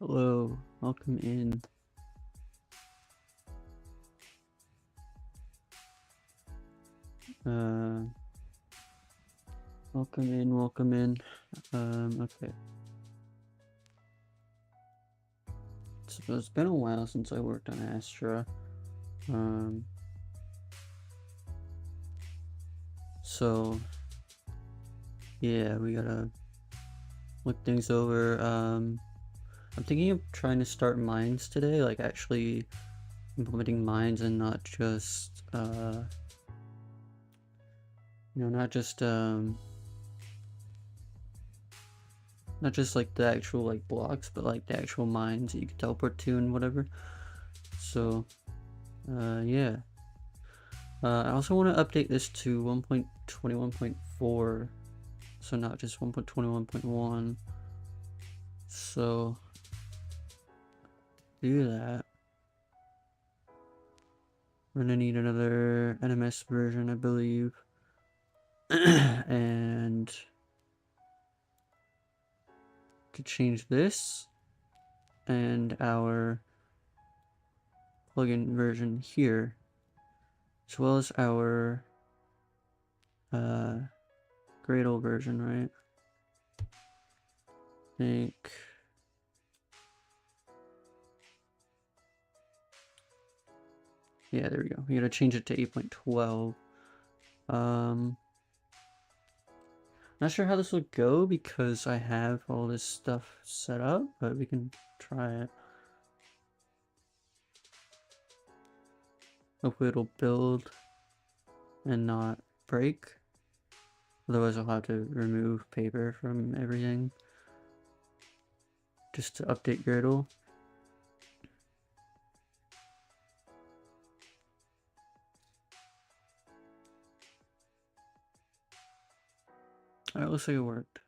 Hello, welcome in. Uh, welcome in. Okay. So it's been a while since I worked on Astra. Um, so yeah, we gotta look things over. I'm thinking of trying to start mines today, like actually implementing mines and not just, not just like the actual like blocks, but like the actual mines that you can teleport to and whatever. So, yeah. I also want to update this to 1.21.4, so not just 1.21.1. So, do that. We're gonna need another NMS version, I believe. And to change this and our plugin version here, as well as our Gradle version, right? I think. Yeah, there we go. We gotta change it to 8.12. Not sure how this will go because I have all this stuff set up, but we can try it. Hopefully it'll build and not break. Otherwise I'll have to remove paper from everything just to update Gradle. Alright, looks like it worked.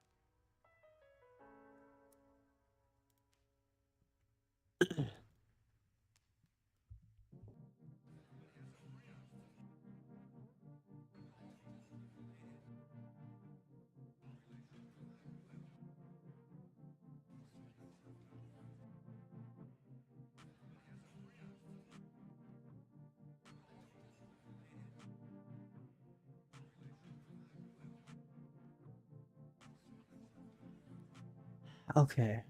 Okay.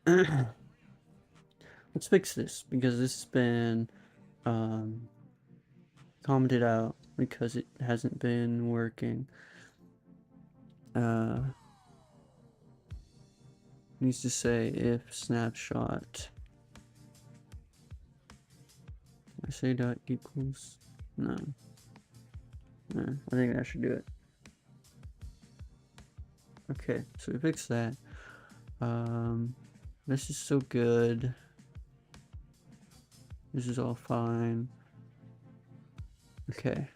Let's fix this because this has been commented out because it hasn't been working. Needs to say if snapshot. I say dot equals. No. I think that should do it. Okay, so we fixed that. This is so good. This is all fine. Okay.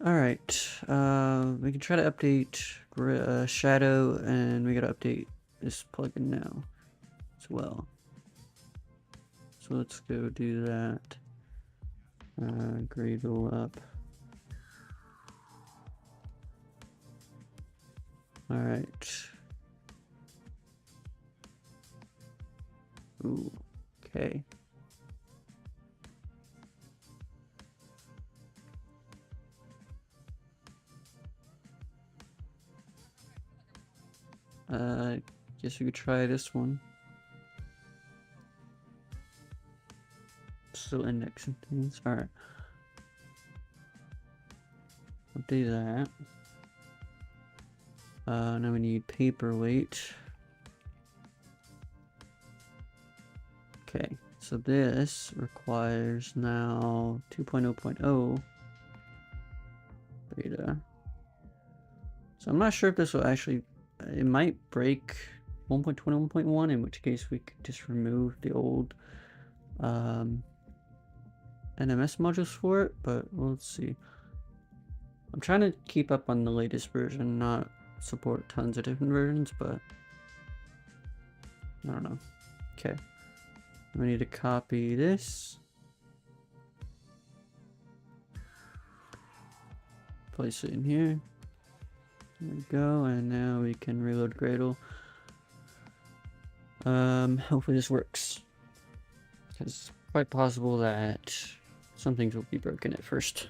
Alright, we can try to update Shadow, and we gotta update this plugin now as well. So let's go do that. Gradle up. Alright. Ooh, okay. Guess we could try this one. Still indexing things. Alright. I'll do that. Now we need paperweight. Okay, so this requires now 2.0.0 beta. So I'm not sure if this will actually, it might break 1.21.1, in which case we could just remove the old NMS modules for it, but we'll see. I'm trying to keep up on the latest version, not support tons of different versions, but I don't know. Okay, we need to copy this place it in here. There we go, and now we can reload Gradle. Hopefully this works. Because it's quite possible that some things will be broken at first.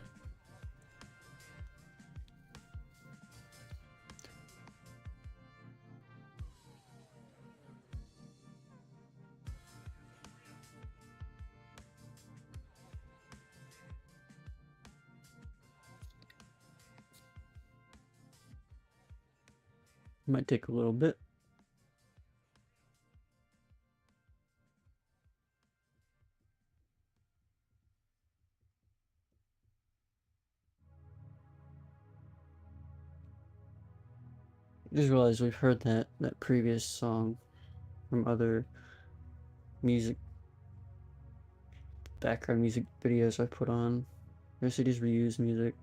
Might take a little bit. I just realized we've heard that previous song from other background music videos I put on. I should just reuse music.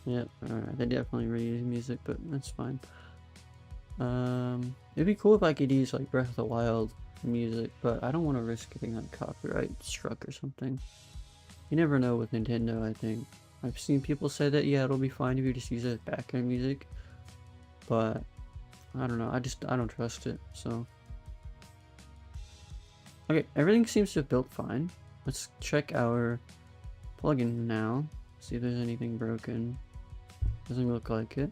Yep, alright, they definitely reuse music, but that's fine. It'd be cool if I could use like Breath of the Wild music, but I don't want to risk getting like copyright struck or something. You never know with Nintendo, I think. I've seen people say that, yeah, it'll be fine if you just use it as background music, but I don't know, I don't trust it, so. Okay, everything seems to have built fine. Let's check our plugin now, see if there's anything broken. Doesn't look like it.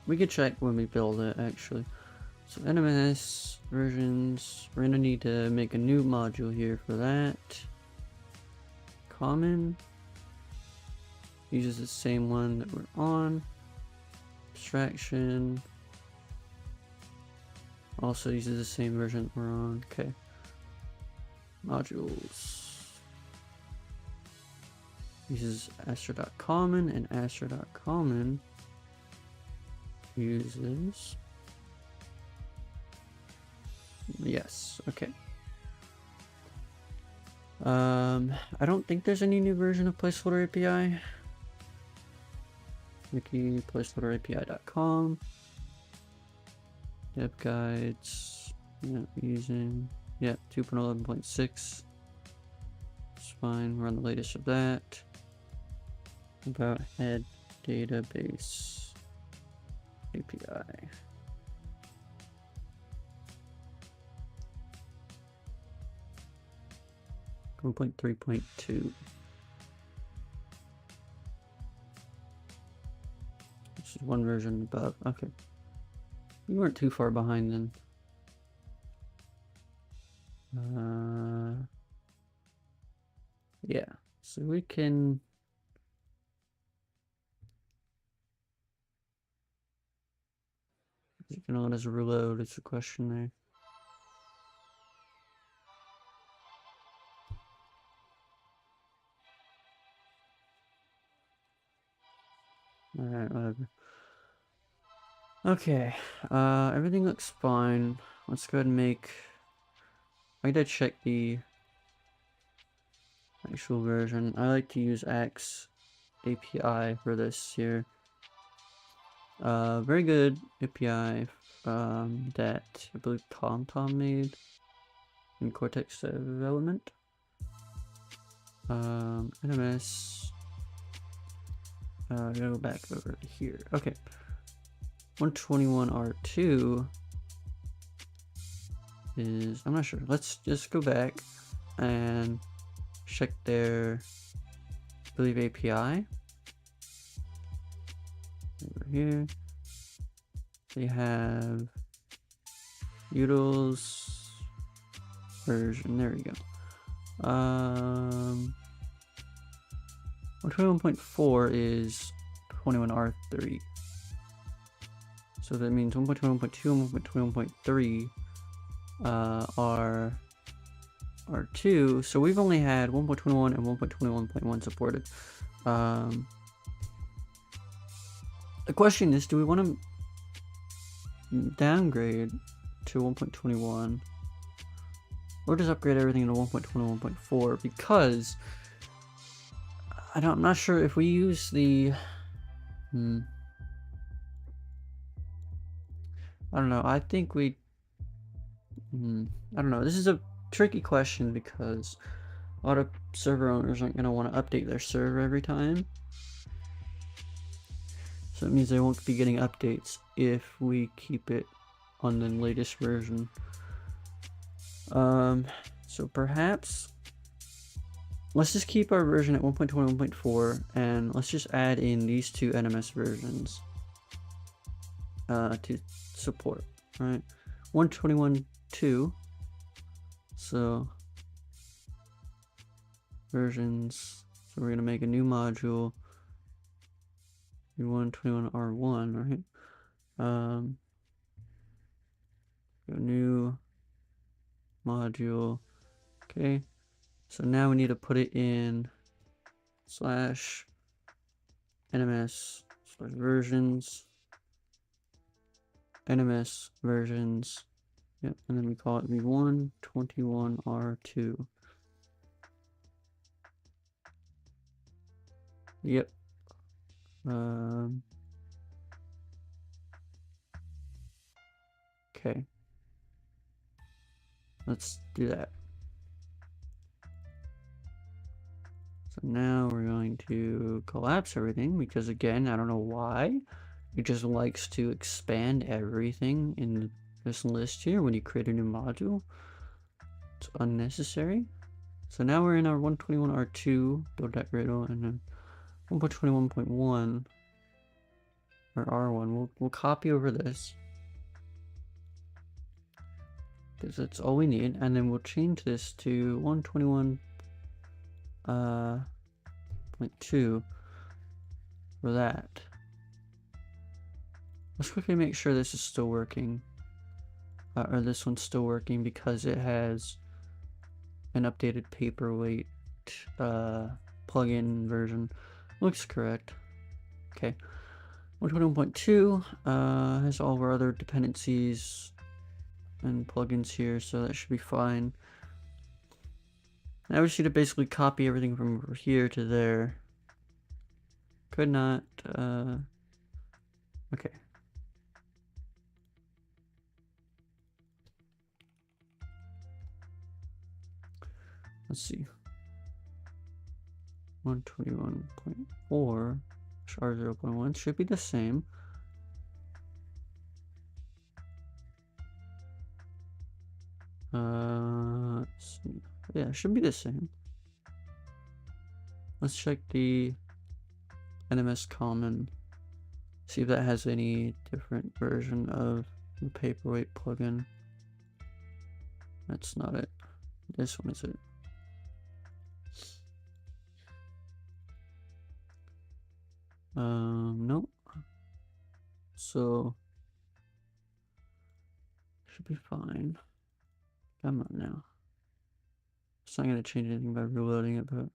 We could check when we build it, actually. So NMS versions, we're gonna need to make a new module here for that. Common uses the same one that we're on. Abstraction also uses the same version that we're on. Okay. Modules uses Astra.common, and Astra.common uses, yes, okay. I don't think there's any new version of placeholder API. Wiki placeholderapi.com. Dev guides, yeah, using, yeah, 2.11.6. It's fine, we're on the latest of that. About head database API. One point 3.2. This is one version above. Okay. You weren't too far behind then. Yeah. So we can. Is it gonna let us reload? It's a question there. Alright, whatever. Okay, everything looks fine. Let's go ahead and make... I gotta check the actual version. I like to use Axe API for this here. Very good API that I believe TomTom made in Cortex development. NMS. I gotta go back over here. Okay. 121R2 is, I'm not sure. Let's just go back and check their, I believe, API. Over here. They have utils version. There we go. 121.4 is 21R3. So that means 1.21.2 and 1.21.3 are R2, so we've only had 1.21 and 1.21.1 supported. The question is, do we want to downgrade to 1.21 or just upgrade everything to 1.21.4? Because I'm not sure if we use the I don't know. I think we I don't know. This is a tricky question because a lot of server owners aren't going to want to update their server every time. So it means they won't be getting updates if we keep it on the latest version. So perhaps let's just keep our version at 1.21.4 and let's just add in these two NMS versions to support, right? 121.2. So versions. So we're gonna make a new module. 121R1, right? A new module. Okay. So now we need to put it in /nms /versions nms versions. Yep, and then we call it v121r2. Yep. Okay. Let's do that. So now we're going to collapse everything because, again, I don't know why. It just likes to expand everything in this list here when you create a new module. It's unnecessary. So now we're in our 121R2 build.gradle and then 1.21.1 or R1. We'll copy over this because that's all we need, and then we'll change this to 121.2 for that. Let's quickly make sure this is still working, or this one's still working because it has an updated paperweight plugin version. Looks correct. Okay. 121.2 has all of our other dependencies and plugins here, so that should be fine. Now we just need to basically copy everything from over here to there. Could not, okay. Let's see. 121.4 R0.1 should be the same. Let's see. Yeah, it should be the same. Let's check the NMS common. See if that has any different version of the paperweight plugin. That's not it. This one is it. Nope. So should be fine. Come on now. It's not gonna change anything by reloading it, but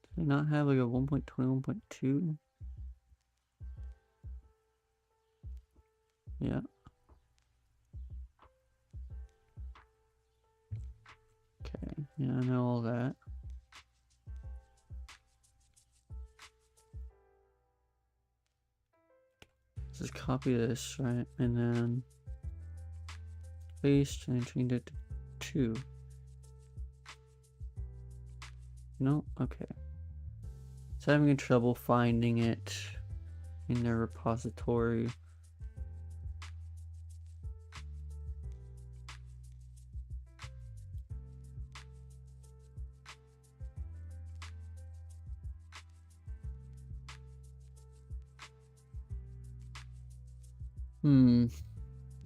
do they not have like a 1.21.2? Yeah. Okay. Yeah, I know all that. Let's just copy this, right? And then paste and change it to 2. No? Okay. It's having trouble finding it in their repository.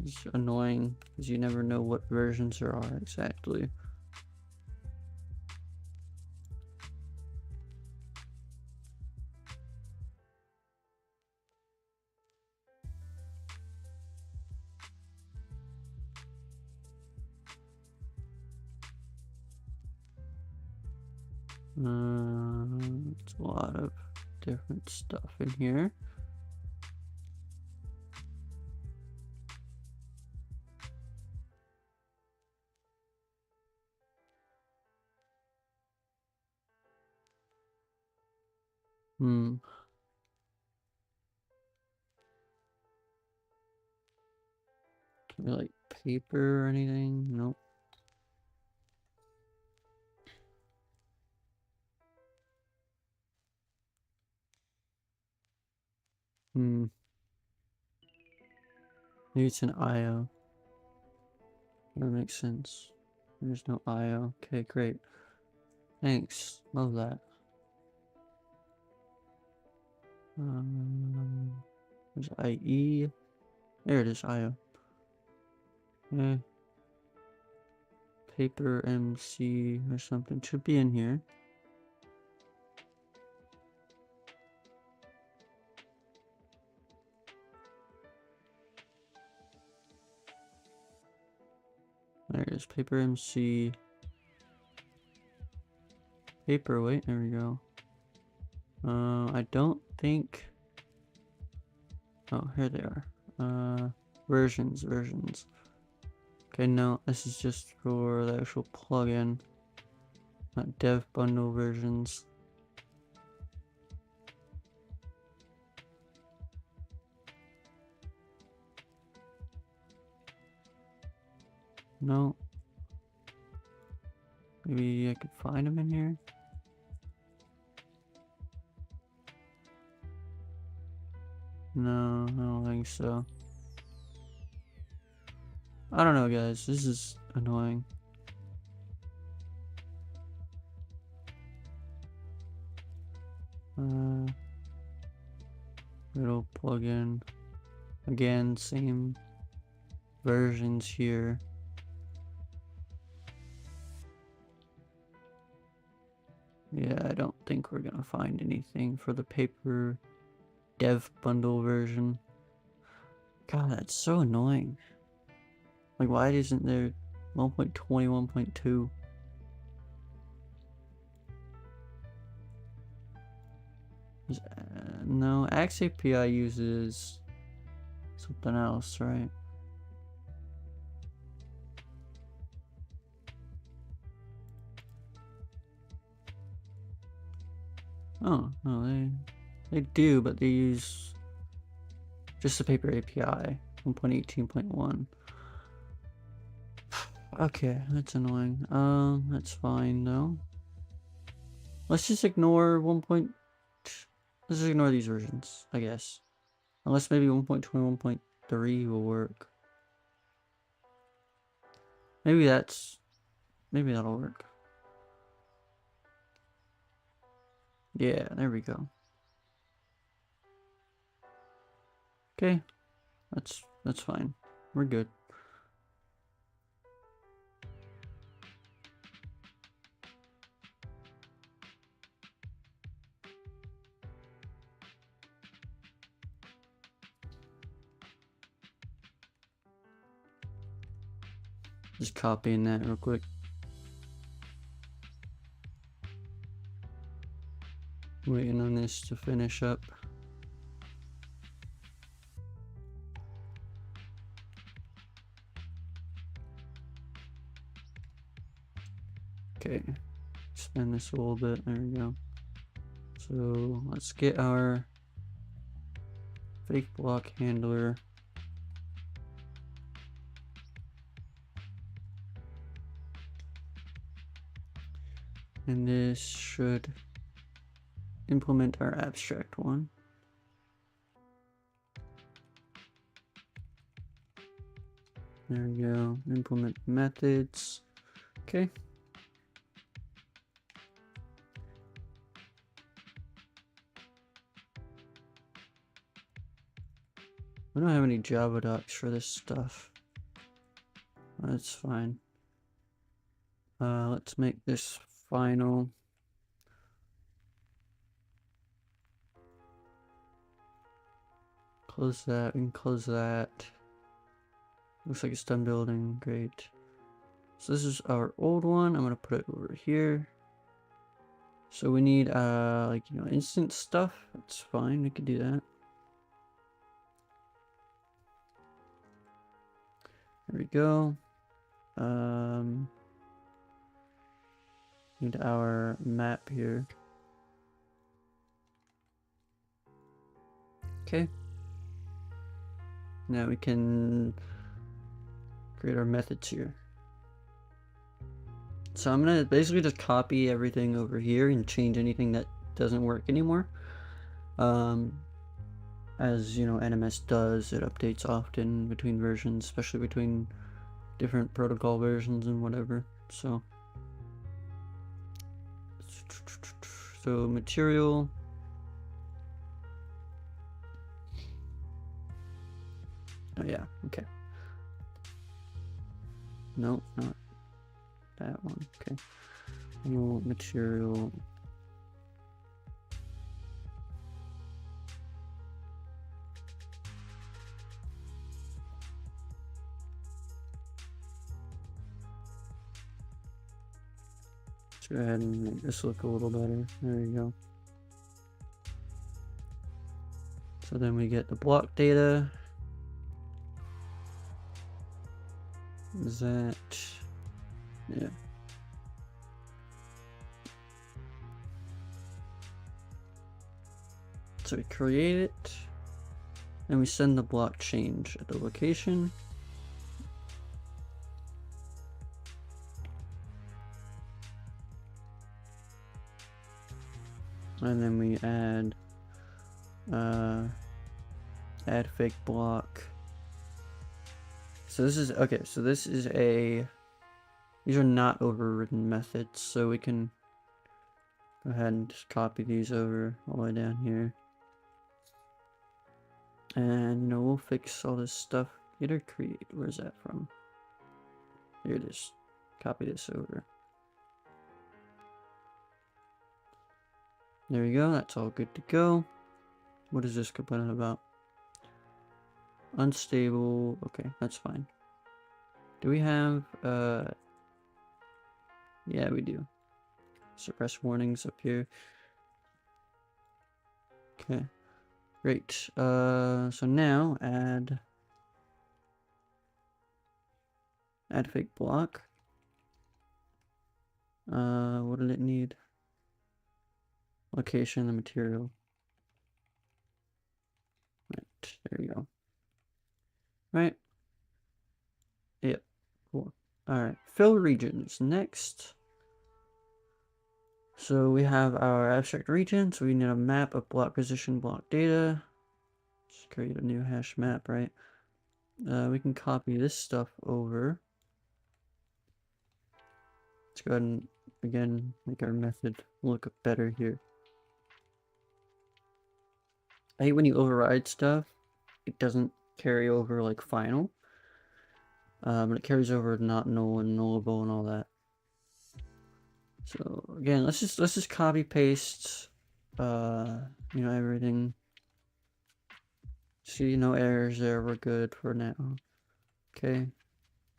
It's annoying because you never know what versions there are exactly. It's a lot of different stuff in here. Maybe like paper or anything? Nope. Maybe it's an IO. That makes sense. There's no IO. Okay, great. Thanks. Love that. There's IE. There it is, IO. Okay. Paper MC or something should be in here. There it is, paper MC. Paperweight, there we go. I don't think. Oh, here they are. Versions. Okay, no, this is just for the actual plugin, not dev bundle versions. No. Maybe I could find them in here. No, I don't think so. I don't know, guys. This is annoying. Little plugin. Again, same versions here. Yeah, I don't think we're gonna find anything for the paper dev bundle version. God, that's so annoying. Like, why isn't there 1.20, 1.2? No, Axe API uses something else, right? Oh, no, they do, but they use just the paper API 1.18.1. Okay, that's annoying. That's fine though. Let's just ignore let's just ignore these versions, I guess. Unless maybe 1.20, 1.3 will work. Maybe that'll work. Yeah, there we go. Okay, that's fine. We're good. Just copying that real quick. Waiting on this to finish up. Okay, expand this a little bit. There we go. So let's get our fake block handler. And this should implement our abstract one. There we go. Implement methods. Okay. We don't have any Java docs for this stuff. That's fine. Let's make this final. Close that and close that. Looks like it's done building. Great. So this is our old one. I'm gonna put it over here. So we need like, you know, instant stuff. That's fine, we could do that. There we go. Need our map here. Okay. Now we can create our methods here. So I'm gonna basically just copy everything over here and change anything that doesn't work anymore. As you know, NMS does, it updates often between versions, especially between different protocol versions and whatever. So material. Oh yeah, okay. No, not that one. Okay. Material. Let's go ahead and make this look a little better. There you go. So then we get the block data. Is that, yeah. So we create it, and we send the block change at the location. And then we add fake block. So this is, okay, so this is these are not overridden methods, so we can go ahead and just copy these over all the way down here. And, you know, we'll fix all this stuff. Get or create, where's that from? Here it is. Copy this over. There we go, that's all good to go. What is this component about? Unstable, okay, that's fine. Do we have, yeah, we do. Suppress warnings up here. Okay, great. So now add fake block. What did it need? Location and material. Right, there you go. Right. Yep, cool. Alright, fill regions next. So we have our abstract region, so we need a map of block position, block data. Just create a new hash map, right? We can copy this stuff over. Let's go ahead and, again, make our method look better here. I hate when you override stuff, it doesn't carry over like final. But it carries over not null and nullable and all that. So again, let's just copy paste you know, everything. See, no errors there, we're good for now. Okay.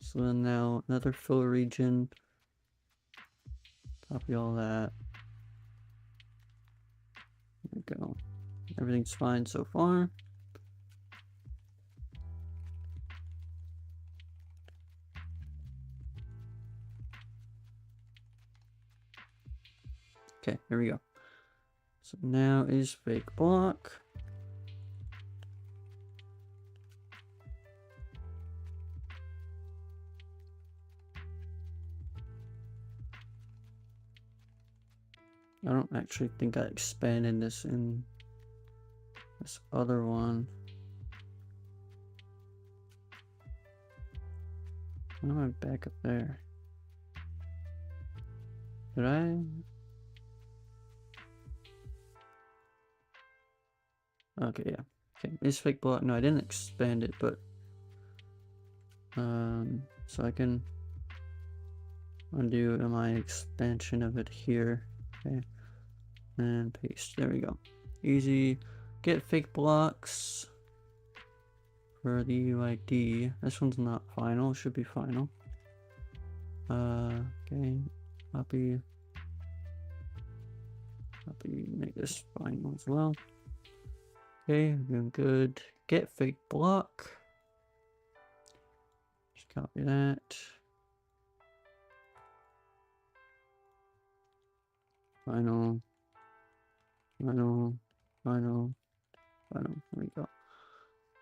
So then now another fill region. Copy all that. There we go. Everything's fine so far. Okay, here we go. So now is fake block. I don't actually think I expanded this in this other one. Why am I back up there? Did I? Okay, yeah. Okay, is fake block. No, I didn't expand it, but so I can undo my expansion of it here. Okay, and paste. There we go. Easy. Get fake blocks for the UID. This one's not final. It should be final. Okay. Copy. Copy, make this final as well. Okay, doing good. Get fake block. Just copy that. Final. Final. Final. Final. There we go.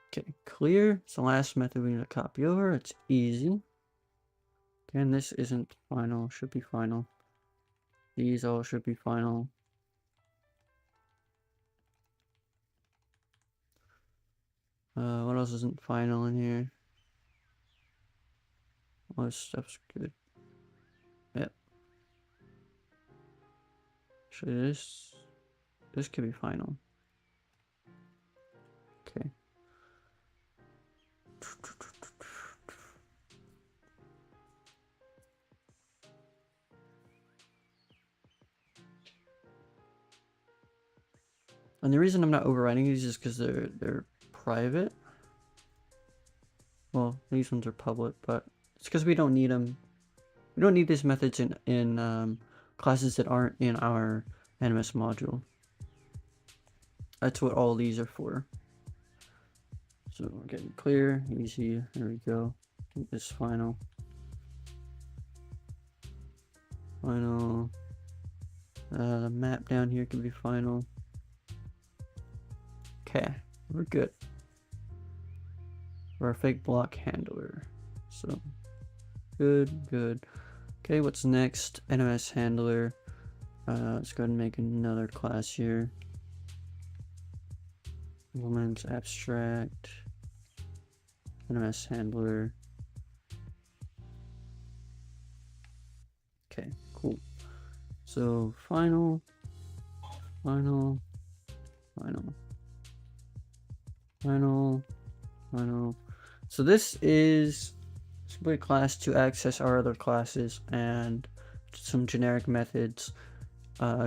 Okay, clear. It's the last method we need to copy over. It's easy. Again, this isn't final. Should be final. These all should be final. What else isn't final in here? All this stuff's good. Yep. Actually, this could be final. Okay. And the reason I'm not overriding these is because they're private. Well, these ones are public, but it's because we don't need them. We don't need these methods in classes that aren't in our NMS module. That's what all these are for. So we're getting clear, easy. There we go. This final. Final. The map down here can be final. Okay, we're good. For our fake block handler. So good. Okay, what's next? NMS handler. Let's go ahead and make another class here. Implements abstract. NMS handler. Okay, cool. So final. So this is simply a class to access our other classes and some generic methods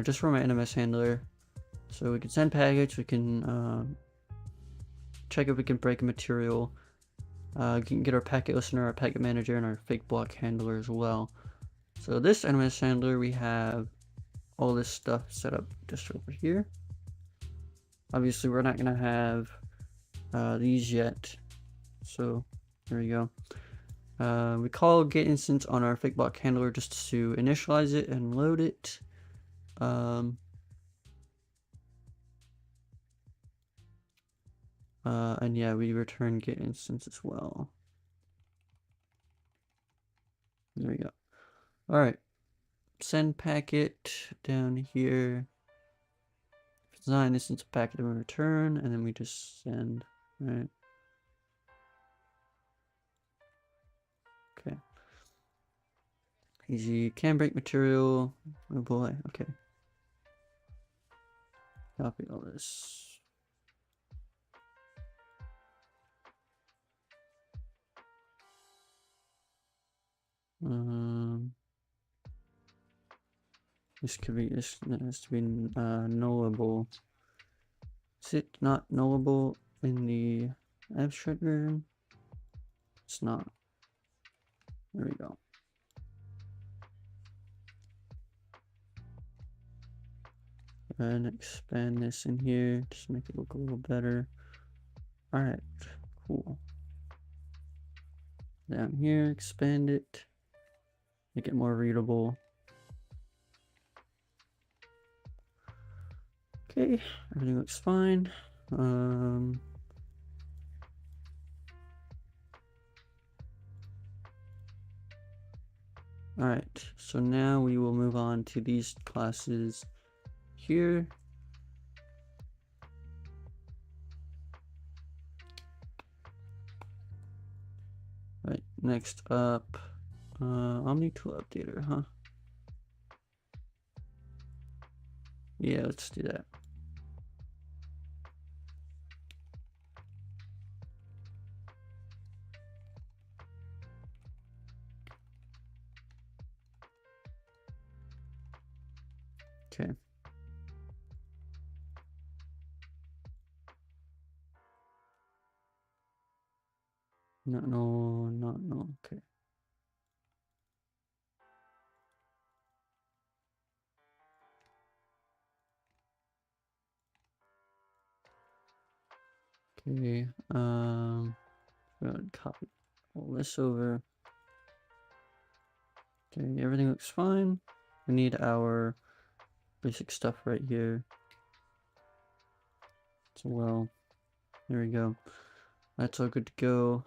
just for my NMS handler. So we can send packets, we can check if we can break a material, we can get our packet listener, our packet manager, and our fake block handler as well. So this NMS handler, we have all this stuff set up just over here. Obviously we're not going to have these yet, so there we go. We call get instance on our fake block handler just to initialize it and load it. And yeah, we return get instance as well. There we go. All right, send packet down here. If it's not an instance of packet, we return, and then we just send. Right. Okay. Easy. Can break material. Oh boy. Okay. Copy all this. This could be, this has to be nullable. Is it not nullable in the abstract version? It's not. There we go. And expand this in here, just make it look a little better. All right, cool. Down here, expand it, make it more readable. Okay, everything looks fine. All right, so now we will move on to these classes here. Right, next up, OmniTool updater, huh? Yeah, let's do that. Okay. No, okay. Okay, I'm gonna copy all this over. Okay, everything looks fine. We need our basic stuff right here. So well, there we go. That's all good to go.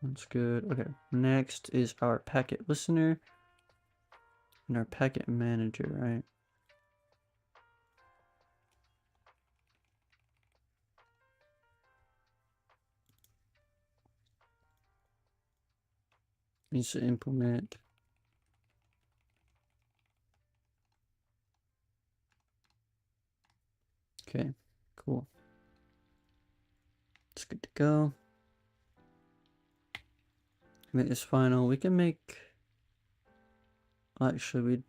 That's good. Okay, next is our packet listener and our packet manager, right? Needs to implement. Okay, cool. It's good to go. Make this final. We can make. Actually, we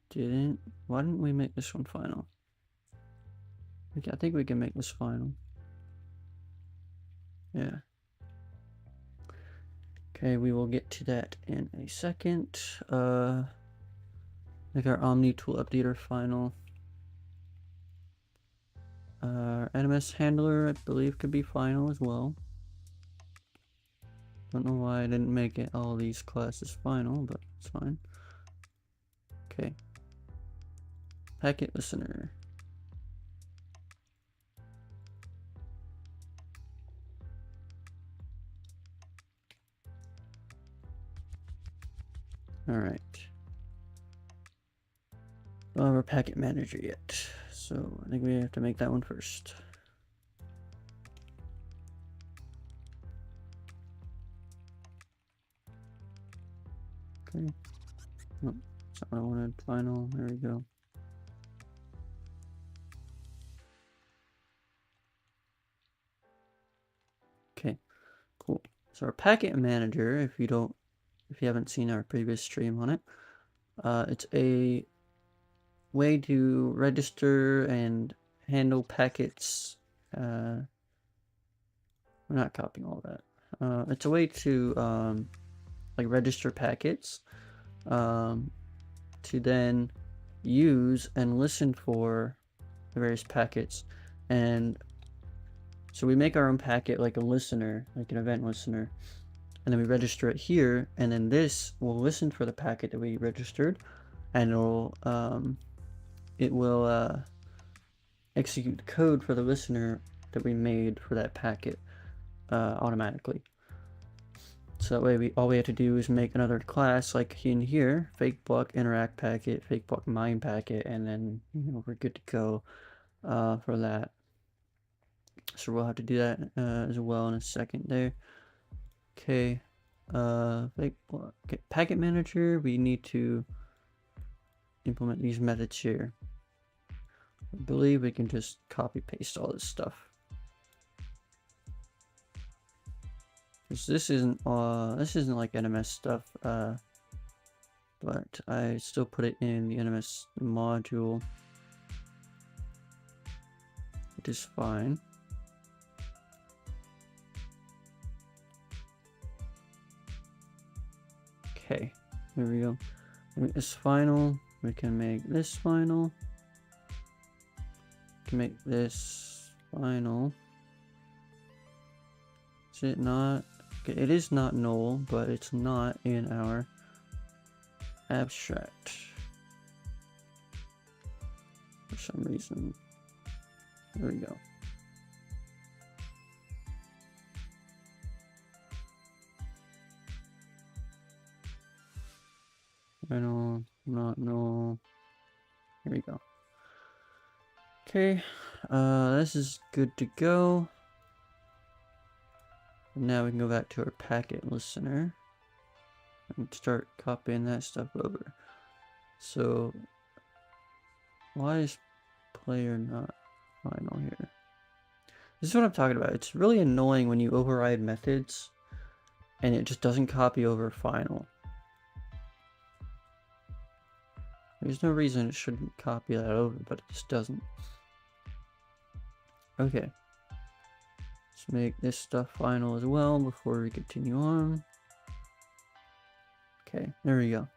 didn't. Why didn't we make this one final? Okay, I think we can make this final. Yeah. Okay, we will get to that in a second. Make our Omni tool updater final. NMS handler, I believe, could be final as well. Don't know why I didn't make it all these classes final, but it's fine. Okay. Packet listener. Alright. Don't have our packet manager yet, so I think we have to make that one first. Okay. Nope, that's not what I wanted. Final. There we go. Okay, cool. So our packet manager, if you haven't seen our previous stream on it, it's a way to register and handle packets. We're not copying all that. It's a way to like register packets to then use and listen for the various packets. And so we make our own packet like a listener, like an event listener, and then we register it here, and then this will listen for the packet that we registered, and it will execute the code for the listener that we made for that packet automatically. So that way all we have to do is make another class like in here, fake block interact packet, fake block mine packet, and then we're good to go for that. So we'll have to do that as well in a second there. Okay, fake block. Okay, packet manager, we need to implement these methods here. I believe we can just copy paste all this stuff. This isn't like NMS stuff, but I still put it in the NMS module. It is fine. Okay, here we go. Make this final. We can make this final. We can make this final. Is it not? Okay, it is not null, but it's not in our abstract for some reason. There we go. Final, not null. Here we go. Okay, this is good to go. Now we can go back to our packet listener and start copying that stuff over. So why is player not final here? This is what I'm talking about. It's really annoying when you override methods and it just doesn't copy over final. There's no reason it shouldn't copy that over, but it just doesn't. Okay. Let's make this stuff final as well before we continue on. Okay, there we go.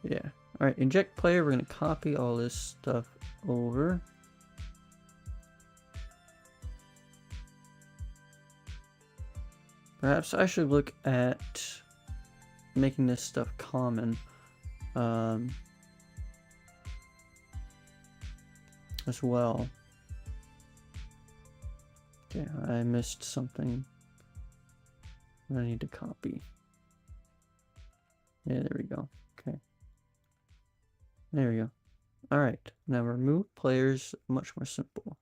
Yeah. Alright, inject player, we're gonna copy all this stuff over. Perhaps I should look at making this stuff common as well. Okay, I missed something that I need to copy. Yeah, there we go. Okay. There we go. Alright, now remove players, much more simple.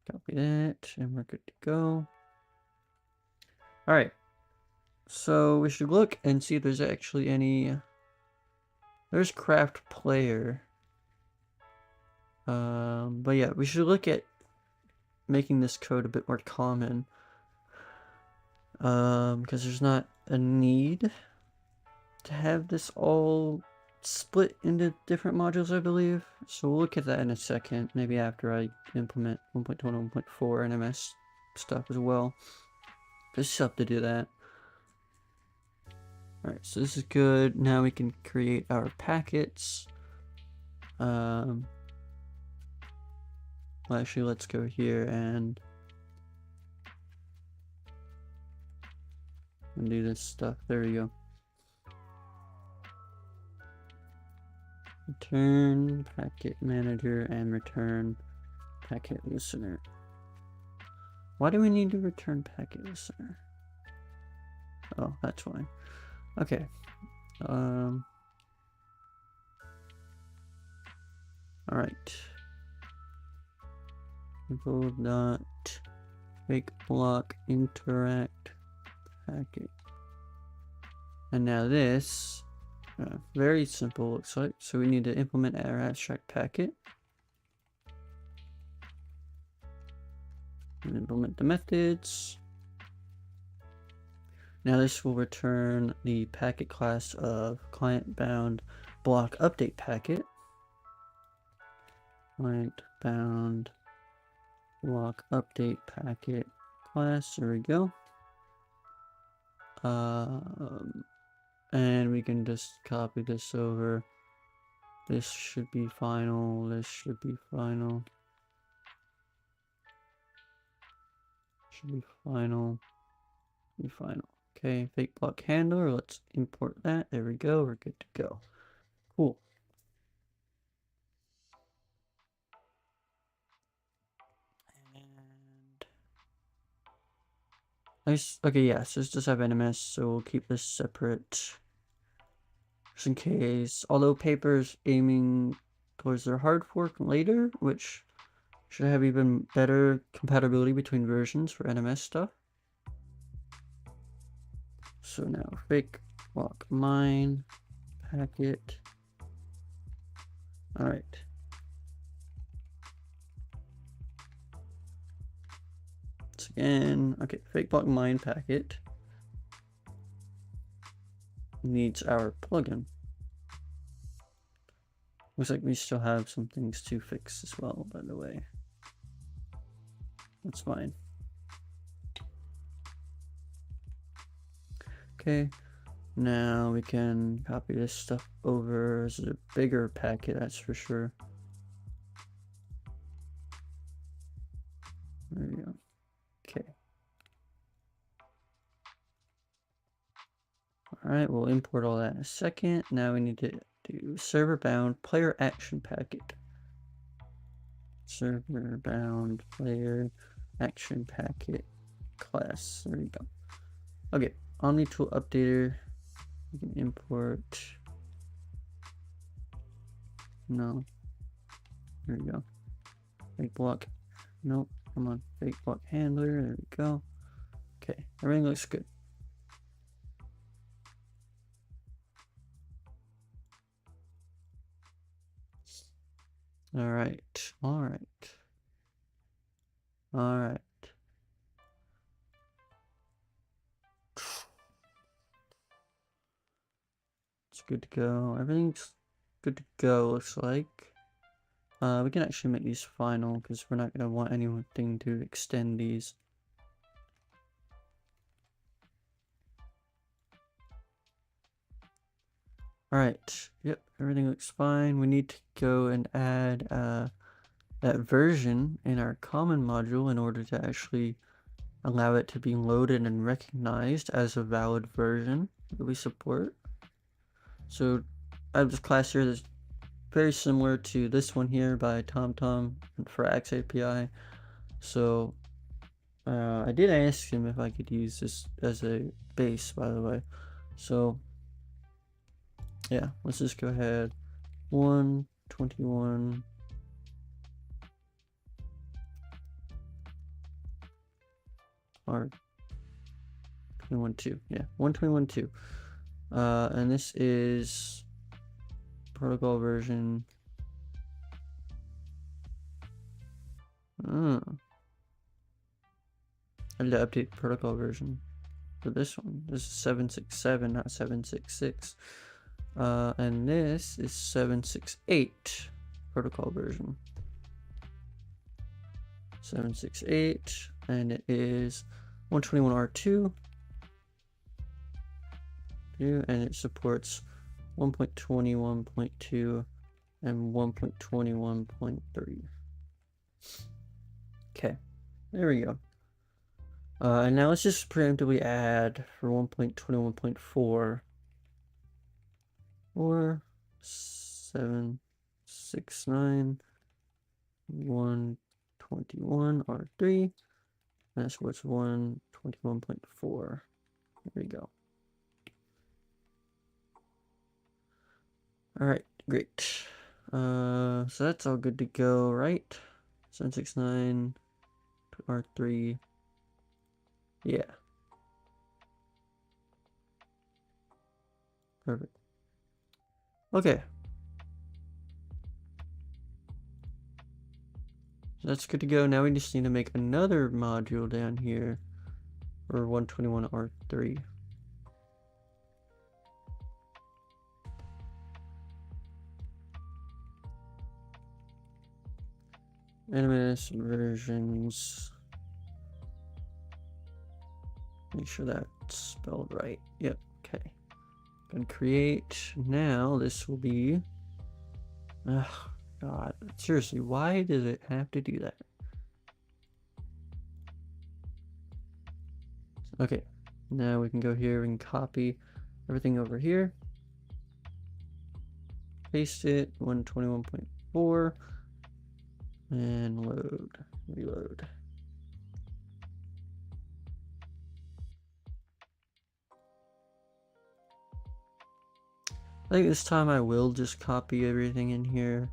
Copy that, and we're good to go. Alright, so we should look and see if there's actually any... There's craft player. But yeah, we should look at making this code a bit more common. Because there's not a need to have this all split into different modules, I believe. So we'll look at that in a second, maybe after I implement 1.2 and 1.4 NMS stuff as well. Just have to do that. Alright, so this is good. Now we can create our packets. Well, actually, let's go here and do this stuff. There we go. Return packet manager and return packet listener. Why do we need to return packet listener? Oh, that's why. Okay. Alright. Dot fake block interact packet. And now this, very simple looks like. So we need to implement our abstract packet. And implement the methods. Now this will return the packet class of client bound block update packet. Client bound block update packet class. There we go. And we can just copy this over. This should be final. This should be final. Should be final. Be final. Okay, fake block handler. Let's import that. There we go. We're good to go. Cool. And nice. Okay, yeah. So this does have NMS, so we'll keep this separate, just in case. Although Paper's aiming towards their hard fork later, which should have even better compatibility between versions for NMS stuff. So now fake block mine packet. All right. So again, okay, fake block mine packet needs our plugin. Looks like we still have some things to fix as well, by the way. That's fine. Okay, now we can copy this stuff over as a bigger packet, that's for sure. There we go. Okay. Alright, we'll import all that in a second. Now we need to do server bound player action packet. Server bound player action packet class. There we go. Okay, Omni tool updater. We can import. No. There we go. Fake block. Nope. Come on. Fake block handler. There we go. Okay, everything looks good. All right. All right. All right. It's good to go. Everything's good to go, looks like. We can actually make these final because we're not going to want anything to extend these. Alright, yep, everything looks fine. We need to go and add that version in our common module in order to actually allow it to be loaded and recognized as a valid version that we support. So I have this class here that's very similar to this one here by TomTom for Axe API. So I did ask him if I could use this as a base, by the way. So yeah, let's just go ahead. 121 or 21.2. Yeah, 121.2. And this is protocol version. I need to update the protocol version for this one. This is 767, not 766. And this is 768 protocol version. 768, and it is 121R2. And it supports 1.21.2 and 1.21.3. Okay, there we go. And now let's just preemptively add for 1.21.4 or 769 121 R3. That's what's 121.4. There we go. Alright, great. So that's all good to go, right? 769 R3. Yeah. Perfect. Okay. So that's good to go. Now we just need to make another module down here for 121 R3. Animus versions. Make sure that's spelled right. Yep, okay. Gonna create. Now this will be. Ugh, God. Seriously, why does it have to do that? Okay. Now we can go here and copy everything over here. Paste it. 121.4. And load. Reload. I think this time I will just copy everything in here.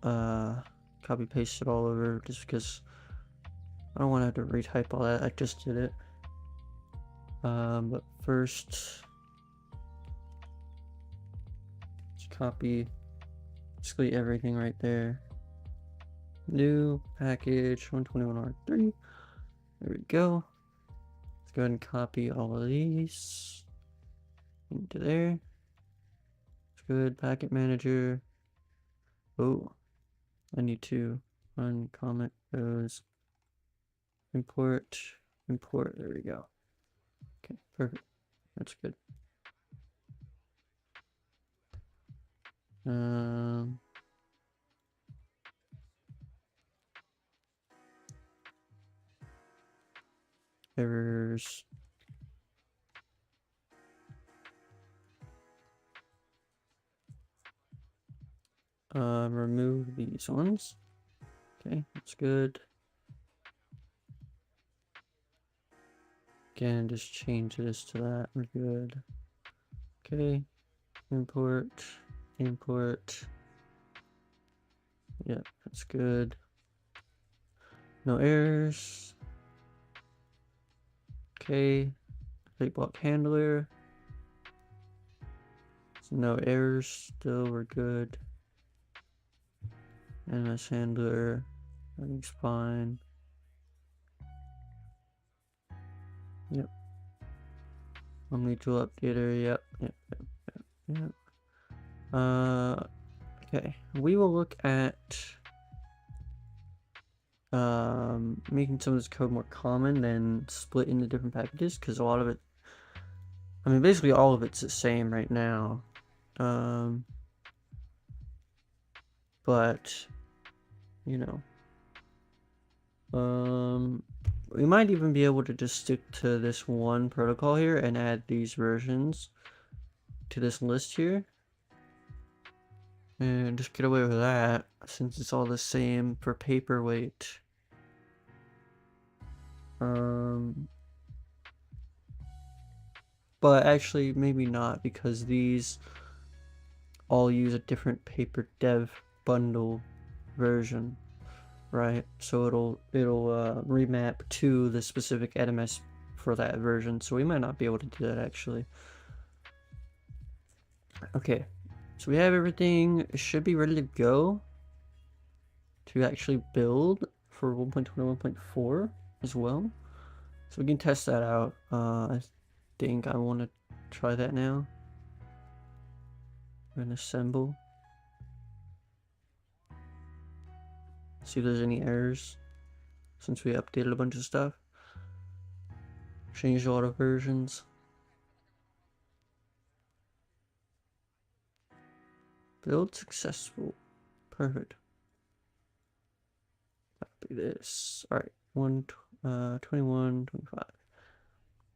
Copy paste it all over just because I don't want to have to retype all that. I just did it. But first, let's copy basically everything right there. New package 121R3. There we go. Let's go ahead and copy all of these into there. Good. Packet manager. Oh, I need to uncomment those. Import. There we go. Okay, perfect. That's good. Errors. Remove these ones. Okay, that's good. Again, just change this to that. We're good. Okay, import. Yep, that's good. No errors. Okay, plate block handler. So no errors still, we're good. MS handler, everything's fine. Yep. Omni-tool updater, yep. Okay, we will look at making some of this code more common and split into different packages, because a lot of it, I mean, basically all of it's the same right now. But you know, we might even be able to just stick to this one protocol here and add these versions to this list here and just get away with that since it's all the same for paperweight. But actually maybe not, because these all use a different paper dev bundle version, right? So it'll remap to the specific NMS for that version, so we might not be able to do that actually. Okay, so we have everything. It should be ready to go to actually build for 1.20 1.4 as well, so we can test that out. I think I want to try that now. We're gonna assemble, see if there's any errors since we updated a bunch of stuff, changed a lot of versions. Build successful. Perfect. Copy this. Alright, 21, 25.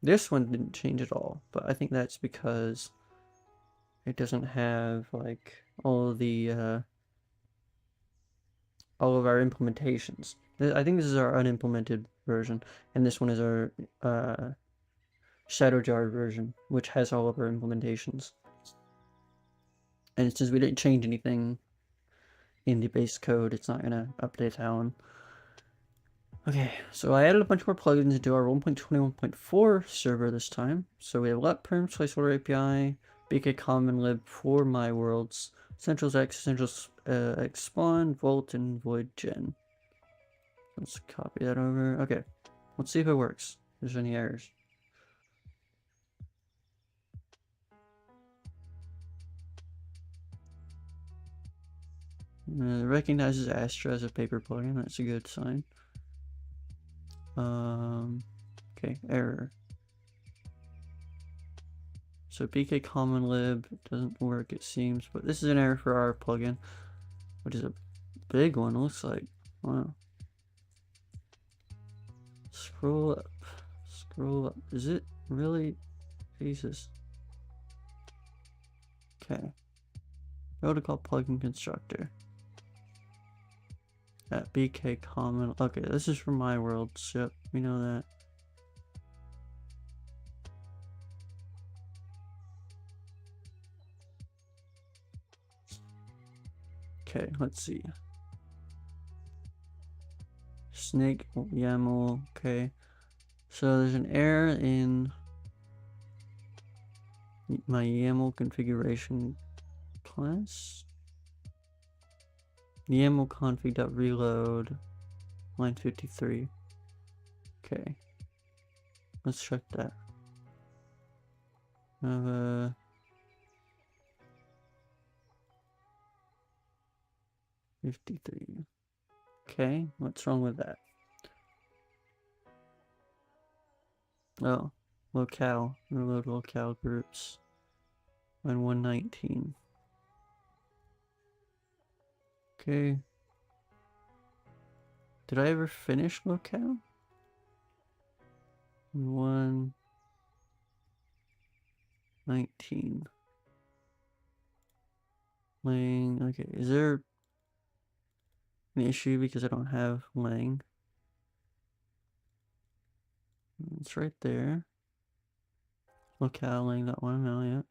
This one didn't change at all, but I think that's because it doesn't have like all of our implementations. I think this is our unimplemented version, and this one is our Shadow Jar version, which has all of our implementations. And since we didn't change anything in the base code, it's not gonna update that one. Okay, so I added a bunch more plugins into our 1.21.4 server this time. So we have let perm, placeholder API, BK common lib for my worlds, essentials x, essentials x spawn, vault, and void gen. Let's copy that over. Okay, let's see if it works. If there's any errors. It recognizes Astra as a paper plugin. That's a good sign. Okay, error. So BK common lib doesn't work, it seems, but this is an error for our plugin, which is a big one, looks like. Wow. Scroll up. Scroll up. Is it really? Jesus. Okay. Protocol plugin constructor. At BK common. Okay, this is from my world. Yep, we know that. Okay, let's see. Snake YAML. Okay. So there's an error in my YAML configuration class. YAML config.reload line 53. Okay. Let's check that. 53. Okay, what's wrong with that? Oh, locale. Reload locale groups. Line 119. Okay. Did I ever finish locale? 119. Lang. Okay, is there an issue because I don't have lang? It's right there. Locale lang that one now, yeah.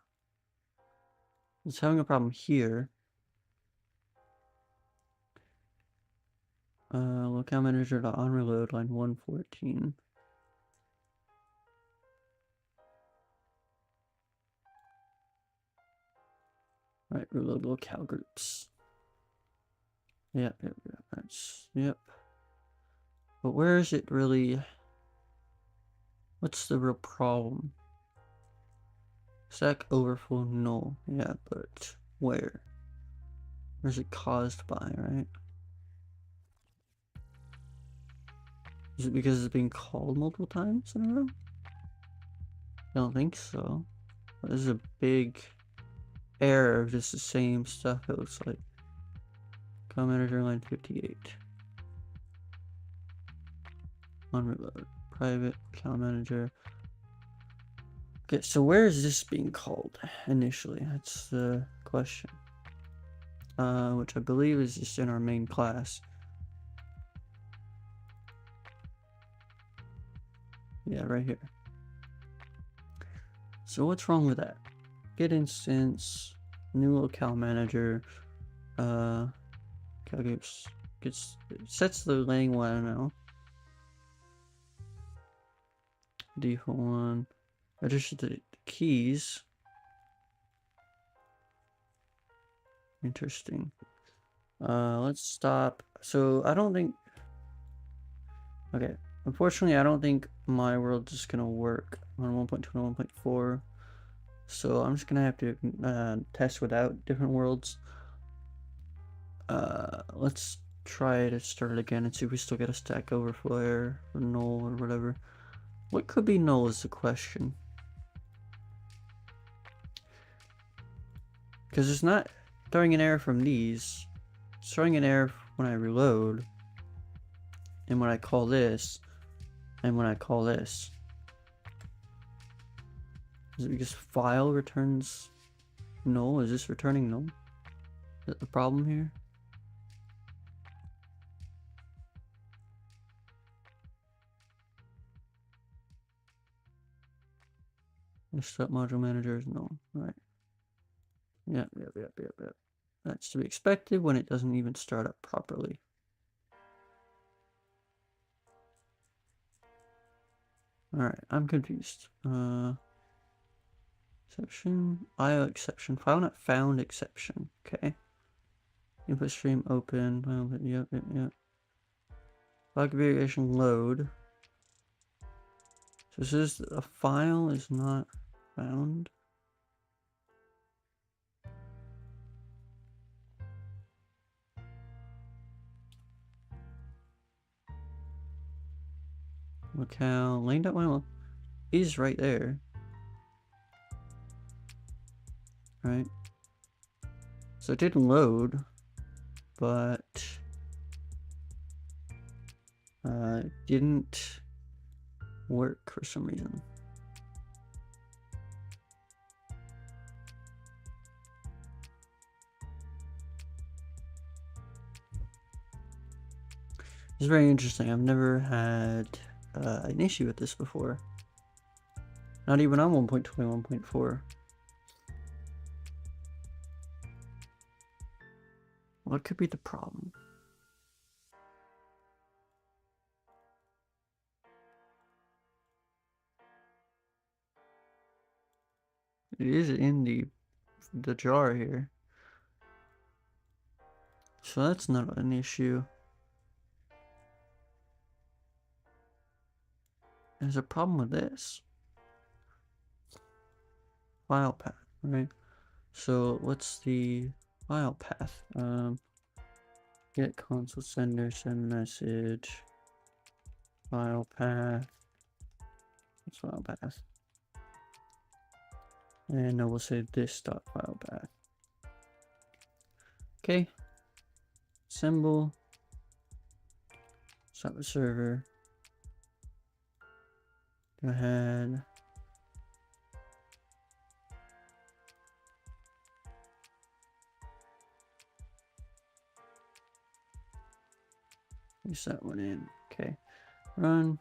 It's having a problem here. Locale manager on reload line 114. Alright, reload locale groups. Yep, that's, yep. But where is it really? What's the real problem? Stack overflow null. Yeah, but where? Where's it caused by, right? Is it because it's being called multiple times in a row? I don't think so. This is a big error of just the same stuff, it looks like. Account manager line 58. On reload. Private account manager. Okay, so where is this being called initially? That's the question. Which I believe is just in our main class. Yeah, right here. So what's wrong with that? Get instance, new locale manager, calculates, sets the lang I don't know. Default one, register the keys. Interesting. Let's stop. So I don't think, okay, unfortunately I don't think my world is gonna work on 1.2 and 1.4. So I'm just gonna have to test without different worlds. Let's try to start it again and see if we still get a Stack Overflow error or null or whatever. What could be null is the question. Because it's not throwing an error from these. It's throwing an error when I reload. And when I call this. And when I call this. Is it because file returns null? Is this returning null? Is that the problem here? The step module manager is null, right? Yep. That's to be expected when it doesn't even start up properly. Alright, I'm confused. Exception, IO exception, file not found exception. Okay. Input stream open. Yep. File configuration load. So this is a file is not found. Locale lane.yml is right there. Right. So it didn't load, but it didn't work for some reason. It's very interesting. I've never had an issue with this before. Not even on 1.2 and 1.4. What could be the problem? It is in the jar here. So that's not an issue. There's a problem with this. File path, right? So what's the file path? Get console sender, send message, file path. What's file path? And I will say this dot file path. Okay. Symbol. Stop the server. Go ahead. Place that one in. Okay. Run.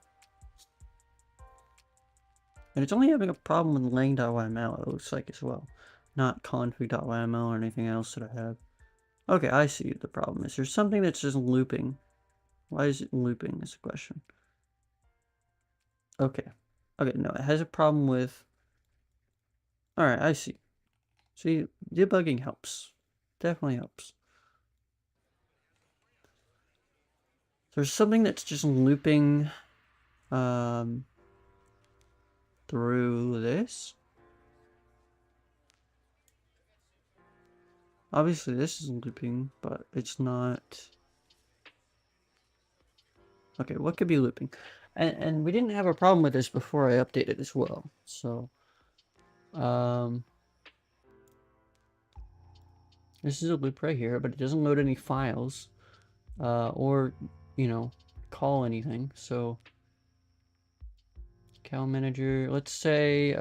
And it's only having a problem with lang.yml, it looks like, as well. Not config.yml or anything else that I have. Okay, I see what the problem is. There's something that's just looping. Why is it looping is the question. Okay. Okay, no, it has a problem with... Alright, I see. See, debugging helps. Definitely helps. There's something that's just looping through this. Obviously this is looping, but it's not. Okay, what could be looping? And we didn't have a problem with this before I updated as well. So This is a loop right here, but it doesn't load any files, or, you know, call anything. So cal manager, let's say,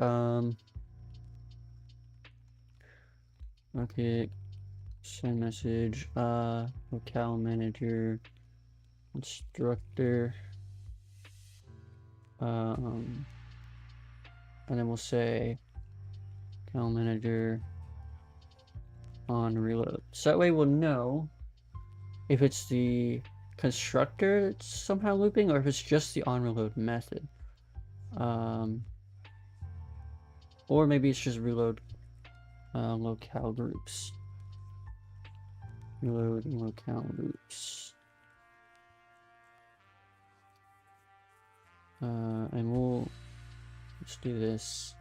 okay, send message, locale manager, instructor, and then we'll say cal manager on reload. So that way we'll know if it's the constructor that's somehow looping or if it's just the on reload method. Or maybe it's just reload locale groups. Reload locale groups. And let's do this.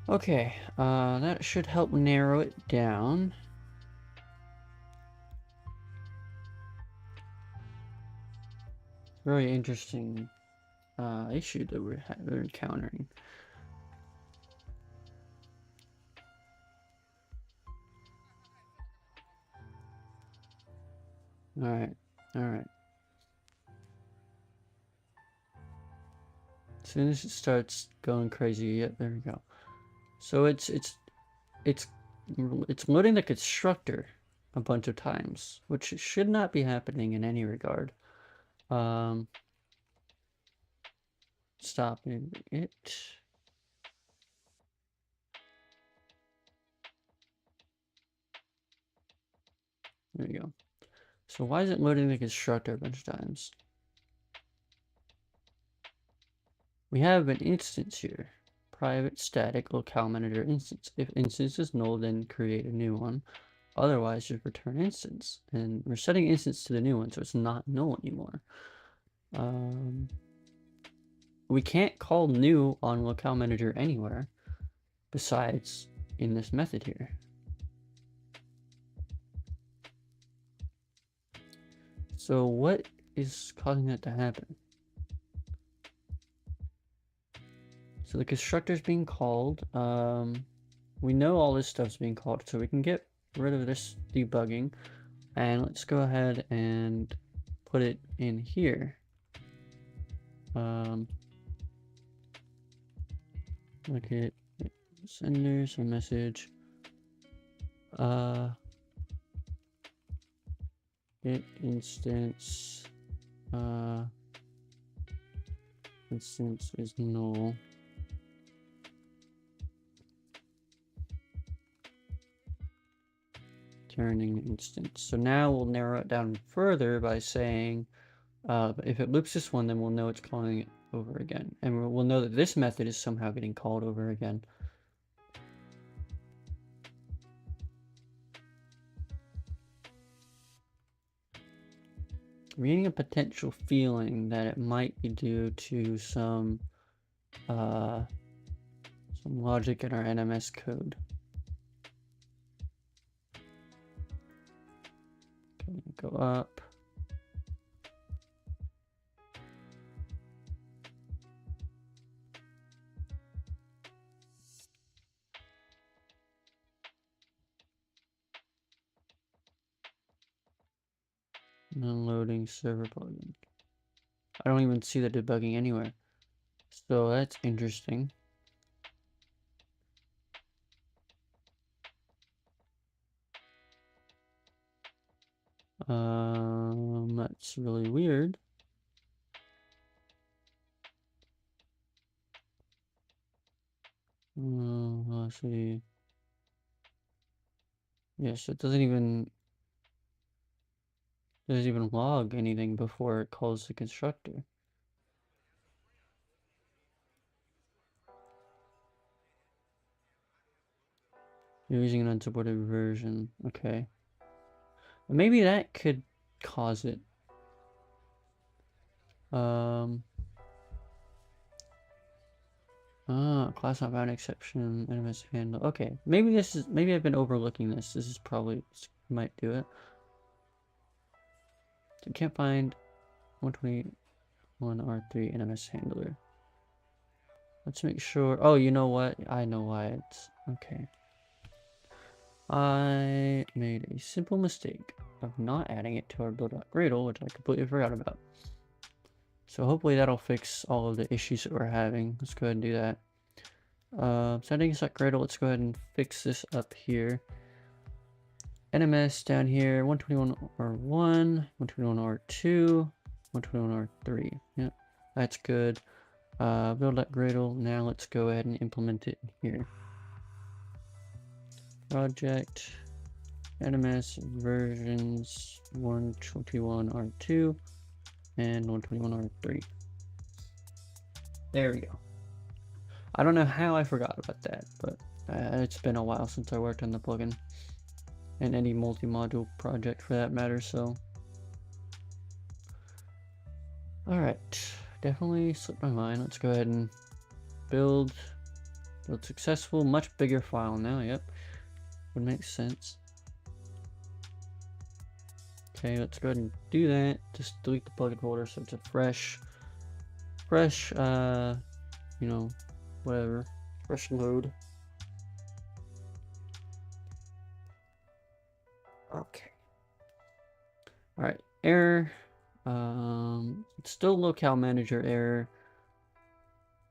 Okay, that should help narrow it down. Very interesting issue that we're encountering. All right. As soon as it starts going crazy, yeah, there we go. So it's loading the constructor a bunch of times, which should not be happening in any regard. Stopping it. There we go. So why is it loading the constructor a bunch of times? We have an instance here. Private static locale manager instance. If instance is null, then create a new one. Otherwise, just return instance. And we're setting instance to the new one, so it's not null anymore. We can't call new on locale manager anywhere besides in this method here. So what is causing that to happen? So the constructor's being called. We know all this stuff's being called, so we can get rid of this debugging. And let's go ahead and put it in here. Look at senders a message. Get instance. Instance is null. Turning instance. So now we'll narrow it down further by saying, if it loops this one, then we'll know it's calling it over again. And we'll know that this method is somehow getting called over again. I'm getting a potential feeling that it might be due to some logic in our NMS code. Okay, go up. Unloading server plugin. I don't even see the debugging anywhere. So that's interesting. That's really weird. Let's see. Yes, it doesn't even log anything before it calls the constructor. You're using an unsupported version. Okay. Maybe that could cause it. Class not bound exception, NMS handle. Okay, maybe I've been overlooking this. This is probably, might do it. So can't find 121 R3 NMS handler. Let's make sure. Oh, you know what? I know why it's okay. I made a simple mistake of not adding it to our build.gradle, which I completely forgot about. So hopefully that'll fix all of the issues that we're having. Let's go ahead and do that. Settings.gradle, let's go ahead and fix this up here. NMS down here, 121R1, 121R2, 121R3. Yep, that's good. Build.gradle, now let's go ahead and implement it here. Project NMS versions 121R2 and 121R3. There we go. I don't know how I forgot about that, but it's been a while since I worked on the plugin and any multi-module project for that matter, so. Alright, definitely slipped my mind. Let's go ahead and build successful, much bigger file now, yep. Would make sense. Okay, let's go ahead and do that. Just delete the plugin folder so it's a fresh, you know, whatever, fresh load. Okay. All right, error. It's still locale manager error,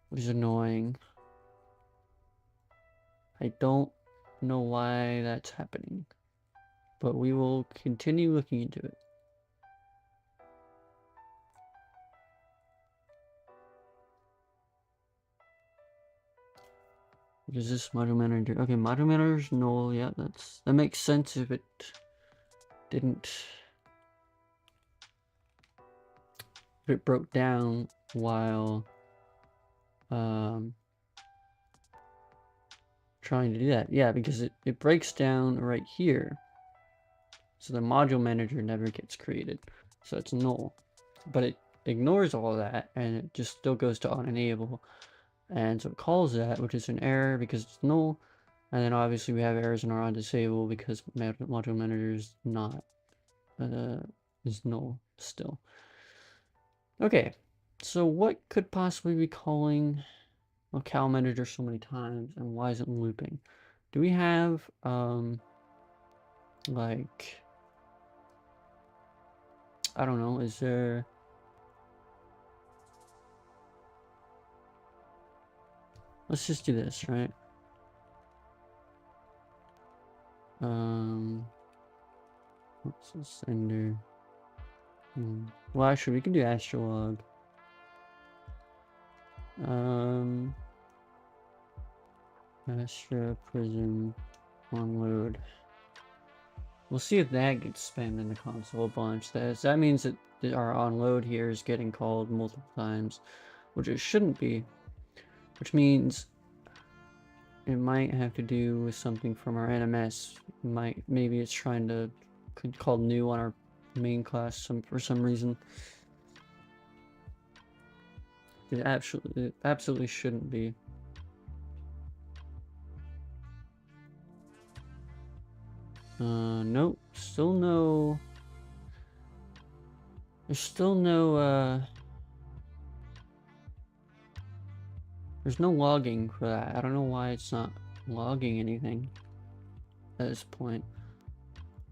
which is annoying. I don't know why that's happening, but we will continue looking into it. What is this module manager? Okay, module manager is null. Yeah, that makes sense if it didn't. If it broke down while trying to do that. Yeah, because it breaks down right here. So the module manager never gets created. So it's null. But it ignores all that and it just still goes to unenable. And so it calls that, which is an error because it's null. And then obviously we have errors in our undisable because module manager is not is null still. Okay, so what could possibly be calling locale manager so many times and why is it looping? Do we have like, I don't know, is there, let's just do this, right? What's the sender? Well, actually, we can do astrolog. Astra prism on load. We'll see if that gets spammed in the console a bunch. That means that our onload here is getting called multiple times, which it shouldn't be. Which means it might have to do with something from our NMS. Maybe it's trying to call new on our main class for some reason. It absolutely shouldn't be. Nope. Still no. There's still no. There's no logging for that. I don't know why it's not logging anything at this point.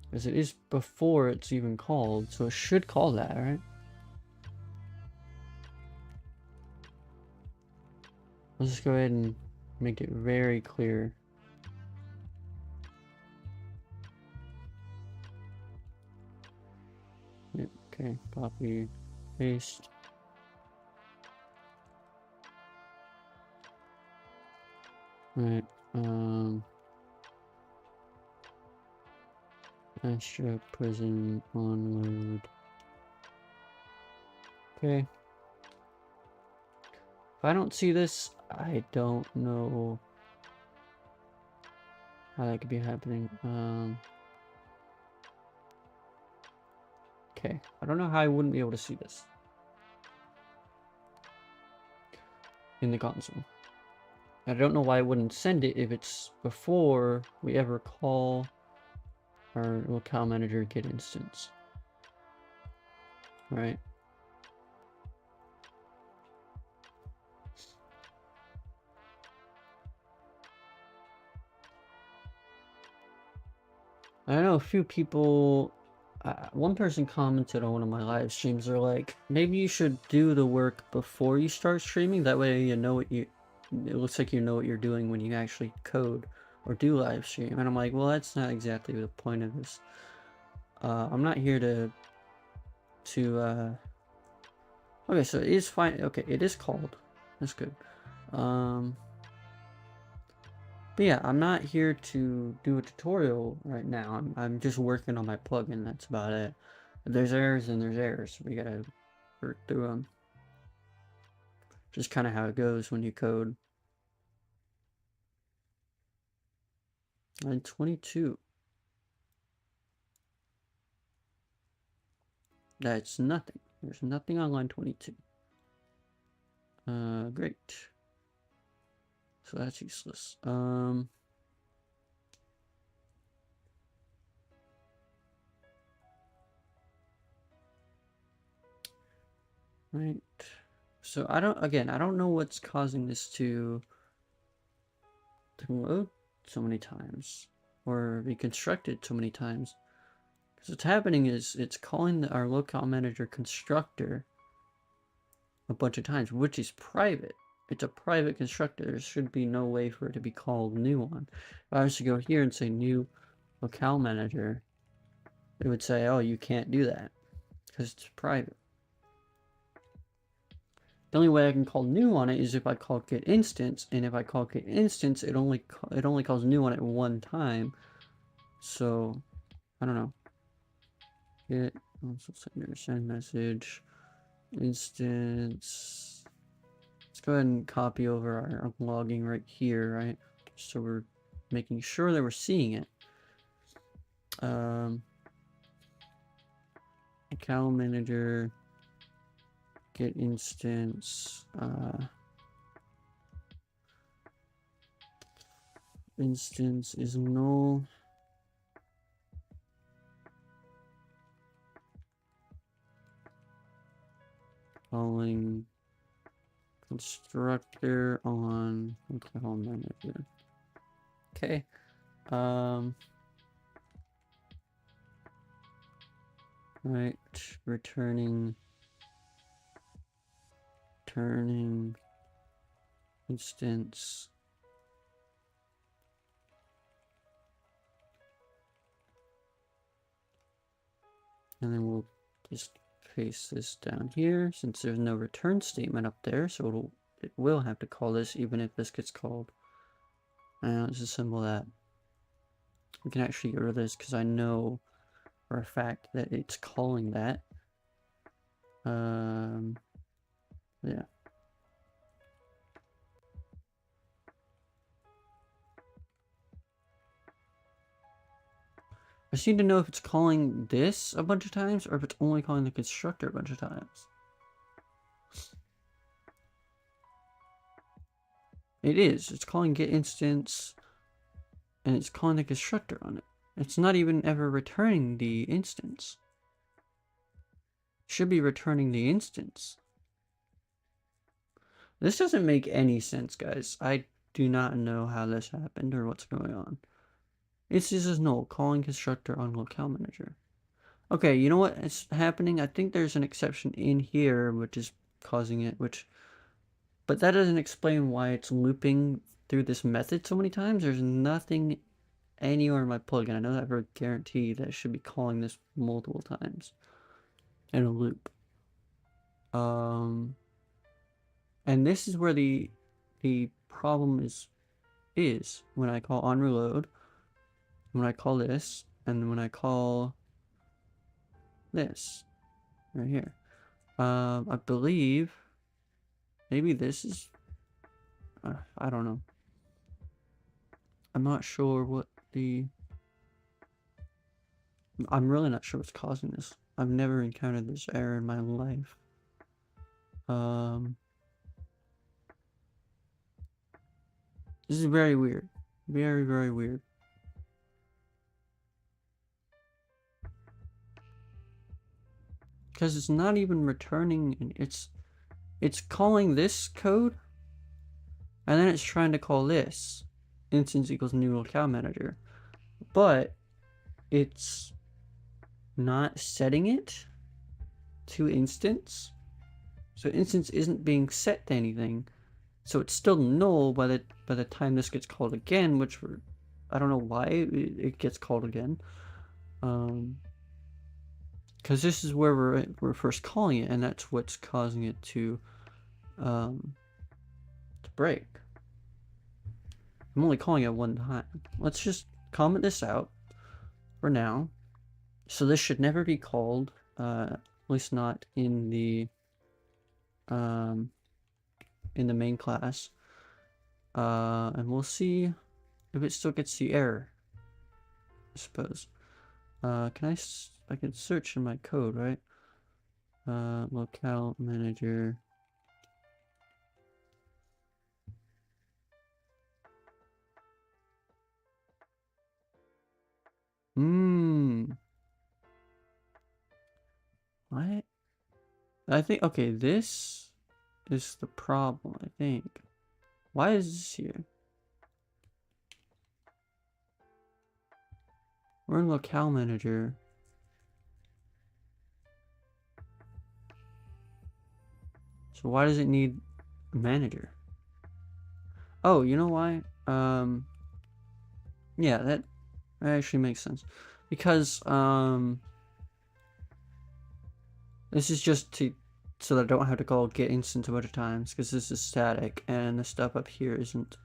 Because it is before it's even called, so it should call that, right? Let's just go ahead and make it very clear. Yep, okay, copy, paste. Alright, Astra prison onload. Okay. If I don't see this, I don't know how that could be happening. Okay, I don't know how I wouldn't be able to see this in the console. I don't know why I wouldn't send it if it's before we ever call our locale manager get instance. Right? I know a few people, one person commented on one of my live streams, they're like, maybe you should do the work before you start streaming, that way you know what it looks like you know what you're doing when you actually code or do live stream. And I'm like, well, that's not exactly the point of this. I'm not here to okay, so it is fine. Okay, it is called. That's good. But yeah, I'm not here to do a tutorial right now. I'm just working on my plugin. That's about it. If there's errors, then there's errors. We gotta work through them. Just kind of how it goes when you code. Line 22. That's nothing. There's nothing on line 22. Great. So that's useless. Right. So I don't know what's causing this to load so many times or be constructed so many times. Because what's happening is it's calling our locale manager constructor a bunch of times, which is private. It's a private constructor. There should be no way for it to be called new one. If I was to go here and say new locale manager, it would say, oh, you can't do that because it's private. The only way I can call new on it is if I call get instance, and if I call get instance, it only calls new on it one time. So I don't know. Get also send message instance. Let's go ahead and copy over our logging right here, right? So we're making sure that we're seeing it. Account manager, get instance, instance is null. Calling constructor on locale manager. Okay. Right, returning instance. And then we'll just paste this down here since there's no return statement up there, so it will have to call this even if this gets called. And let's assemble that. We can actually get rid of this because I know for a fact that it's calling that. Yeah. I just need to know if it's calling this a bunch of times or if it's only calling the constructor a bunch of times. It is. It's calling get instance and it's calling the constructor on it. It's not even ever returning the instance. It should be returning the instance. This doesn't make any sense, guys. I do not know how this happened or what's going on. This is null, calling constructor on locale manager. Okay, you know what is happening? I think there's an exception in here which is causing it, but that doesn't explain why it's looping through this method so many times. There's nothing anywhere in my plugin. I know that for a guarantee that it should be calling this multiple times in a loop. And this is where the problem is when I call on reload, when I call this, and when I call this right here. I believe maybe this is I don't know. I'm not sure what I'm really not sure what's causing this. I've never encountered this error in my life. This is very weird. Very, very weird. Because it's not even returning, and it's calling this code, and then it's trying to call this instance equals new locale manager. But it's not setting it to instance. So instance isn't being set to anything. So it's still null by the time this gets called again, which I don't know why it gets called again. Because this is where we're first calling it, and that's what's causing it to break. I'm only calling it one time. Let's just comment this out for now. So this should never be called, at least not in the main class. And we'll see if it still gets the error, I suppose. I can search in my code, right? Locale manager. What? I think, okay, this is the problem, I think. Why is this here? We're in locale manager. So why does it need a manager? Oh, you know why? Yeah, that actually makes sense. Because, this is just so that I don't have to call get instance a bunch of times, because this is static, and the stuff up here isn't.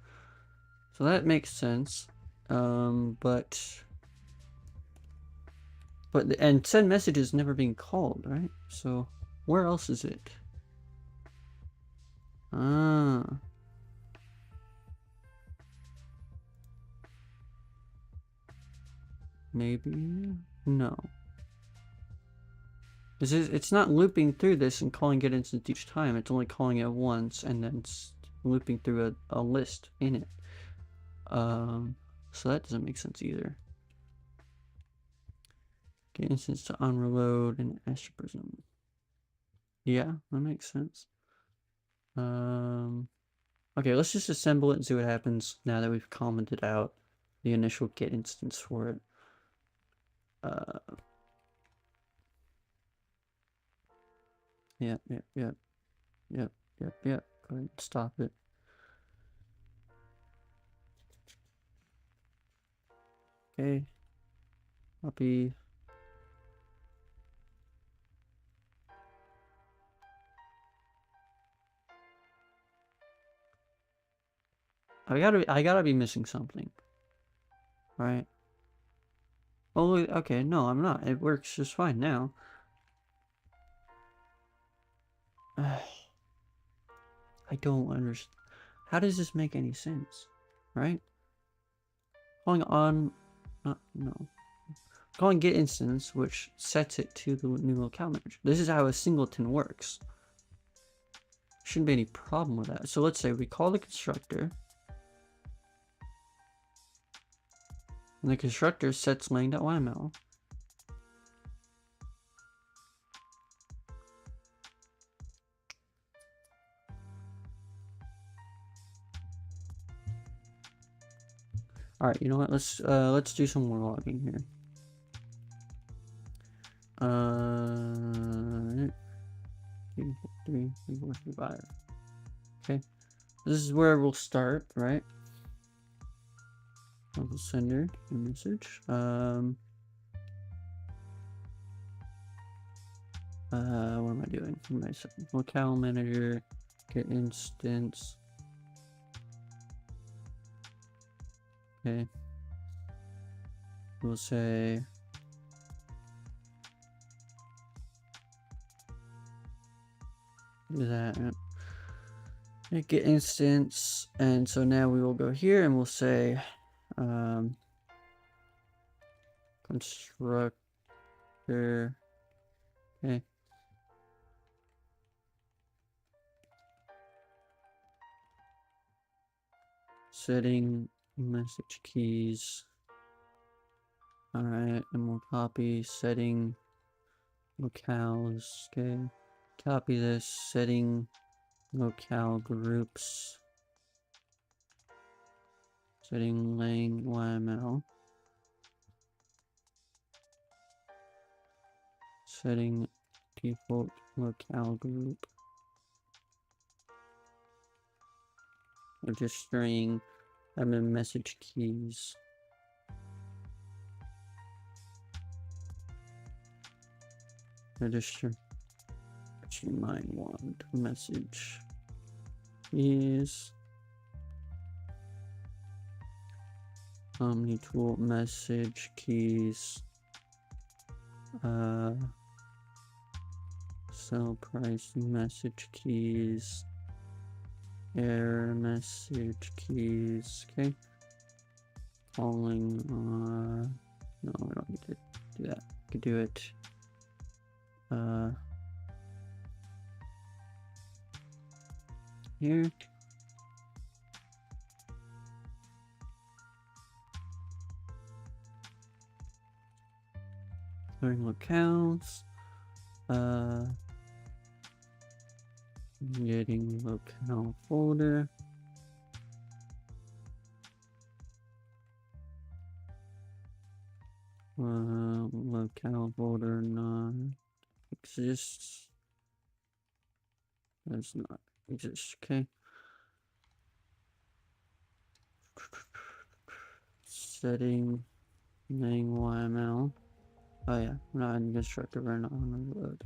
So that makes sense. But and send message is never being called, right? So where else is it? Maybe no. It's not looping through this and calling get instance each time. It's only calling it once and then looping through a list in it. So that doesn't make sense either. Get instance to unreload and Astra prism. Yeah, that makes sense. Okay, let's just assemble it and see what happens now that we've commented out the initial get instance for it. Yep. Go ahead and stop it. Okay. Copy. I gotta be missing something. Right? Oh, okay, no, I'm not. It works just fine now. I don't understand. How does this make any sense? Right? Calling on... no. Calling get instance, which sets it to the new locale manager. This is how a singleton works. Shouldn't be any problem with that. So let's say we call the constructor. And the constructor sets lang.yml. All right, you know what? Let's do some more logging here. 2, 3, 4, 5. Okay, this is where we'll start, right? Local sender message. What am I doing? What am I saying? Locale manager, get instance. Okay. We'll say that. Get instance, and so now we will go here and we'll say constructor. Okay. Setting message keys. Alright, and we'll copy setting locales. Okay. Copy this, setting locale groups. Setting lang YML. Setting default locale group. Registering admin message keys. Register. Mine want message keys. Omni-tool message keys. Sell price message keys. Error message keys. Okay. Calling. No, we don't need to do that. We could do it. Here. Clearing locales. Getting locale folder. Locale folder non-exists. Does not exist. Okay. Setting main YML. Oh yeah, we're not in constructor, we're not on reload.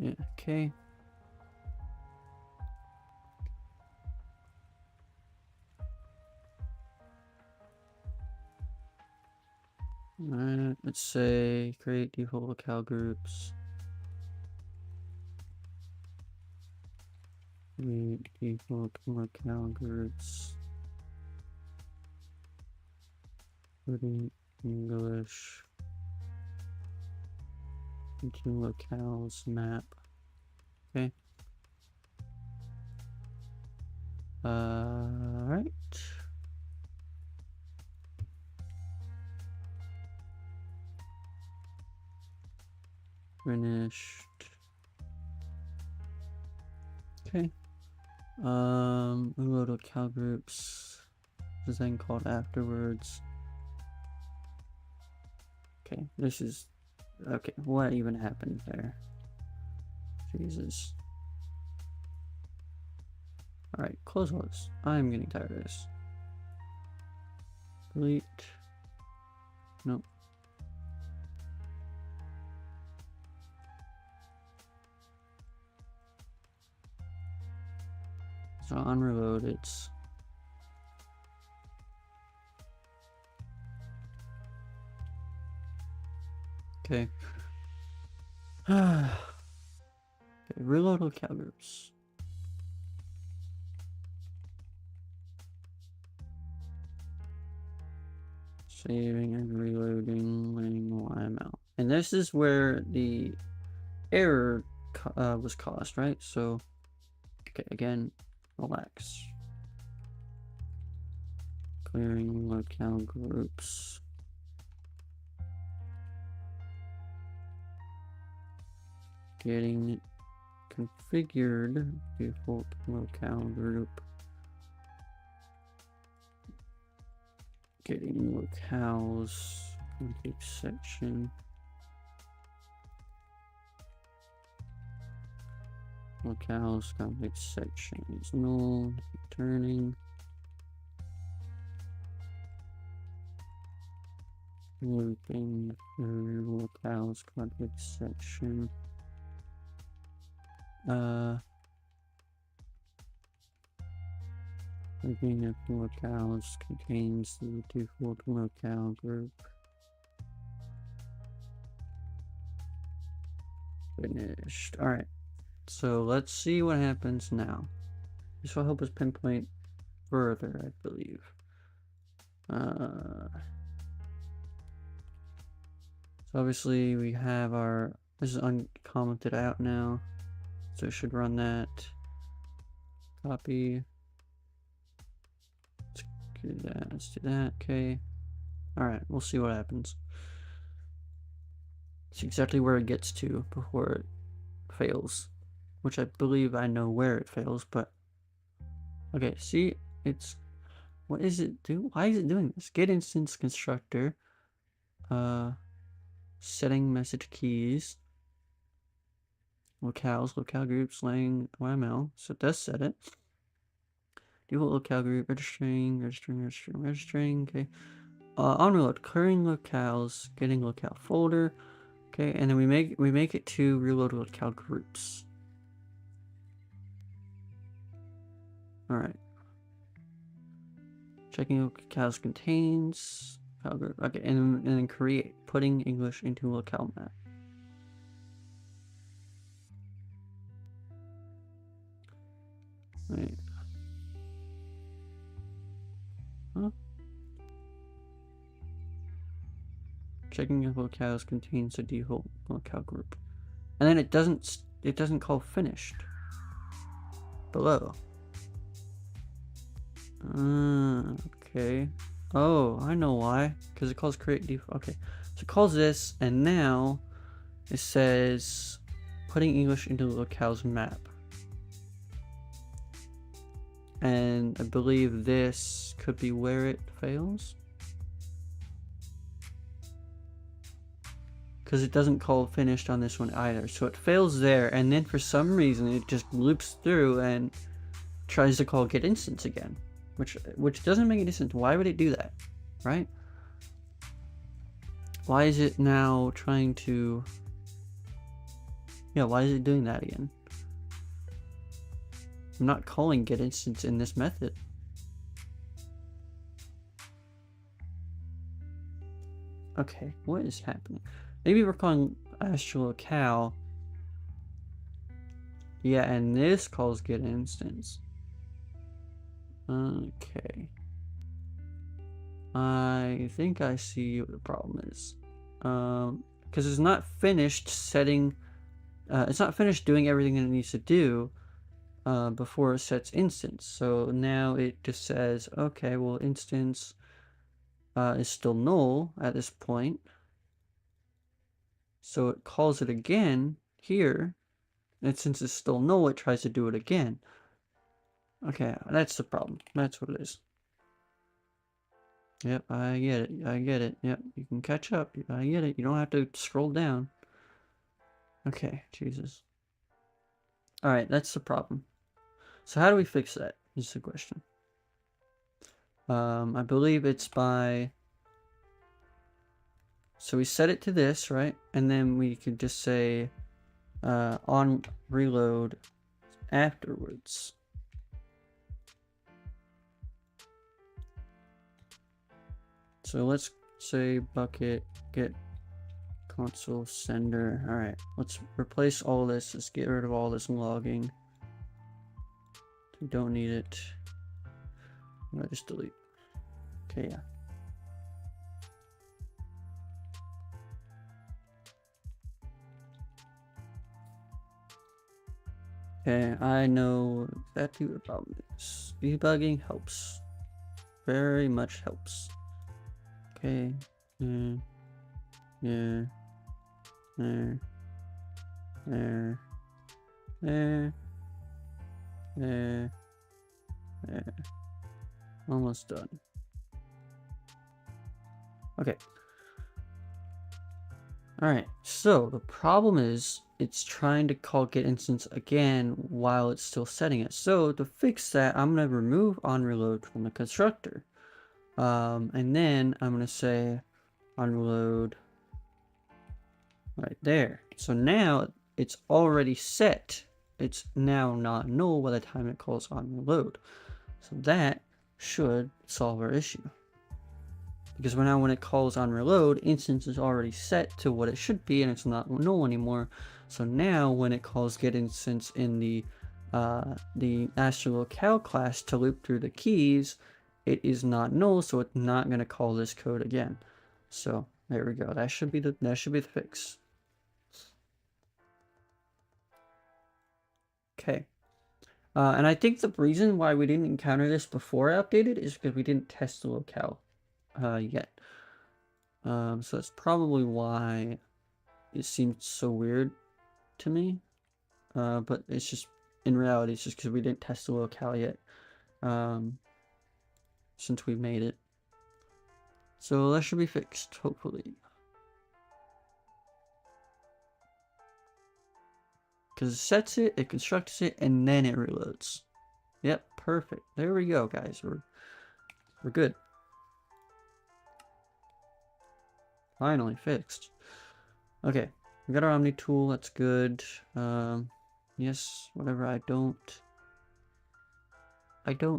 Yeah, okay. Alright, let's say create default locale groups. Create default locale groups. Putting English into locales map. Okay. Alright. Finished. Okay. Reload locale groups. This is then called afterwards. Okay, this is okay. What even happened there? Jesus. Alright, close all this. I'm getting tired of this. Delete. Nope. So on reload, it's okay. Okay, reload locale groups. Saving and reloading YML. And this is where the error was caused, right? So, okay, again, relax. Clearing locale groups. Getting configured default locale group. Getting locales config section. Locales config section is null. Returning. Looping through locales config section. Looking at the locales contains the default locale group. Finished. Alright. So let's see what happens now. This will help us pinpoint further, I believe. So obviously we have our, this is uncommented out now. So it should run that. Copy. Let's do that. Let's do that. Okay. Alright, we'll see what happens. It's exactly where it gets to before it fails. Which I believe I know where it fails, but okay, see, it's What is it do? Why is it doing this? Get instance constructor. Setting message keys. Locales, locale groups, lang YML. So it does set it. Default locale group, registering. Okay. On reload, clearing locales, getting locale folder. Okay, and then we make it to reload locale groups. All right. Checking locales contains. Okay, and then create, putting English into locale map. Right. Huh? Checking if locales contains a default locale group, and then it doesn't call finished below. Okay. Oh, I know why. Because it calls create default. Okay, so it calls this, and now it says putting English into the locale's map. And I believe this could be where it fails. Because it doesn't call finished on this one either. So it fails there, and then for some reason it just loops through and tries to call get instance again. Which doesn't make any sense. Why would it do that? Right? Why is it now trying to... Yeah, why is it doing that again? I'm not calling get instance in this method. Okay, what is happening? Maybe we're calling Astra locale. Yeah, and this calls get instance. Okay. I think I see what the problem is. Because it's not finished setting... it's not finished doing everything that it needs to do before it sets instance. So now it just says, okay, well, instance is still null at this point. So it calls it again here. And since it's still null, it tries to do it again. Okay, that's the problem. That's what it is. Yep, I get it. I get it. Yep, you can catch up. I get it. You don't have to scroll down. Okay, Jesus. Alright, that's the problem. So how do we fix that? Is the question. I believe it's by... So we set it to this, right? And then we could just say on reload afterwards. So let's say bucket get console sender. All right, let's replace all this. Let's get rid of all this logging. We don't need it. I'm gonna just delete. Okay, yeah. Okay, I know exactly what the problem is. Debugging helps. Very much helps. Okay. There. Almost done. Okay. Alright, so the problem is it's trying to call get instance again while it's still setting it. So to fix that, I'm going to remove onReload from the constructor. And then I'm going to say onReload right there. So now it's already set. It's now not null by the time it calls onReload. So that should solve our issue. Because now when it calls onReload, instance is already set to what it should be and it's not null anymore. So now when it calls getInstance in the Astra locale class to loop through the keys, it is not null, so it's not going to call this code again. So there we go. That should be the fix. Okay. And I think the reason why we didn't encounter this before I updated is because we didn't test the locale yet. So that's probably why it seemed so weird to me. But it's just, in reality, it's just because we didn't test the locale yet. since we made it. So that should be fixed, hopefully. Because it sets it, it constructs it, and then it reloads. Yep, perfect. There we go, guys. We're good. Finally fixed. Okay, we got our Omni tool. That's good. Yes, whatever. I don't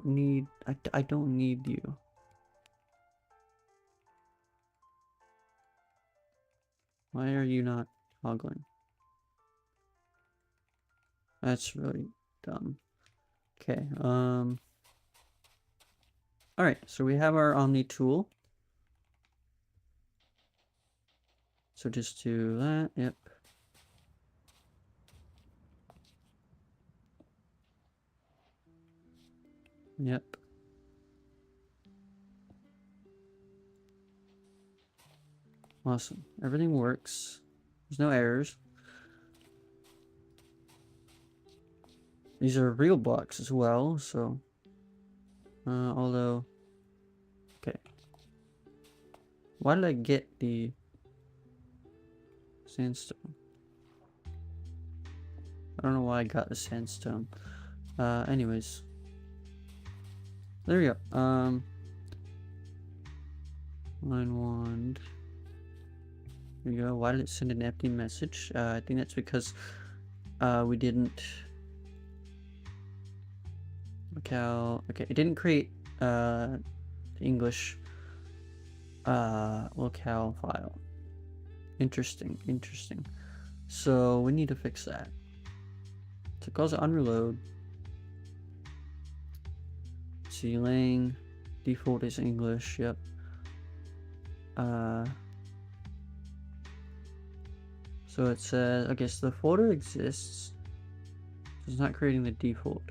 need. I don't need you. Why are you not toggling? That's really dumb. Okay. All right. So we have our Omni tool. So just do that. Yep. Yep. Awesome. Everything works. There's no errors. These are real blocks as well, so although okay. Why did I get the sandstone? I don't know why I got the sandstone. Anyways. There we go. Line 1. There you go. Why did it send an empty message? I think that's because we didn't locale. Okay, it didn't create the English locale file. Interesting. So we need to fix that. So it calls it on reload. See, lang default is English. Yep. So it says, okay, so the folder exists. So it's not creating the default.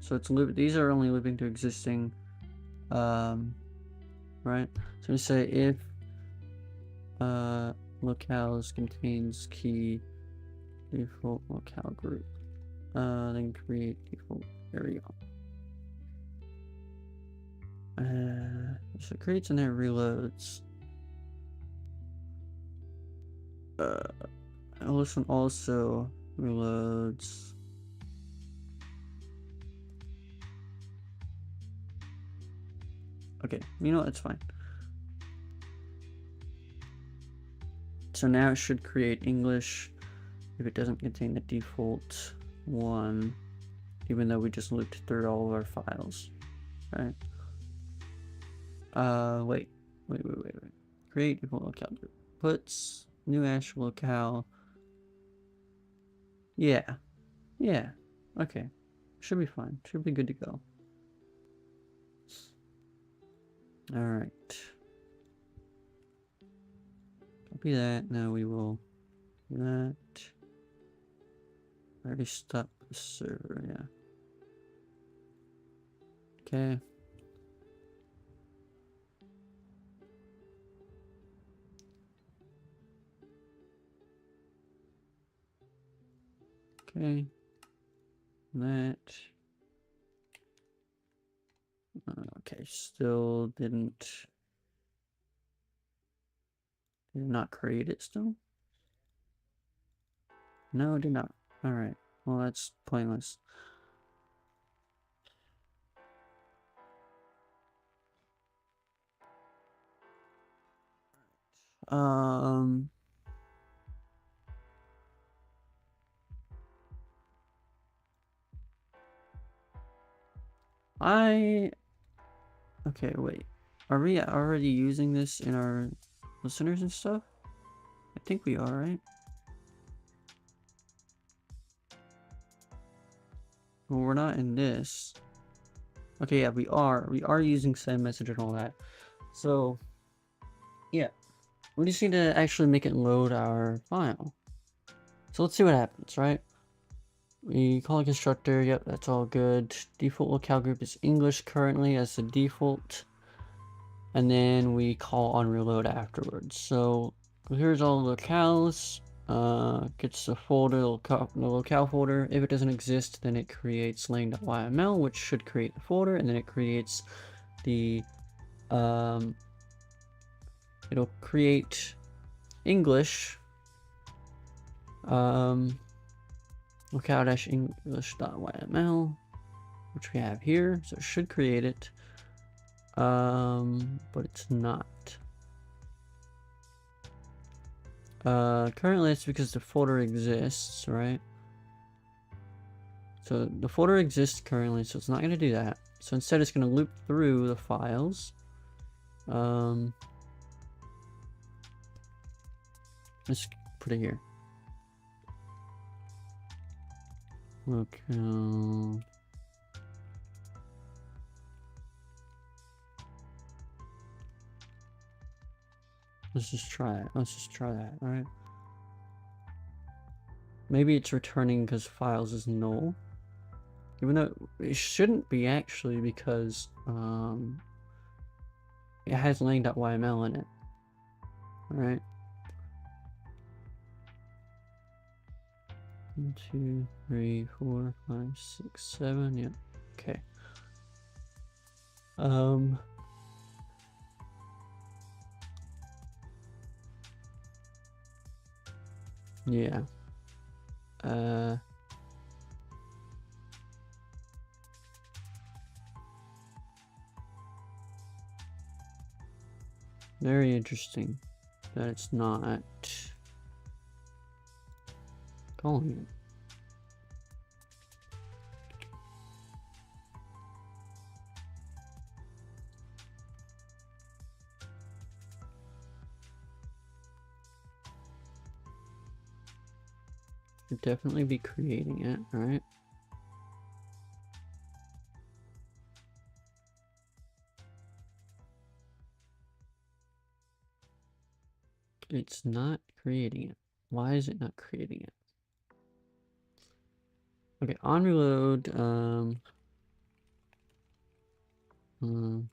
So it's these are only looping to existing, right? So we say if locales contains key default locale group, then create default. There we go. So it creates and then it reloads. This one also reloads. Okay, you know what? It's fine. So now it should create English if it doesn't contain the default one, even though we just looped through all of our files, right? Wait. Create default locale group. Puts new Astra locale. Yeah. Okay. Should be fine. Should be good to go. All right. Copy that. Now we will do that. I already stopped the server. Yeah. Okay. Okay. That. Okay, still did not create it still? No, it did not. Alright, well that's pointless. Okay, wait. Are we already using this in our listeners and stuff? I think we are, right? Well, we're not in this. Okay, yeah, we are. We are using send message and all that. So, yeah. We just need to actually make it load our file. So let's see what happens, right? We call a constructor. Yep, that's all good. Default locale group is English currently as the default. And then we call on reload afterwards. So here's all the locales. gets the folder, the locale folder. If it doesn't exist, then it creates lang.yml, which should create the folder, and then it creates the, it'll create English, locale-english.yml, which we have here, so it should create it, but it's not. Currently it's because the folder exists, right? So the folder exists currently, so it's not going to do that. So instead it's going to loop through the files. Let's put it here. Locale. Let's just try it. Let's just try that, alright? Maybe it's returning because files is null. Even though it shouldn't be actually, because it has lang.yml in it. Alright. 1, 2, 3, 4, 5, 6, 7. Yeah. Okay. Yeah. Very interesting that it's not calling it. Should definitely be creating it, alright? It's not creating it. Why is it not creating it? Okay, on reload, load.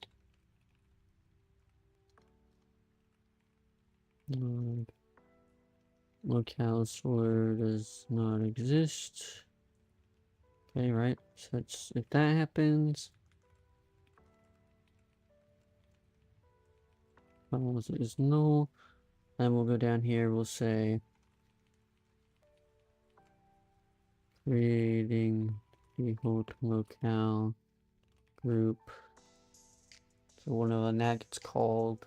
Locale sorter does not exist. Okay, right. So that's, if that happens, files is null. Then we'll go down here, we'll say creating default locale group. So one of that gets called.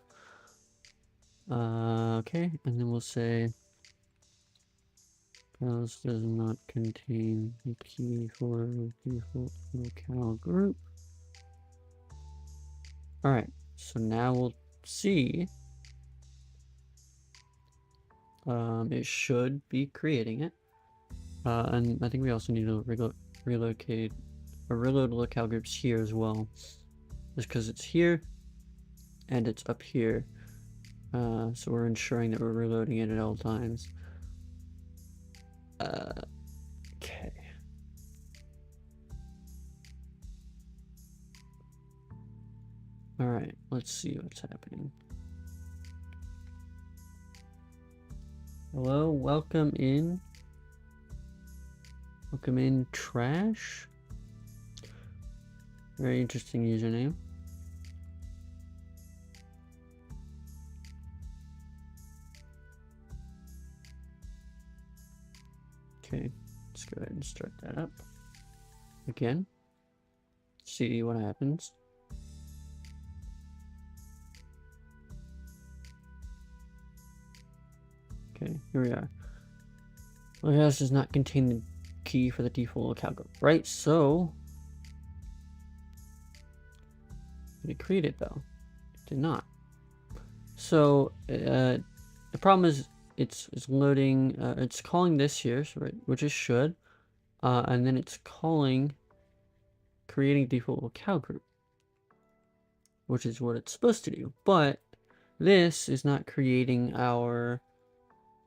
Okay, and then we'll say files does not contain the key for default locale group. Alright, so now we'll see. It should be creating it. And I think we also need to relocate or reload locale groups here as well. Just because it's here and it's up here. So we're ensuring that we're reloading it at all times. Okay. Alright, let's see what's happening. Hello, welcome in. Welcome in, Trash. Very interesting username. Okay, let's go ahead and start that up again. See what happens. Okay, here we are. Locale does not contain the key for the default locale group. Right, so it created though. It did not. So the problem is it's loading. It's calling this here, so right, which it should, and then it's calling creating default locale group, which is what it's supposed to do. But this is not creating our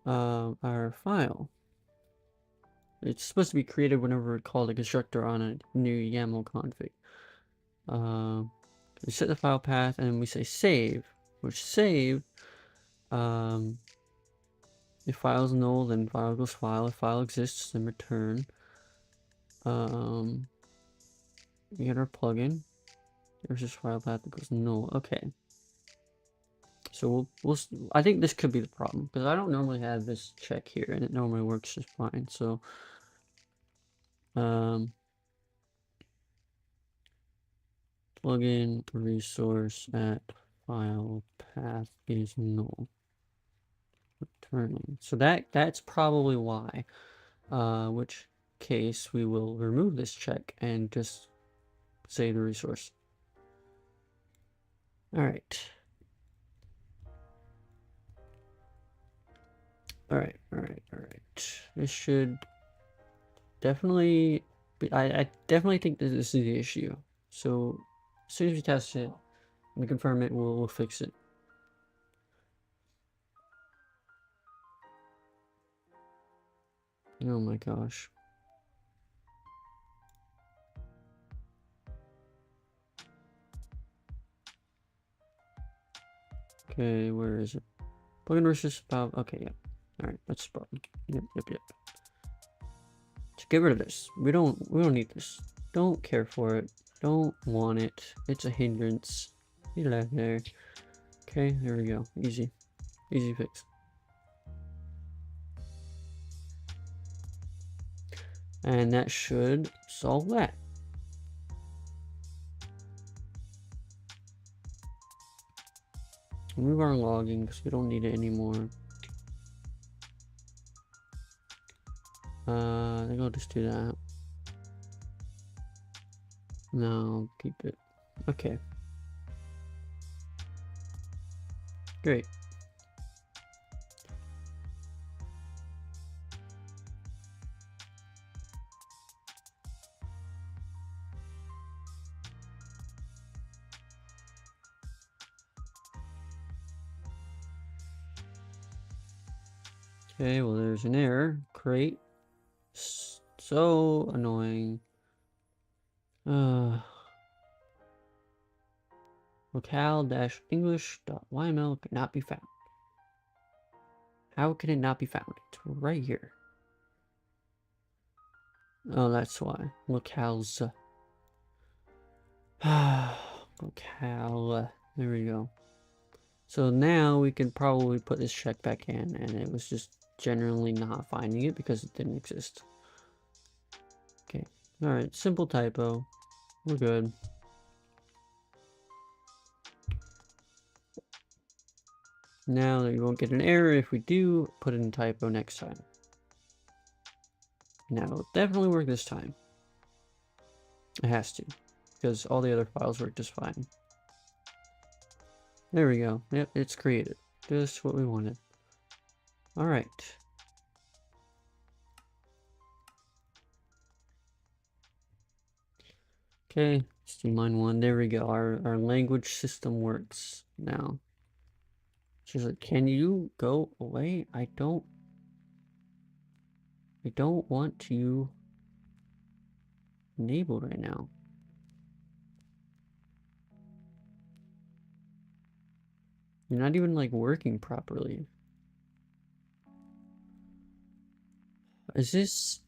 file. It's supposed to be created whenever we call the constructor on a new YAML config. We set the file path and we say save, which save is If file is null, then file equals file. If file exists, then return. We get our plugin. There's this file path that goes null. Okay. So I think this could be the problem because I don't normally have this check here and it normally works just fine. So, plugin resource at file path is null. Returning. So that's probably why. Which case we will remove this check and just save the resource. All right. All right. This should definitely be, I definitely think that this is the issue. So as soon as we test it and confirm it, we'll fix it. Oh my gosh. Okay, where is it? Plugin versus about. Okay, yeah. All right, that's the problem. Yep. So get rid of this. We don't need this. Don't care for it. Don't want it. It's a hindrance. Get it out of there. Okay, there we go. Easy fix. And that should solve that. Remove our logging because we don't need it anymore. I think I'll just do that. No, keep it. Okay. Great. Okay, well there's an error. Great. So annoying. Locale-english.yml cannot be found. How can it not be found? It's right here. Oh, that's why. Locales. Locale. There we go. So now we can probably put this check back in, and it was just generally not finding it because it didn't exist. Okay. Alright, simple typo. We're good. Now that you won't get an error if we do put in typo next time. Now it'll definitely work this time. It has to, because all the other files work just fine. There we go. Yep, it's created. Just what we wanted. Alright. Okay, let's do line 1. There we go. Our language system works now. She's like, can you go away? I don't want you enabled right now. You're not even like working properly. Is this...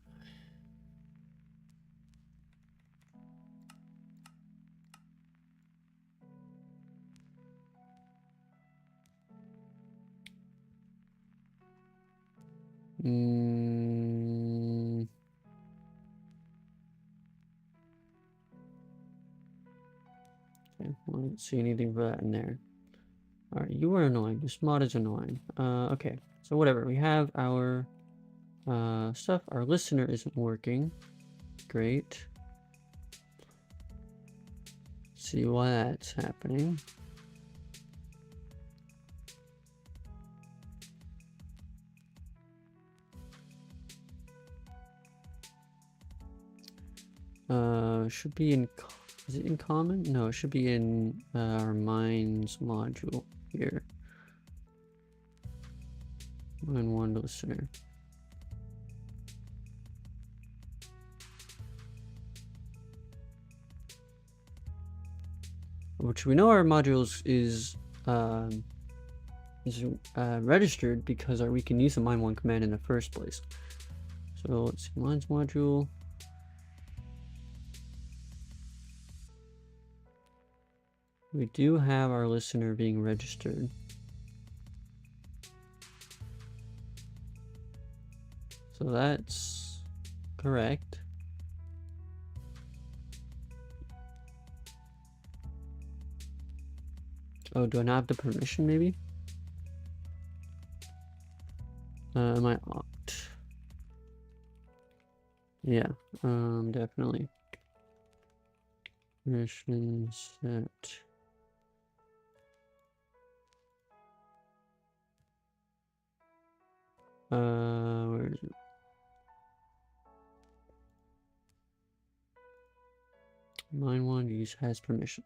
Okay, well, I don't see anything for that in there. Alright, you are annoying. This mod is annoying. Okay, so whatever. We have our stuff. Our listener isn't working. Great. See why that's happening. Should be in... Is it in common? No, it should be in our mines module here. Mine 1 listener. Which we know our modules is is registered because we can use the mind1 command in the first place. So let's see, minds module. We do have our listener being registered. So that's correct. Oh, do I not have the permission maybe? Am I opt? Yeah, definitely. Permission set. Where is it? Mind1 use has permission.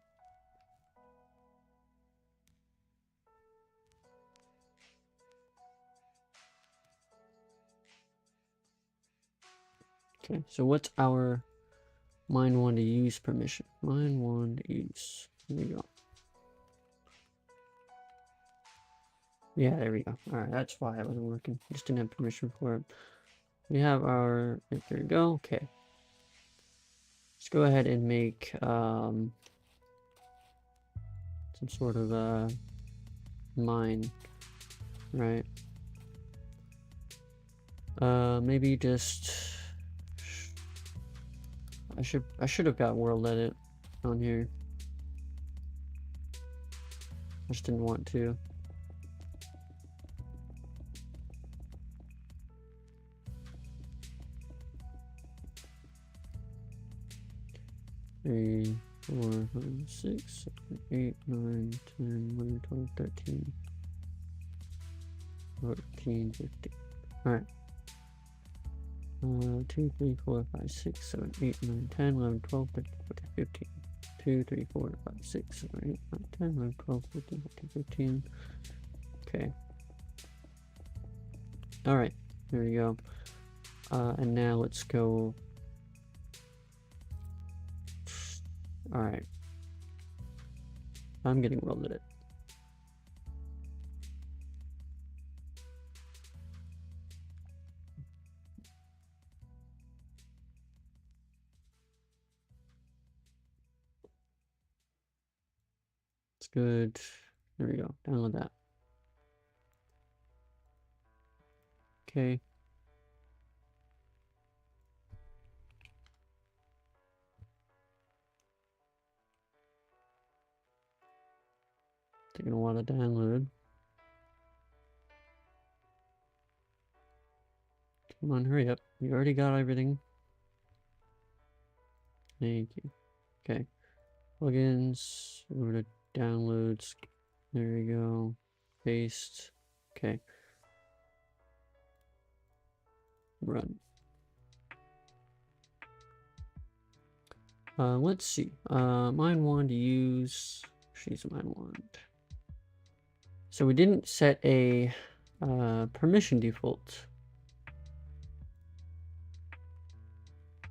Okay, so what's our mind1 to use permission? Mind1 to use. There we go. Yeah, there we go. Alright, that's why it wasn't working. Just didn't have permission for it. We have our, there we go, okay. Let's go ahead and make some sort of mine, right? Maybe just, I should have got world edit on here. I just didn't want to. Three, 4, 5, 6, 7, 8, 9, 10, 11, 12, 13, 14, 15. Alright. 2, 3, 4, 5, 6, 7, 8, 9, 10, 11, 12, 13, 14, 15. 2, 3, 4, 5, 6, 7, 8, 9, 10, 11, 12, 13, 14, 15. Okay. Alright, there we go. And now let's go. Alright. I'm getting world edit. It's good. There we go. Download that. Okay. Taking a while to download. Come on, hurry up. You already got everything. Thank you. Okay. Plugins. Over to downloads. There we go. Paste. Okay. Run. Let's see. mind1 to use. She's mind1. So we didn't set a permission default.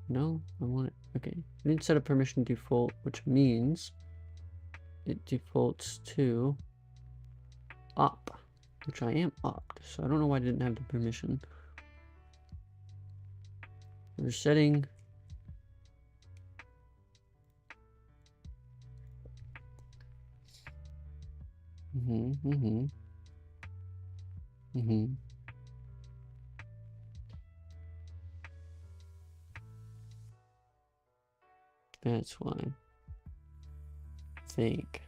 No, I want it. Okay. We didn't set a permission default, which means it defaults to op, which I am opt. So I don't know why I didn't have the permission. We're setting That's why. I think.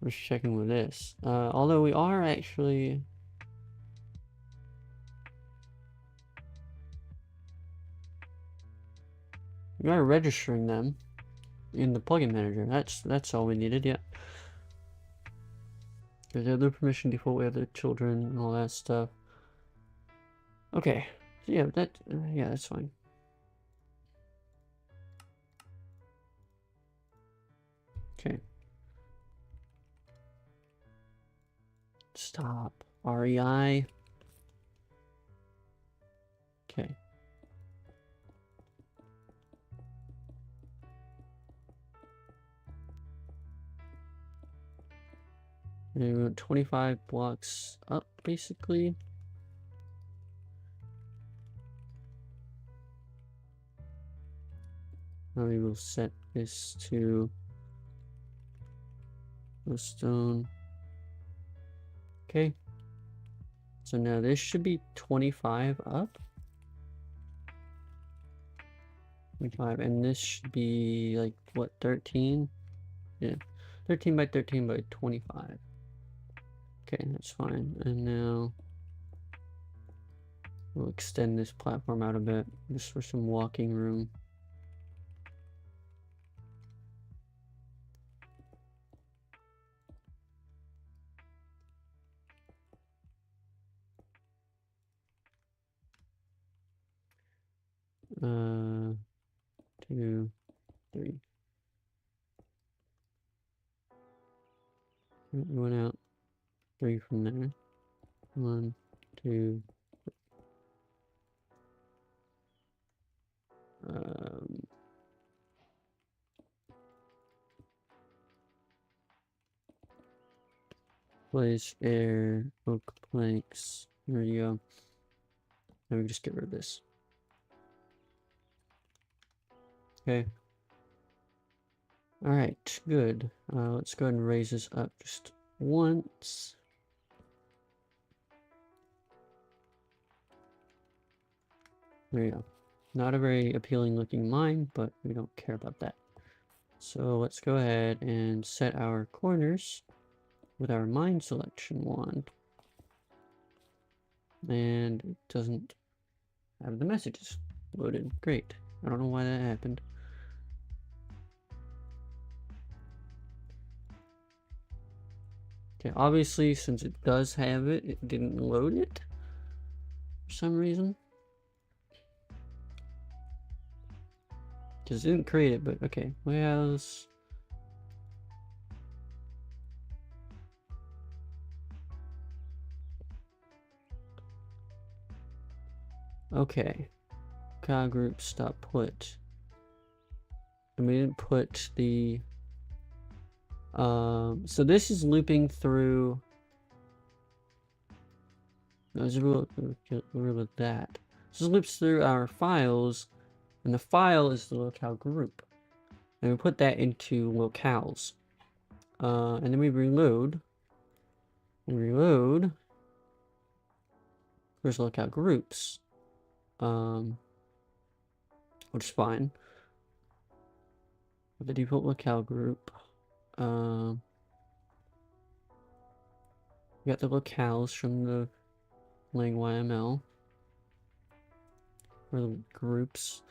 We're checking with this. Although we are actually. We are registering them in the plugin manager. That's all we needed, yeah. There's other permission default, we have the children and all that stuff. Okay, so yeah, yeah, that's fine. Okay. Stop. REI. Okay. And we went 25 blocks up, basically. Now we will set this to the stone. Okay. So now this should be 25 up. 25, and this should be like what, 13? Yeah, 13 by 13 by 25. Okay, that's fine. And now we'll extend this platform out a bit just for some walking room. Uh, 2, 3. We went out 3 from there. 1, 2. Place air, oak planks. There you go. Now we just get rid of this. Okay. Alright, good. Let's go ahead and raise this up just once. There you go. Not a very appealing looking mine, but we don't care about that. So let's go ahead and set our corners with our mine selection wand. And it doesn't have the messages loaded. Great. I don't know why that happened. Okay, obviously, since it does have it, it didn't load it for some reason. Because it didn't create it, but okay. Warehouse. Okay. Car group stop put. And we didn't put the so this is looping through. There's a rule with that. This loops through our files, and the file is the locale group, and we put that into locales. And then we reload. And reload. There's locale groups, which is fine. With the default locale group, we got the locales from the Lang YML for the groups,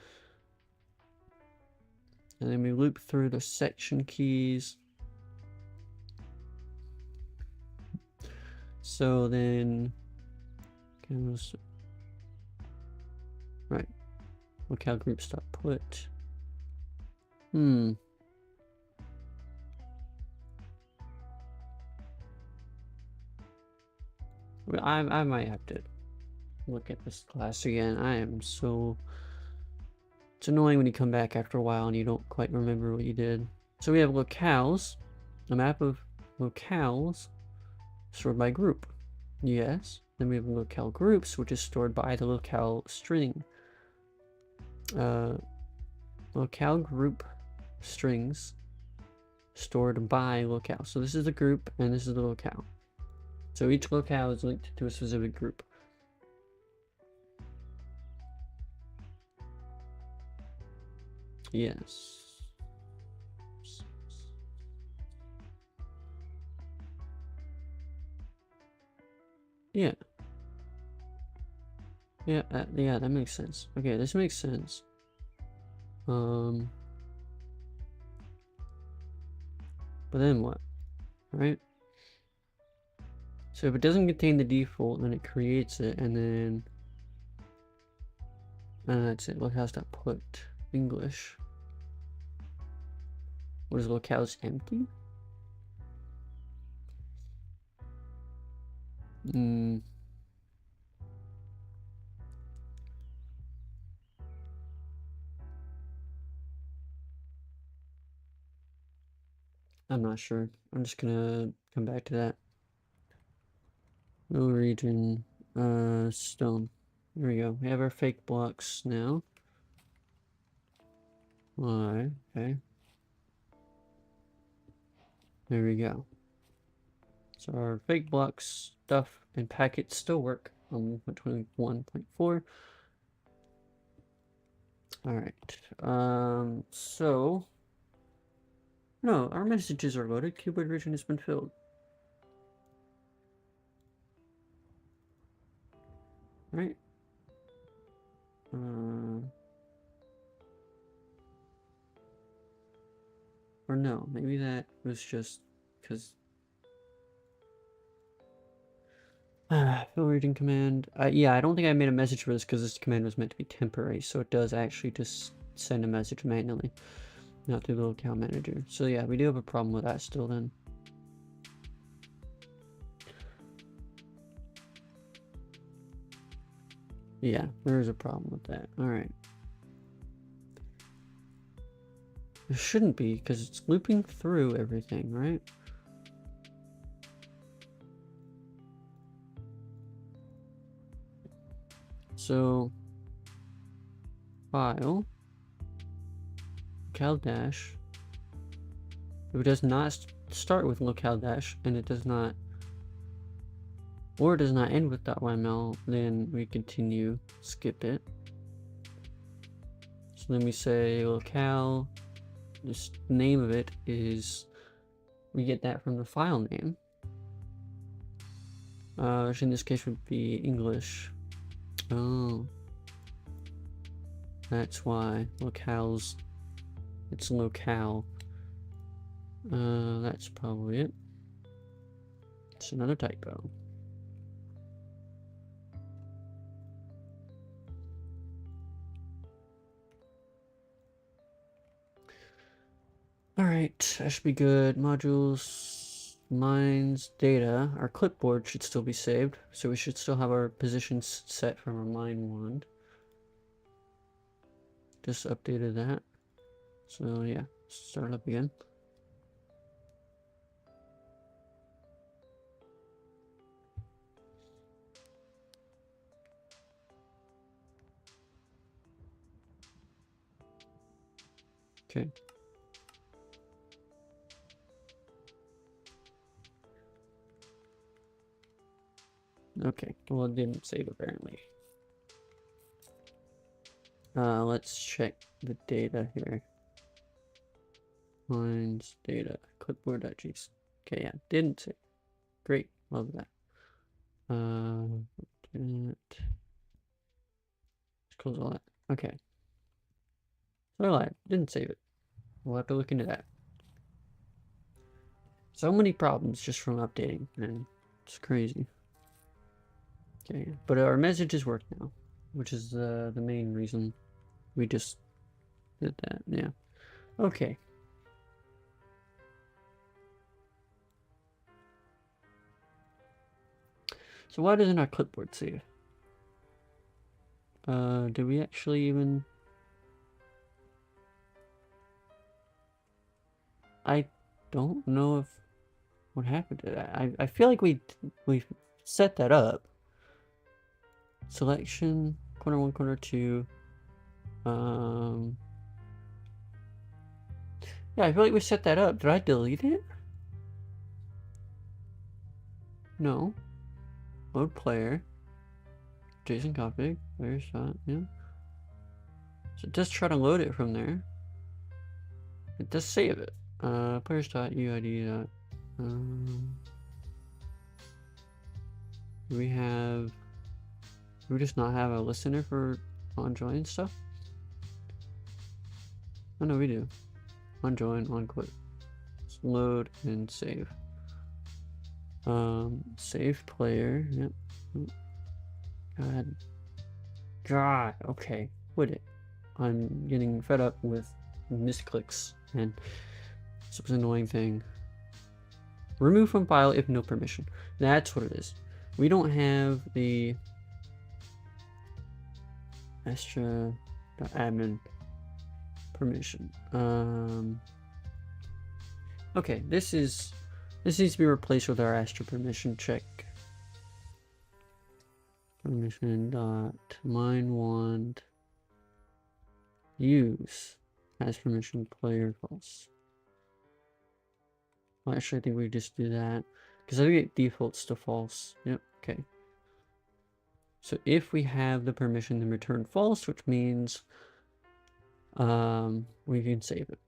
and then we loop through the section keys. So then, right, locale group stop put. I might have to look at this class again. I am so... It's annoying when you come back after a while and you don't quite remember what you did. So we have locales, a map of locales stored by group. Yes. Then we have locale groups, which is stored by the locale string. Locale group strings stored by locale. So this is the group and this is the locale. So each locale is linked to a specific group. Yes. Yeah. Yeah, yeah, that makes sense. Okay, this makes sense. But then what? Right? So if it doesn't contain the default, then it creates it, and then that's it. Locales dot put English. What is locales empty? I'm not sure. I'm just gonna come back to that. No region, stone. There we go. We have our fake blocks now. Alright, okay. There we go. So our fake blocks, stuff, and packets still work on 1.21.4. Alright. So no, our messages are loaded. Cuboid region has been filled. Right? Or no, maybe that was just because fill region command. Yeah, I don't think I made a message for this because this command was meant to be temporary, so it does actually just send a message manually, not through the locale manager. So yeah, we do have a problem with that still then. Yeah, there is a problem with that. Alright. There shouldn't be, because it's looping through everything, right? So, file, locale dash. If it does not start with locale dash, and it does not, or it does not end with .yml, then we continue, skip it. So then we say locale, this name of it is, we get that from the file name, which in this case would be English. Oh, that's why locales, it's locale. That's probably it. It's another typo. Alright, that should be good. Modules, lines, data. Our clipboard should still be saved, so we should still have our positions set from our line wand. Just updated that. So yeah, start up again. Okay. Okay, well it didn't save apparently. Let's check the data here. Lines, data, clipboard.json. Okay, yeah, didn't save. Great, love that. Let's close all that. Okay. So I lied, didn't save it. We'll have to look into that. So many problems just from updating, man. It's crazy. Okay, but our messages work now, which is the main reason we just did that. Yeah. Okay. So why doesn't our clipboard save? Do we actually even? I don't know if what happened to that. I feel like we set that up. Selection, corner 1, corner 2. Yeah, I feel like we set that up. Did I delete it? No. Load player. JSON config. Player shot. Yeah. So just try to load it from there. It does save it. Players.uid. Do we have? Do we just not have a listener for on join stuff? Oh no, we do. On join, on quit. Let's load and save. Save player. Yep. God. Okay. Quit it. I'm getting fed up with misclicks and it's an annoying thing. Remove from file if no permission. That's what it is. We don't have the Astra.admin permission. Okay, this needs to be replaced with our Astra permission check. permission dot mine wand use has permission player false. Well, actually, I think we just do that because I think it defaults to false. Yep. Okay. So if we have the permission, then return false, which means we can save it.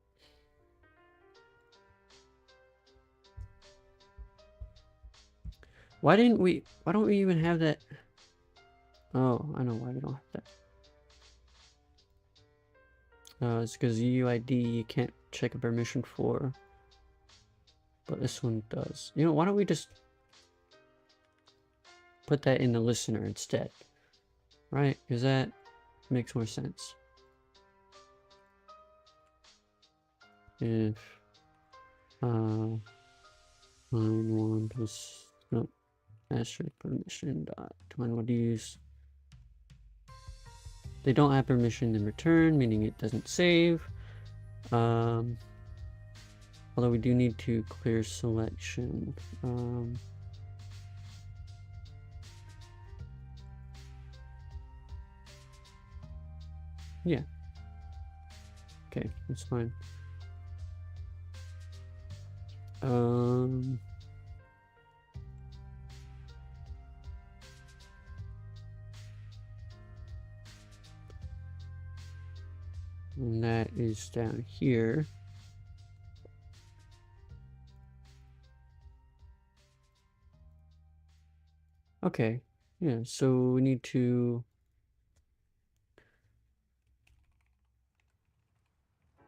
Why don't we even have that? Oh, I know why we don't have that. It's because UUID you can't check a permission for, but this one does. You know, why don't we just put that in the listener instead, right? Because that makes more sense. If mine one plus no Astra permission dot mine would use. They don't have permission in return, meaning it doesn't save. Although we do need to clear selection. Yeah. Okay, that's fine. And that is down here. Okay, yeah, so we need to...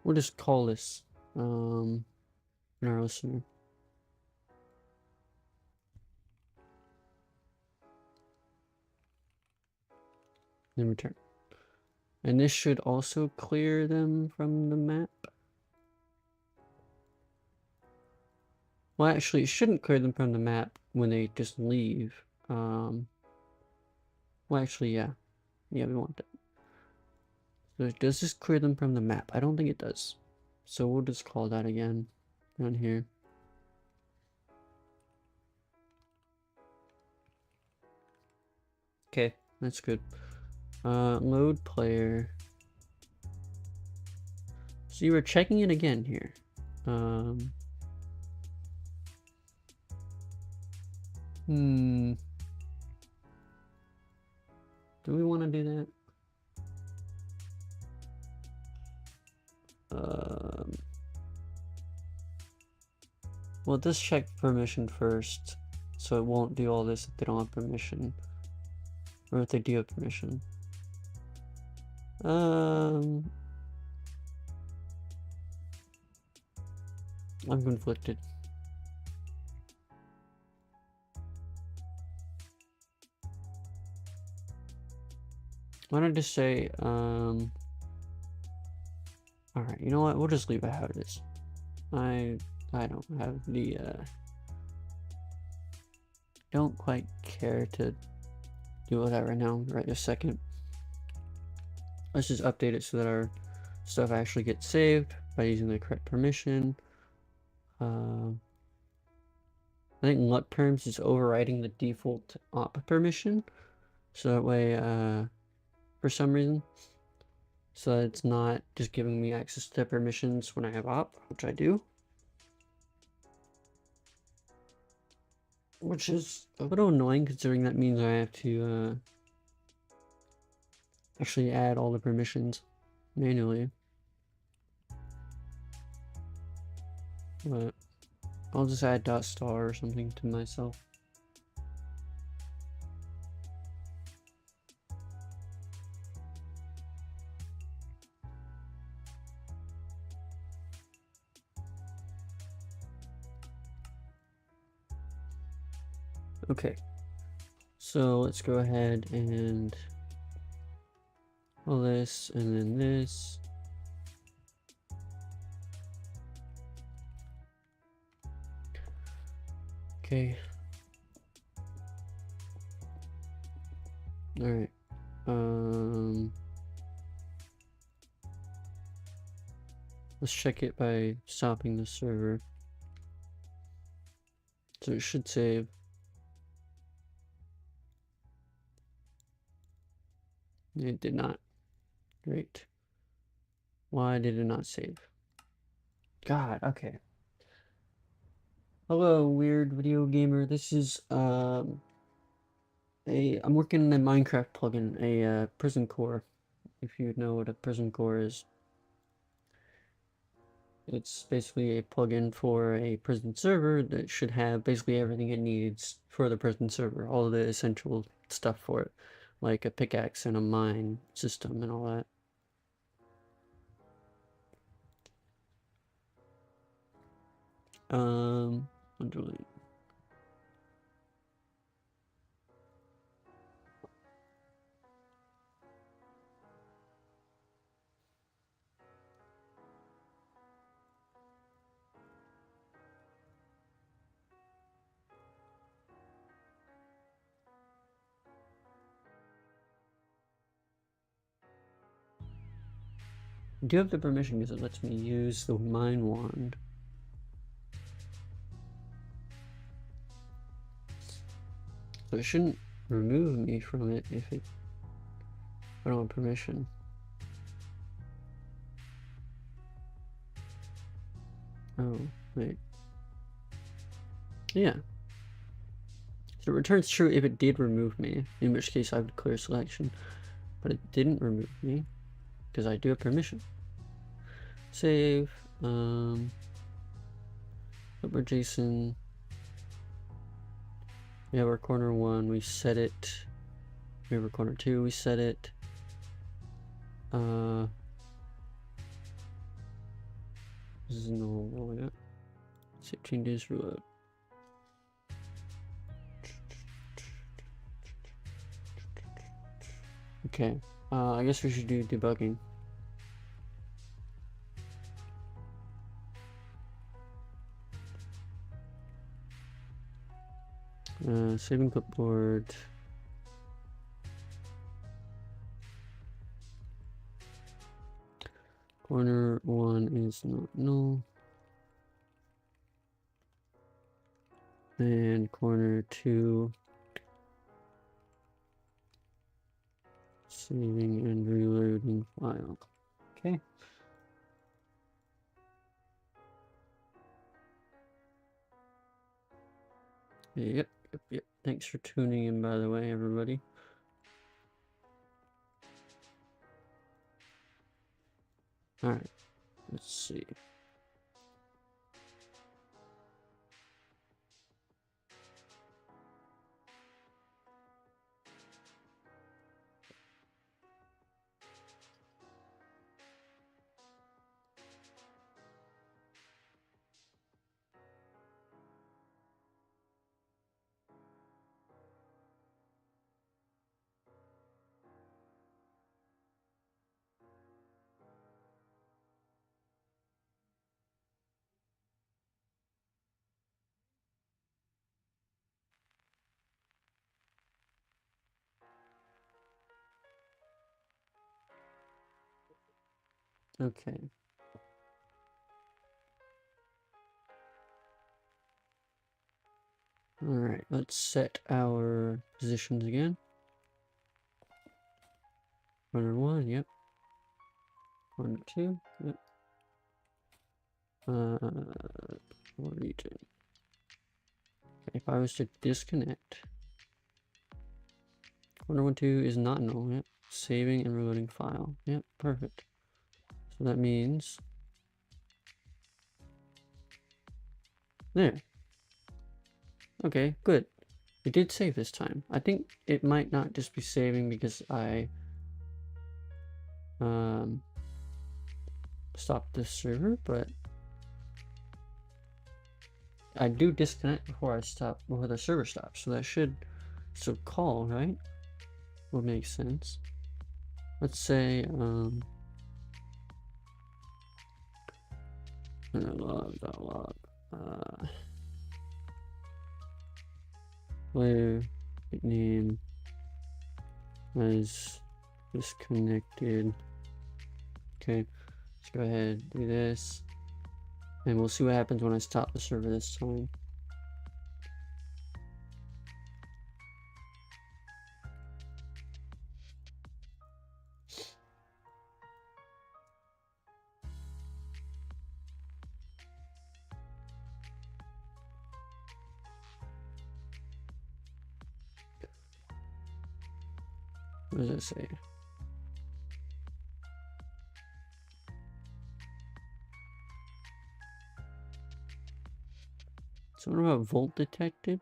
We'll just call this in our listener. Then return. And this should also clear them from the map. Well, actually, it shouldn't clear them from the map when they just leave. Well, actually, yeah. Yeah, we want that. So does this clear them from the map? I don't think it does. So we'll just call that again down here. Okay, that's good. Load player. So you were checking it again here. Do we want to do that? Well, just check permission first, so it won't do all this if they don't have permission, or if they do have permission. I'm conflicted. Why don't I just say, alright, you know what, we'll just leave it how it is. I don't have the, don't quite care to do all that right now, right this second. Let's just update it so that our stuff actually gets saved by using the correct permission. I think LUT perms is overriding the default op permission, so that way, for some reason, so that it's not just giving me access to the permissions when I have op, which I do. Which is a little annoying considering that means I have to actually add all the permissions manually. But I'll just add .star or something to myself. Okay, so let's go ahead and all this and then this. Okay. All right. Let's check it by stopping the server. So it should save. It did not. Great. Why did it not save? God, okay. Hello, weird video gamer. This is I'm working on a Minecraft plugin, a prison core. If you know what a prison core is, it's basically a plugin for a prison server that should have basically everything it needs for the prison server, all the essential stuff for it, like a pickaxe and a mine system and all that. Delete. I do have the permission because it lets me use the mine wand. So it shouldn't remove me from it if I don't have permission. Oh, wait. Yeah. So it returns true if it did remove me, in which case I would clear selection. But it didn't remove me, because I do have permission. Save, upper JSON. We have our corner 1, we set it. We have our corner 2, we set it. This is no rolling up. Save changes, reload. Okay, I guess we should do debugging. Saving clipboard. Corner 1 is not null. And corner 2. Saving and reloading file. Okay. Yep. Thanks for tuning in, by the way, everybody. Alright. Let's see. Okay. Alright, let's set our positions again. Corner 1, yep. Corner 2, yep. Region. Okay, if I was to disconnect. Corner 1, 2 is not null, yep. Saving and reloading file. Yep, perfect. So that means there. Okay, good. It did save this time. I think it might not just be saving because I stopped this server, but I do disconnect before the server stops, so that should still call, right? Would make sense. Let's say log player name as disconnected. Okay, let's go ahead and do this, and we'll see what happens when I stop the server this time. What does it say? So what about volt detected?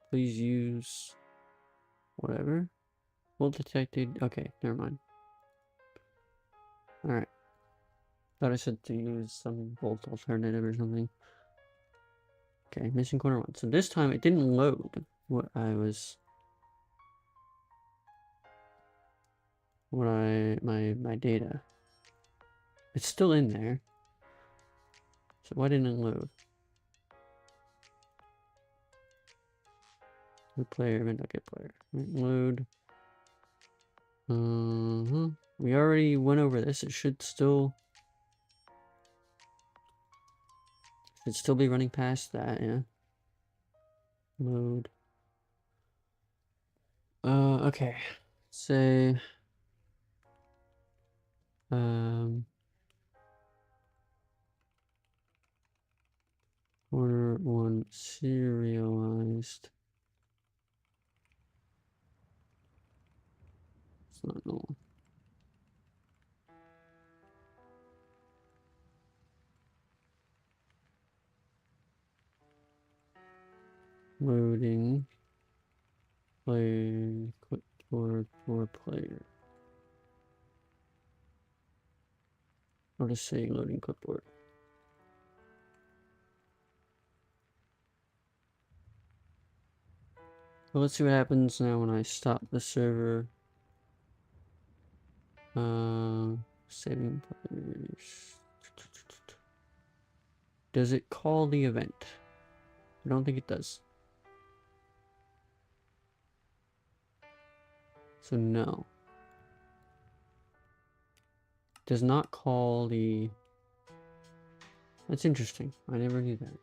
Please use whatever. Volt detected. Okay, never mind. Alright. Thought I said to use some volt alternative or something. Okay, missing corner 1. So this time it didn't load what my data. It's still in there. So why didn't it load? New player, event get player. Load. We already went over this. It should still be running past that, yeah. Load. Okay. Say corner 1 serialized. It's not null. Loading. Play clipboard for player. I'll just say loading clipboard. Well, let's see what happens now when I stop the server. Saving players. Does it call the event? I don't think it does. So no. Does not call the... That's interesting. I never knew that.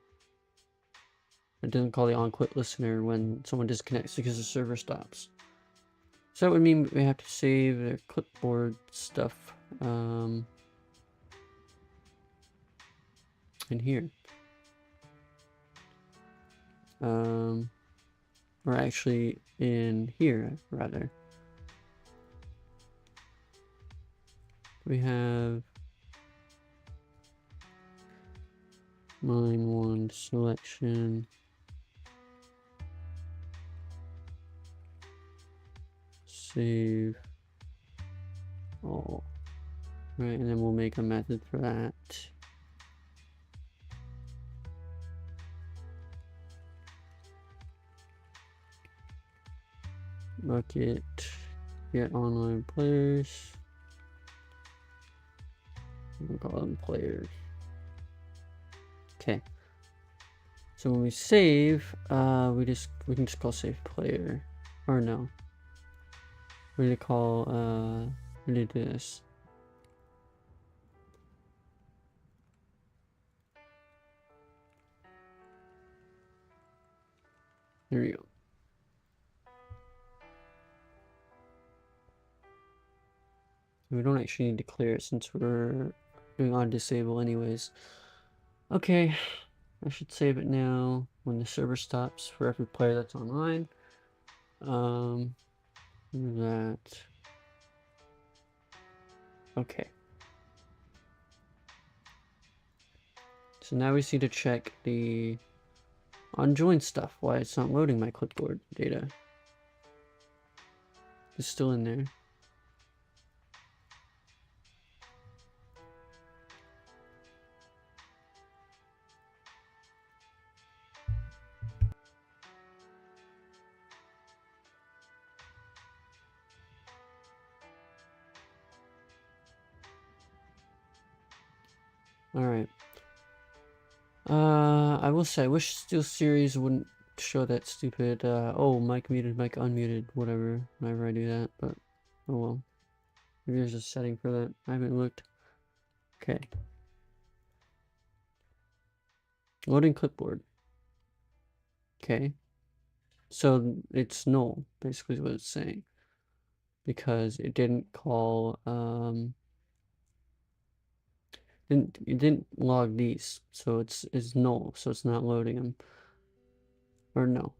It doesn't call the on-quit listener when someone disconnects because the server stops. So that would mean we have to save the clipboard stuff in here. Or actually in here, rather. We have line 1 selection. Save all. Right, and then we'll make a method for that. Bucket, get online players. We'll call them players. Okay. So when we save, we can just call save player. Or no. We need to call we need to do this. There we go. We don't actually need to clear it since we're doing on disable anyways. Okay, I should save it now when the server stops for every player that's online. That. Okay. So now we see to check the unjoined stuff, why it's not loading my clipboard data. It's still in there. Alright. I will say, I wish Steel Series wouldn't show that stupid, oh, mic muted, mic unmuted, whatever, whenever I do that, but, oh well. Maybe there's a setting for that. I haven't looked. Okay. Loading clipboard. Okay. So it's null, basically is what it's saying. Because it didn't call, it didn't log these, so it's null, so it's not loading them. Or no.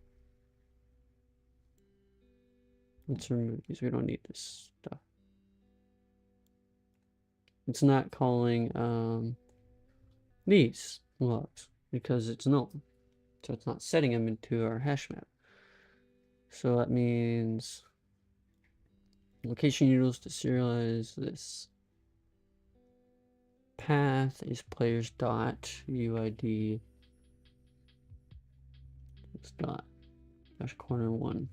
Let's remove these. We don't need this stuff. It's not calling these logs because it's null. So it's not setting them into our hash map. So that means location utils to serialize this. Path is players dot UID dot dash corner 1.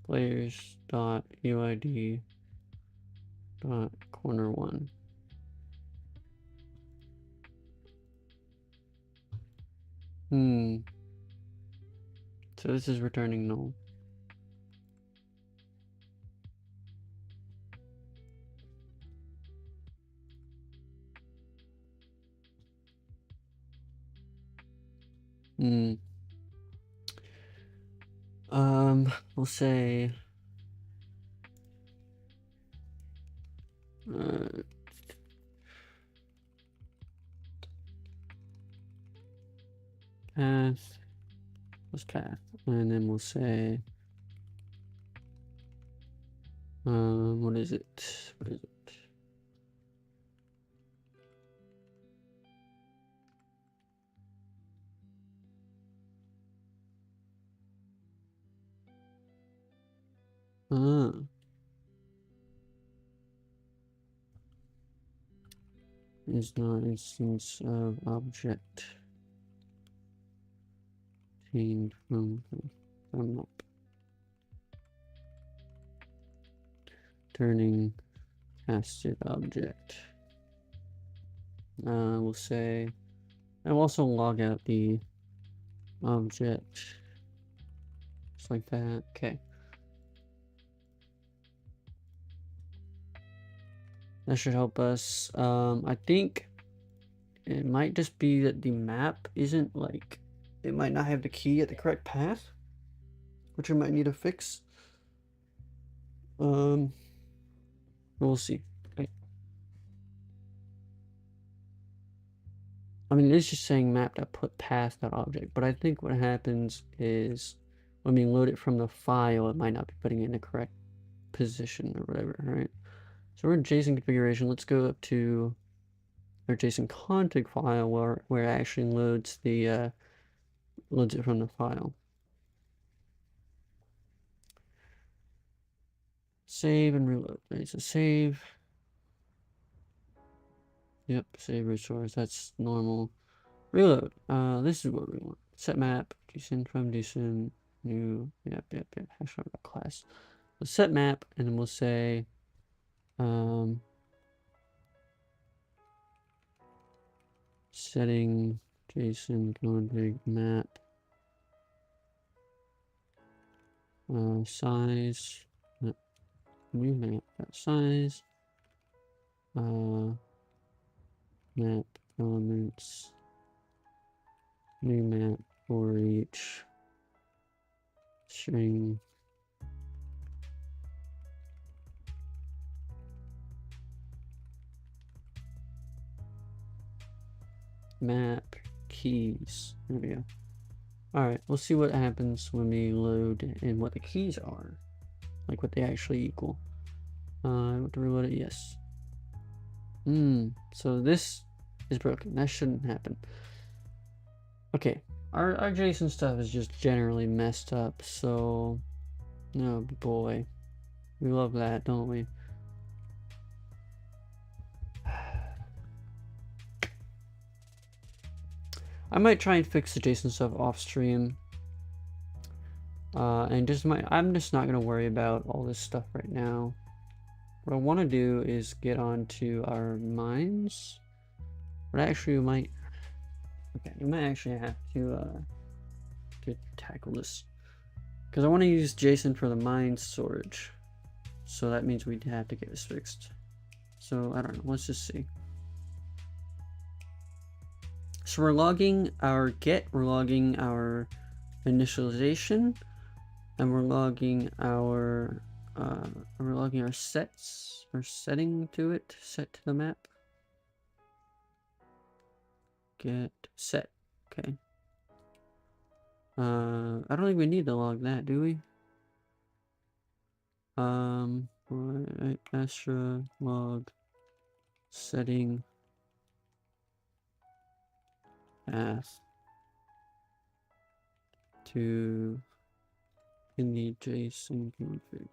Players dot UID dot corner 1. So this is returning null. We'll say path plus path, and then we'll say what is it? What is it? Is not instance of object obtained from up. Turning casted object. We'll say I'll also log out the object just like that. Okay. That should help us. I think it might just be that the map isn't like, it might not have the key at the correct path, which we might need to fix. We'll see. Okay. I mean, it is just saying map.put path.object, but I think what happens is when we load it from the file, it might not be putting it in the correct position or whatever, right? So we're in JSON configuration. Let's go up to our JSON config file where it actually loads the loads it from the file. Save and reload. Right, so save. Yep, save resource. That's normal. Reload. This is what we want. Set map. JSON from JSON. New. Yep. Hash class. So set map, and then we'll say setting JSON config map size. New map size. Map elements. New map for each string. Map keys. There we go. Alright, we'll see what happens when we load and what the keys are. Like what they actually equal. Want to reload it? Yes. So this is broken. That shouldn't happen. Okay. Our JSON stuff is just generally messed up, so oh boy. We love that, don't we? I might try and fix the JSON stuff off stream. And I'm just not gonna worry about all this stuff right now. What I want to do is get onto our mines. But actually, we might actually have to tackle this because I want to use JSON for the mine storage. So that means we'd have to get this fixed. So I don't know. Let's just see. So we're logging our get, we're logging our initialization, and we're logging our sets, or setting to it, set to the map. Get set. Okay. I don't think we need to log that, do we? Right, Astra log setting path to in the JSON config.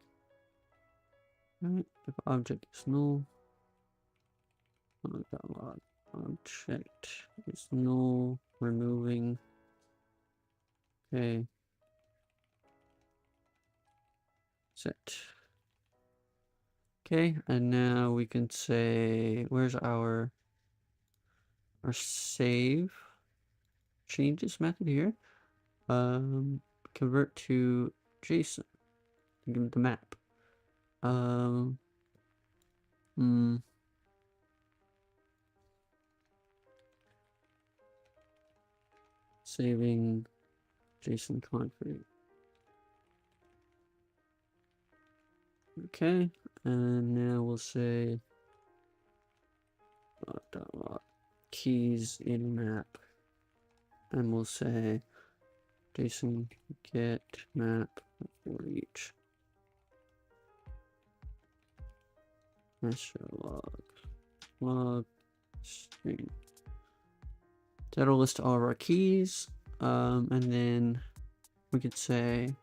Right, if object is null, log object is null, removing. Okay. Set. Okay, and now we can say, where's our save changes method here? Convert to JSON. Give it the map. Saving JSON config. Okay, and now we'll say keys in map, and we'll say JSON get map for each master log string. That'll list all of our keys, and then we could say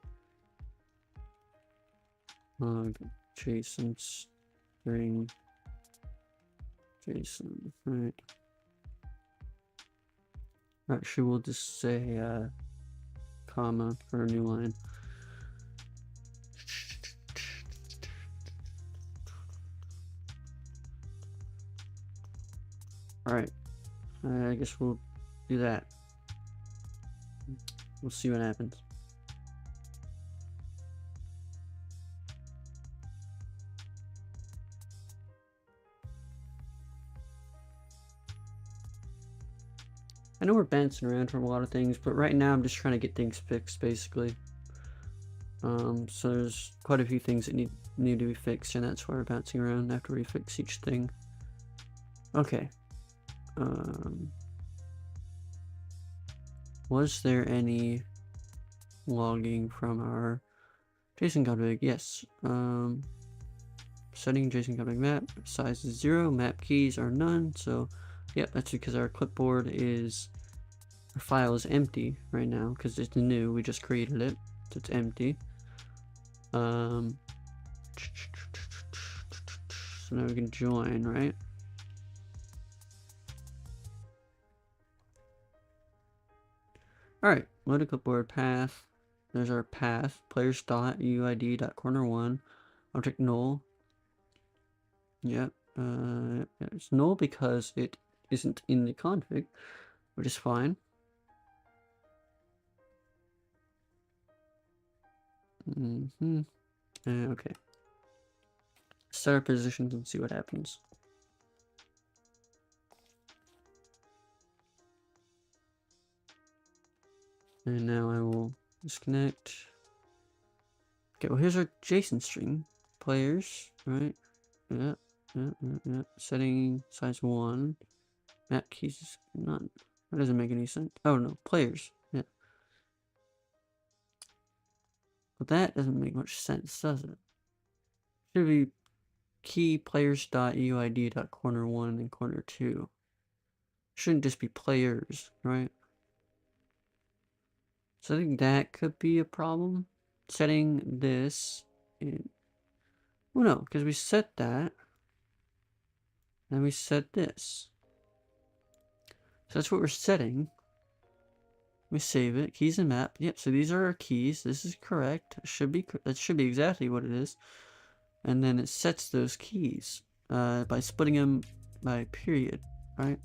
log JSON string JSON, right? Actually, we'll just say comma for a new line. All right, I guess we'll do that. We'll see what happens. I know we're bouncing around from a lot of things, but right now I'm just trying to get things fixed, basically. So there's quite a few things that need to be fixed, and that's why we're bouncing around after we fix each thing. Okay. Was there any logging from our JSON config? Yes. Setting JSON config map size is 0, map keys are none. So, yep, that's because our clipboard is, our file is empty right now because it's new. We just created it, so it's empty. So now we can join, right? All right, load a clipboard path. There's our path, players.uid.corner1, object null. Yep, it's null because it isn't in the config, which is fine. Okay. Set our positions and see what happens. And now I will disconnect. Okay, well here's our JSON string. Players, right? Yeah. Setting size 1. Map keys none. That doesn't make any sense. Oh no, players. Yeah. But that doesn't make much sense, does it? Should be key players.uid.corner1 and corner2. Shouldn't just be players, right? So I think that could be a problem. Setting this in. Oh no, because we set that. And we set this. So that's what we're setting. We save it. Keys and map. Yep, so these are our keys. This is correct. That should be exactly what it is. And then it sets those keys by splitting them by period, right?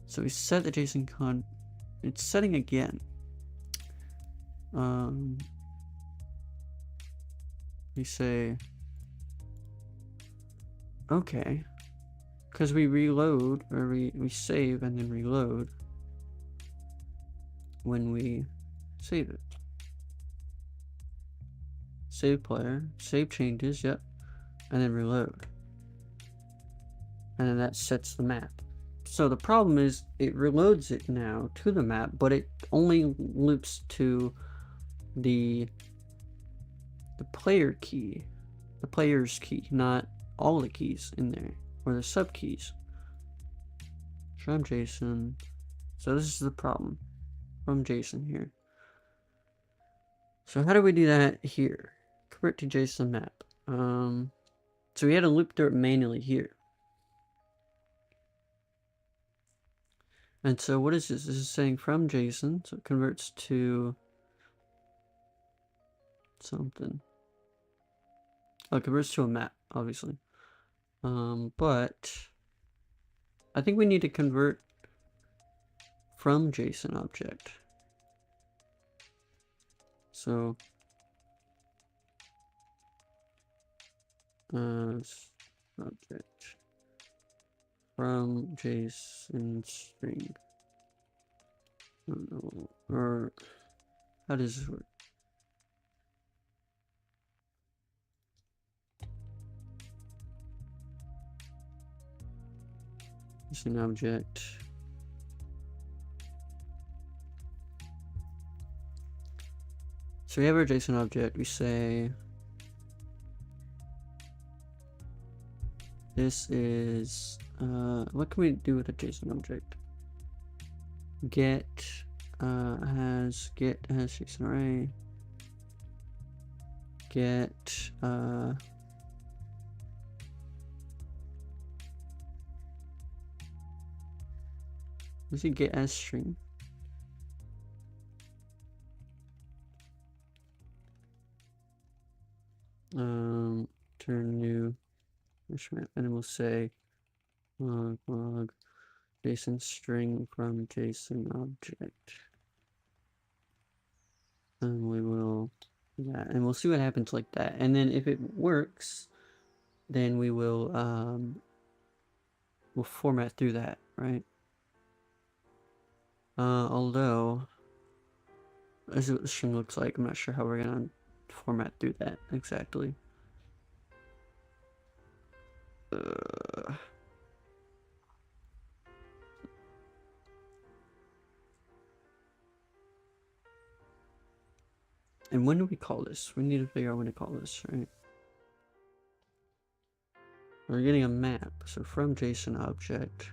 So we set the JSON con. It's setting again. We say, okay, because we reload, or we save and then reload when we save it. Save player, save changes, yep, and then reload. And then that sets the map. So the problem is it reloads it now to the map, but it only loops to the player key. the player's key, not all the keys in there, or the sub keys. From JSON. So this is the problem. From JSON here. So how do we do that here? Convert to JSON map. So we had to loop through it manually here. And so what is this? This is saying from JSON, so it converts to something. Oh, it converts to a map, obviously. But I think we need to convert from JSON object. So object from JSON string. I don't know, or how does this work? JSON object. So we have our JSON object. We say this is what can we do with a JSON object? Get has JSON array. Get let's see, get as string. Turn new and then we'll say log JSON string from JSON object. And we will do that, and we'll see what happens like that. And then if it works, then we will we'll format through that, right? Although this is what the string looks like. I'm not sure how we're gonna format through that exactly. And when do we call this? We need to figure out when to call this, right? We're getting a map, so from JSON object.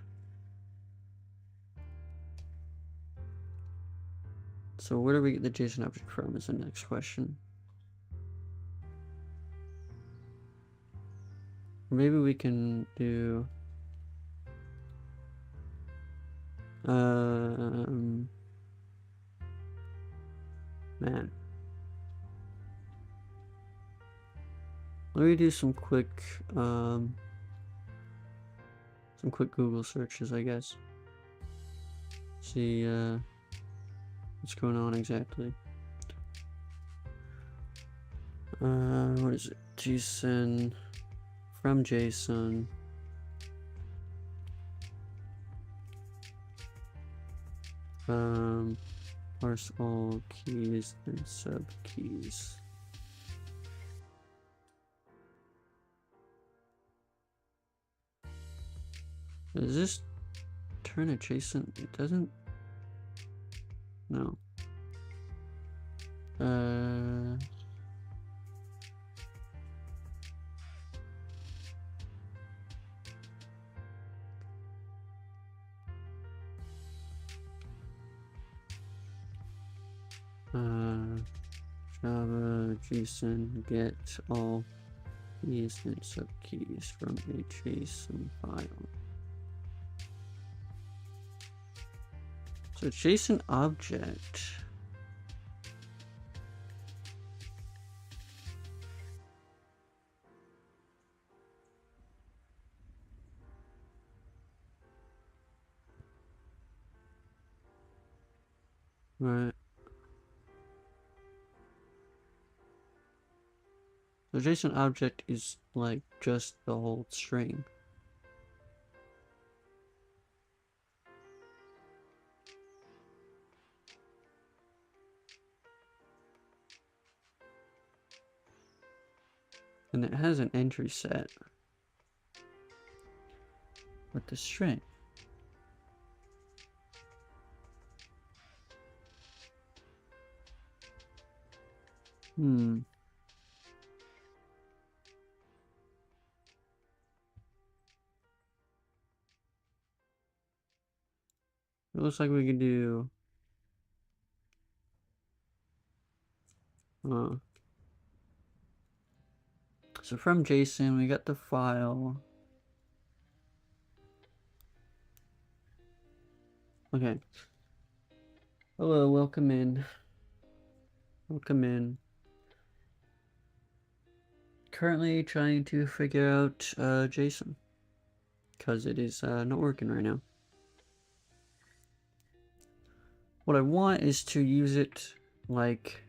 So where do we get the JSON object from is the next question. Maybe we can do man. Let me do some quick Google searches, I guess. See what's going on exactly. What is it? JSON from JSON. Parse all keys and sub keys. Does this turn a JSON? It doesn't. No. Java JSON get all keys and subkeys from a JSON file. So JSON object. Right. The JSON object is like just the whole string. And it has an entry set with the string. looks like we can do so from JSON we got the file. Okay. Hello, welcome in. Welcome in. Currently trying to figure out JSON because it is not working right now. What I want is to use it like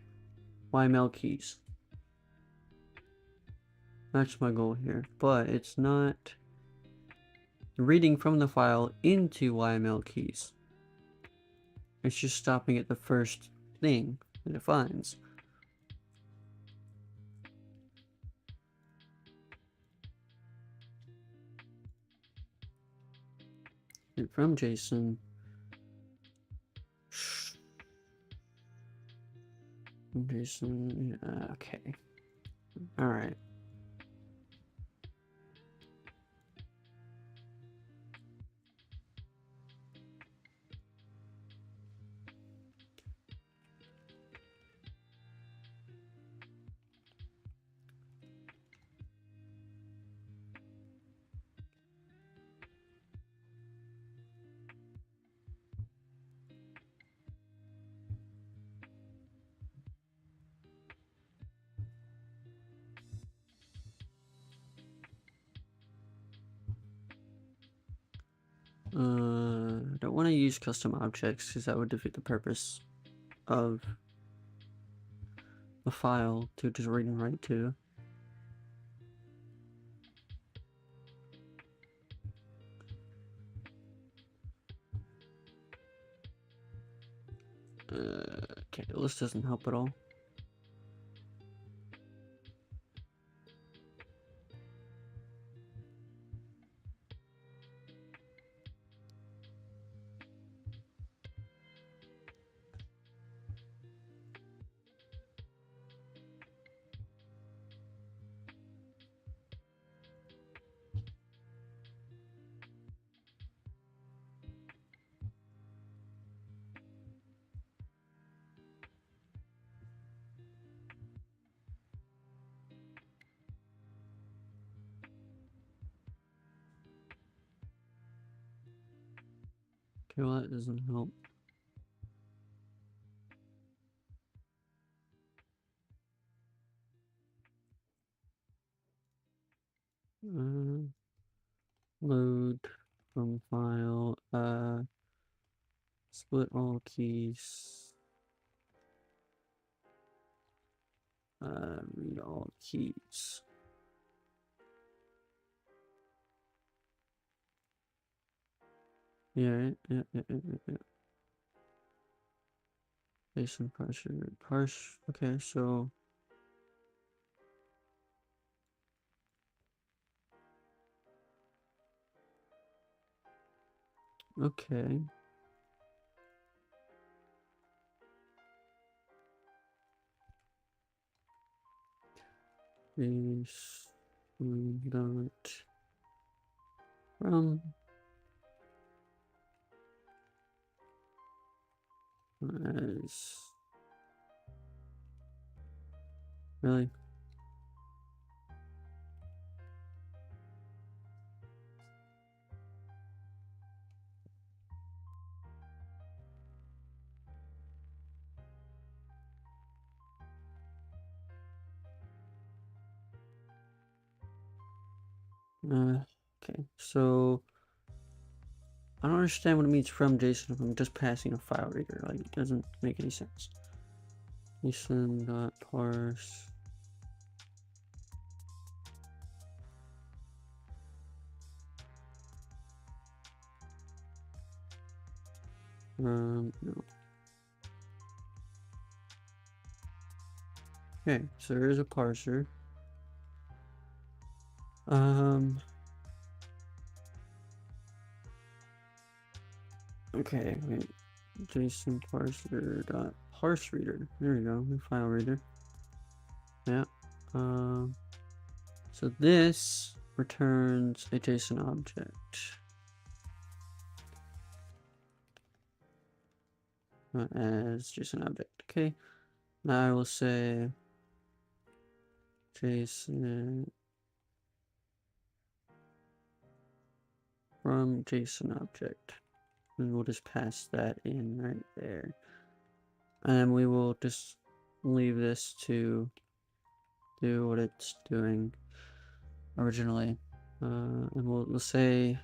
YML keys. That's my goal here, but it's not reading from the file into YML keys. It's just stopping at the first thing that it finds. And from JSON, okay. All right. I don't want to use custom objects because that would defeat the purpose of a file to just read and write to. Okay, the list doesn't help at all. Okay, well that doesn't help. Load from file, split all keys, read all keys. Yeah. JSON parse. Okay, so okay. Is dot from as really. Okay, so I don't understand what it means from JSON if I'm just passing a file reader. Like, it doesn't make any sense. JSON dot parse. No. Okay, so there is a parser. Okay, wait. JSON parser dot parse reader. There we go. File reader. Yeah. So this returns a JSON object. as JSON object. Okay. Now I will say JSON from JSON object. And we'll just pass that in right there. And we will just leave this to do what it's doing originally. And we'll say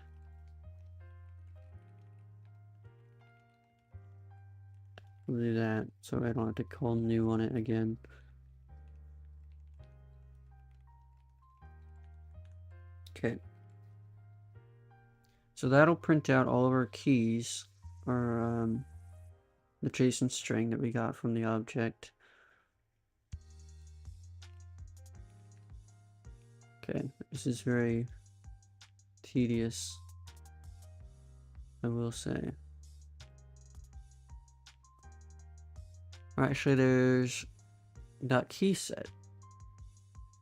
we'll do that so I don't have to call new on it again. Okay. So that'll print out all of our keys, or the JSON string that we got from the object. Okay, this is very tedious, I will say. Actually, there's .key set.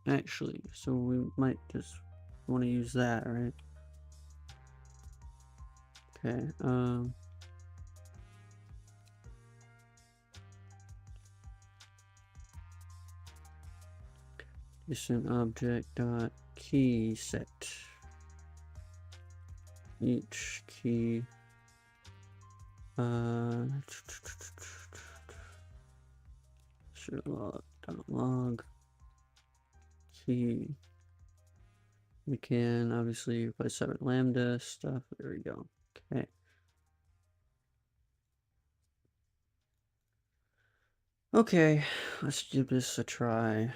Actually, so we might just want to use that, right? Okay, JSON object dot key set. Each key log key. We can obviously replace that with lambda stuff. There we go. Okay. Okay, let's give this a try.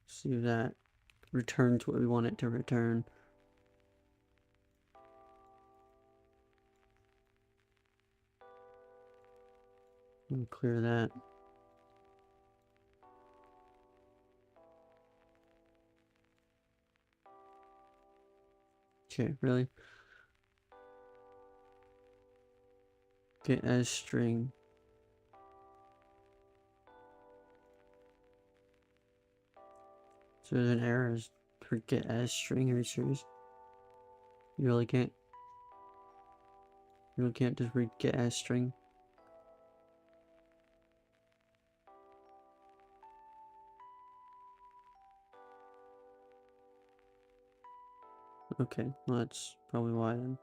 See if that returns what we want it to return. Let me clear that. Okay, really? Get as string. So there's an error for get as string. Are you serious? You really can't? You really can't just read get as string? Okay, well that's probably why then.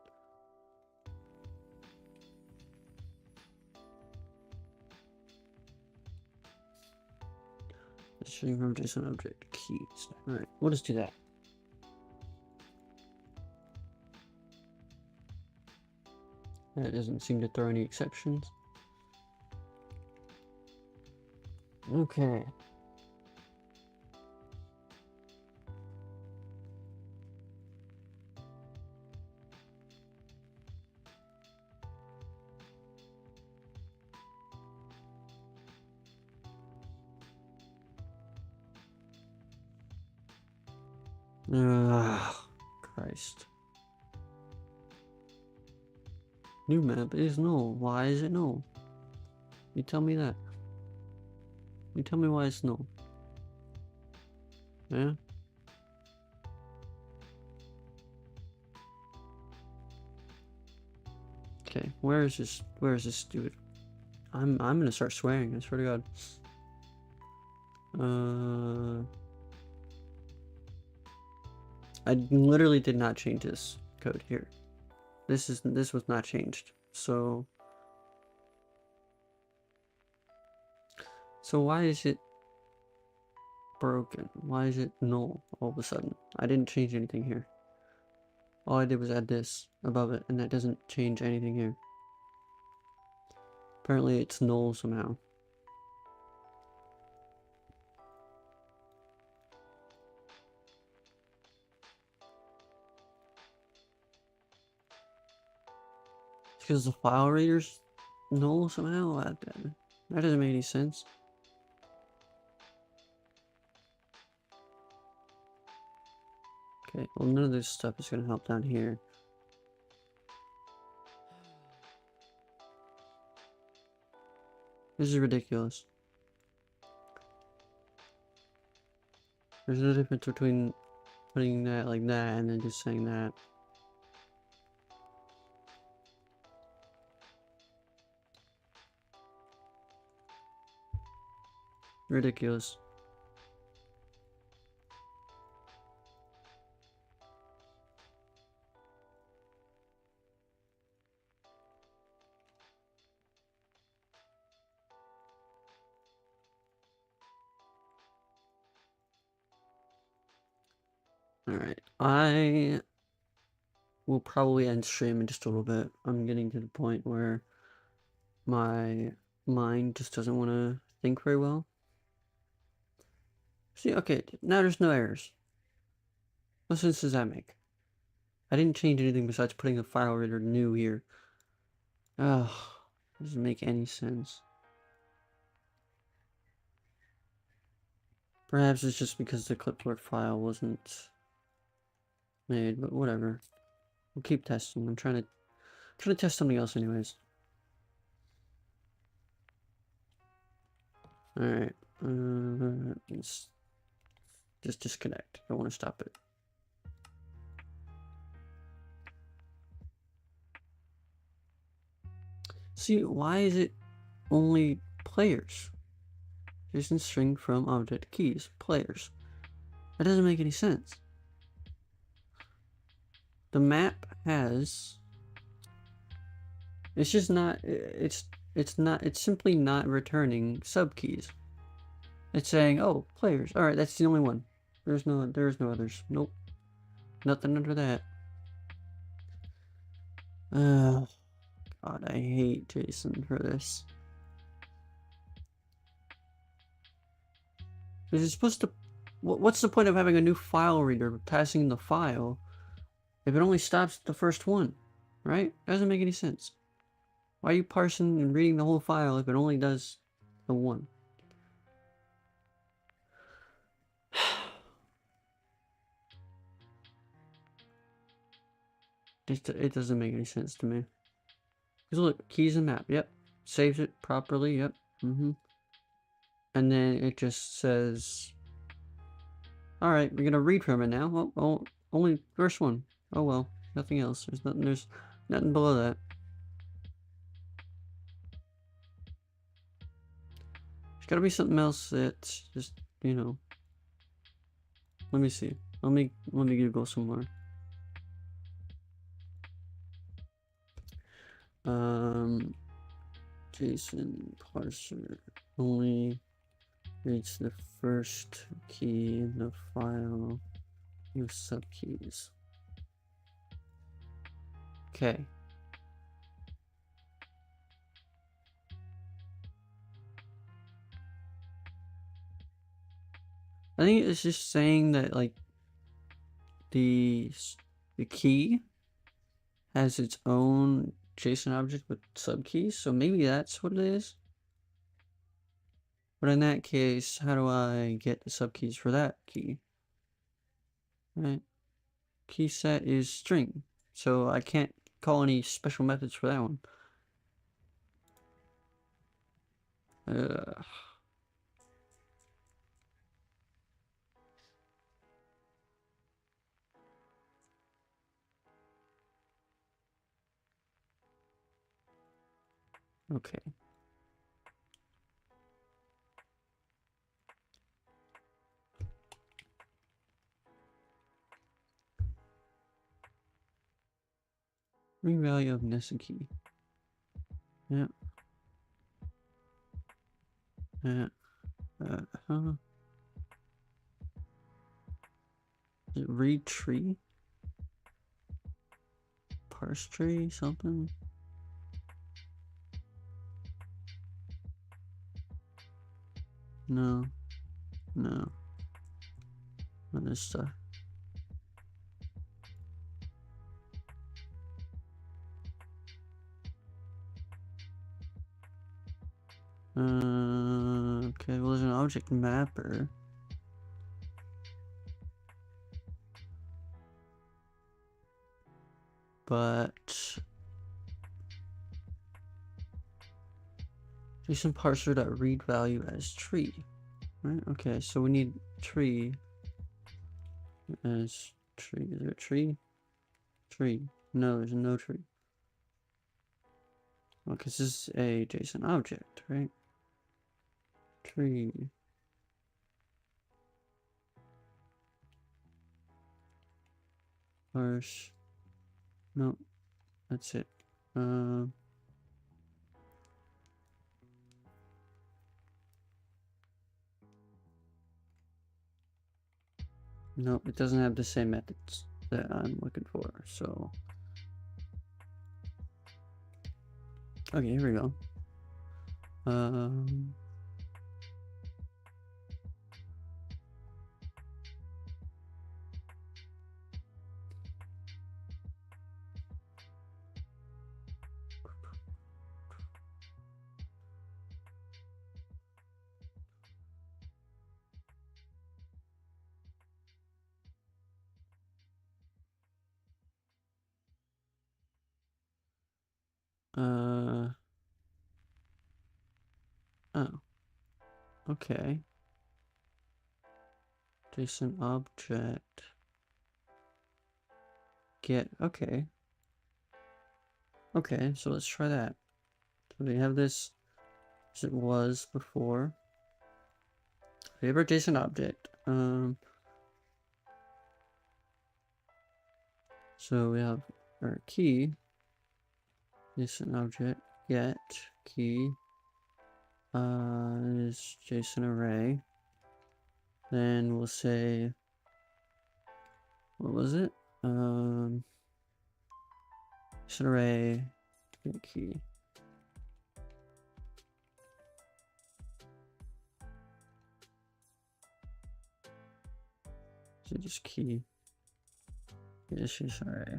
String from JSON object keys. Alright, we'll just do that. That doesn't seem to throw any exceptions. Okay. Christ. New map is null. Why is it null? You tell me that. You tell me why it's null. Yeah? Okay, where is this dude? I'm gonna start swearing, I swear to God. I literally did not change this code here. This was not changed. So why is it broken? Why is it null all of a sudden? I didn't change anything here. All I did was add this above it, and that doesn't change anything here. Apparently it's null somehow. Because the file reader's null somehow? That doesn't make any sense. Okay, well none of this stuff is gonna help down here. This is ridiculous. There's no difference between putting that like that and then just saying that. Ridiculous. Alright, I will probably end stream in just a little bit. I'm getting to the point where my mind just doesn't want to think very well. See, okay, now there's no errors. What sense does that make? I didn't change anything besides putting the file reader new here. Ugh, doesn't make any sense. Perhaps it's just because the clipboard file wasn't made, but whatever. We'll keep testing. I'm trying to test something else anyways. Alright, let's just disconnect. I don't want to stop it. See, why is it only players? JSON string from object keys, players. That doesn't make any sense. The map has... It's just not... It's simply not returning subkeys. It's saying, oh, players. Alright, that's the only one. There's no others. Nope. Nothing under that. God, I hate JSON for this. Is it supposed to... What's the point of having a new file reader passing the file if it only stops at the first one? Right? Doesn't make any sense. Why are you parsing and reading the whole file if it only does the one? It doesn't make any sense to me. Because look, keys and map, yep. Saves it properly, yep. And then it just says, alright, we're gonna read from it now. Oh, only first one. Oh well, nothing else. There's nothing below that. There's gotta be something else that's just, you know. Let me see. Let me Google some more. JSON parser only reads the first key in the file with subkeys. Okay. I think it's just saying that like the key has its own JSON object with subkeys, so maybe that's what it is. But in that case, how do I get the subkeys for that key? Right. Key set is string, so I can't call any special methods for that one. Okay. Ring value of nested key. Yeah. Yeah. Is it read tree? Parse tree? Something? No. No. Not this stuff. Okay, well, there's an object mapper. But JSON parser.read value as tree. Right? Okay, so we need tree as tree. Is there a tree? Tree. No, there's no tree. Well, because this is a JSON object, right? Tree. Parse. No, that's it. No, it doesn't have the same methods that I'm looking for. So, okay, here we go. Oh, okay. JSON object. Get, okay. Okay, so let's try that. So we have this as it was before. We have our JSON object. So we have our key, JSON object, get key, is JSON array. Then we'll say, what was it? JSON array, get key. So just key. Yes, JSON array.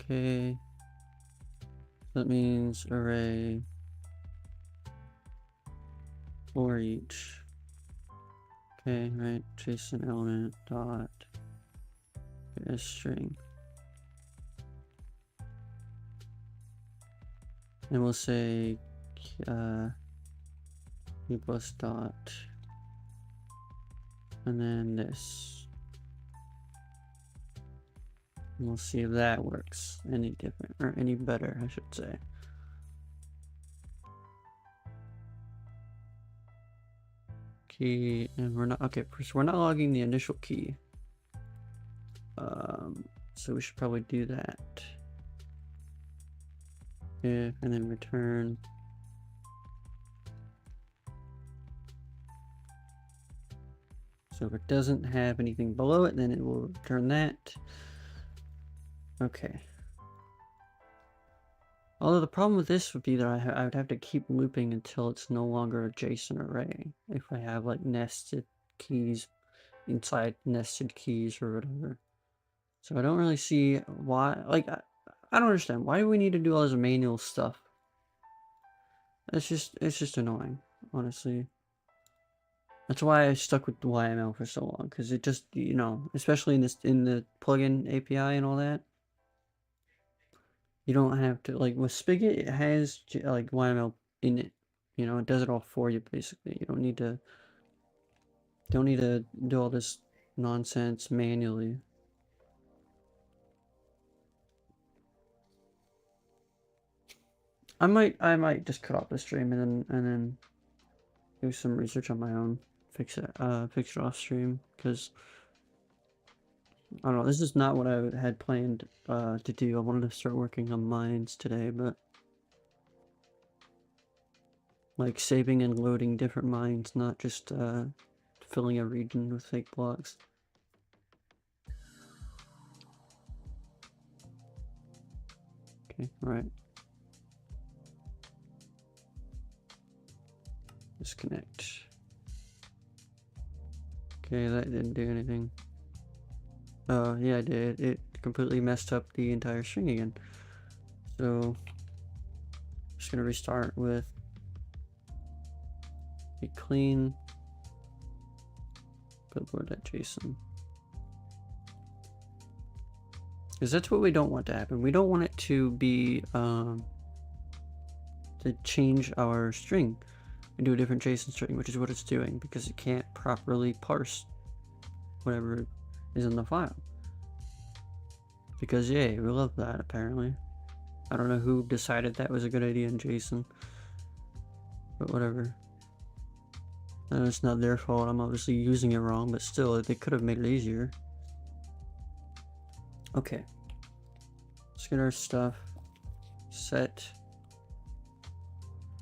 Okay. That means array for each. Okay, right. JSON element dot get a string. And we'll say key plus dot, and then this. And we'll see if that works any different or any better, I should say. Key, and we're not okay. First, we're not logging the initial key. So we should probably do that. If, and then return. So if it doesn't have anything below it, then it will return that. Okay. Although the problem with this would be that I would have to keep looping until it's no longer a JSON array. If I have like nested keys inside nested keys or whatever. So I don't really see why, like, I don't understand. Why do we need to do all this manual stuff? It's just annoying, honestly. That's why I stuck with the YML for so long, because it just, you know, especially in the plugin API and all that, you don't have to, like, with Spigot, it has like YML in it. You know, it does it all for you basically. You don't need to do all this nonsense manually. I might just cut off the stream and then do some research on my own. Fix it off stream, because I don't know, this is not what I had planned to do. I wanted to start working on mines today, but like saving and loading different mines, not just filling a region with fake blocks. Okay, alright. Disconnect. Okay, that didn't do anything. Oh, yeah, it did. It completely messed up the entire string again. So, just gonna restart with a clean clipboard.json. Because that's what we don't want to happen. We don't want it to be, to change our string into a different JSON string, which is what it's doing, because it can't properly parse whatever is in the file. Because yay, we love that apparently. I don't know who decided that was a good idea in JSON, but whatever. It's not their fault. I'm obviously using it wrong, but still, they could have made it easier. Okay. Let's get our stuff set.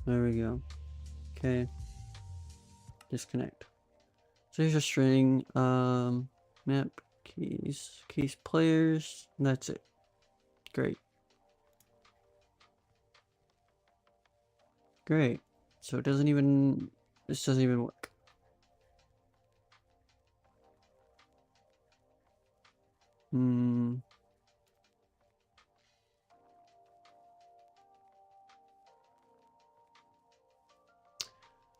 There we go. Okay. Disconnect. So here's a string. Map keys players. That's it. Great. Great. So it doesn't even. This doesn't even work.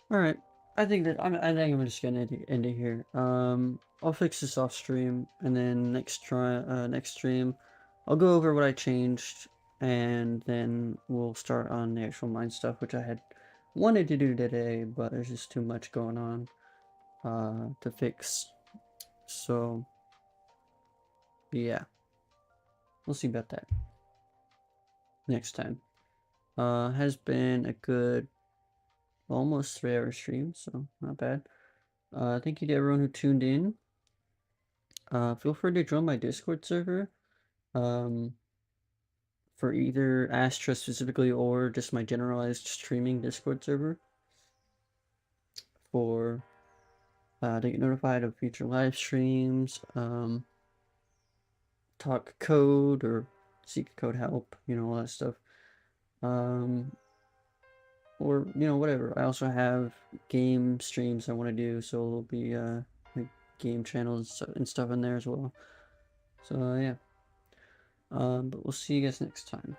All right. I think I'm just gonna end it here. I'll fix this off stream, and then next stream, I'll go over what I changed, and then we'll start on the actual mine stuff, which I had wanted to do today, but there's just too much going on to fix. So yeah, we'll see about that next time. Has been a good almost 3-hour stream, so not bad. Thank you to everyone who tuned in. Feel free to join my Discord server for either Astra specifically or just my generalized streaming Discord server for to get notified of future live streams, talk code or seek code help, all that stuff. Or, whatever. I also have game streams I want to do, so there'll be like game channels and stuff in there as well. So, yeah. But we'll see you guys next time.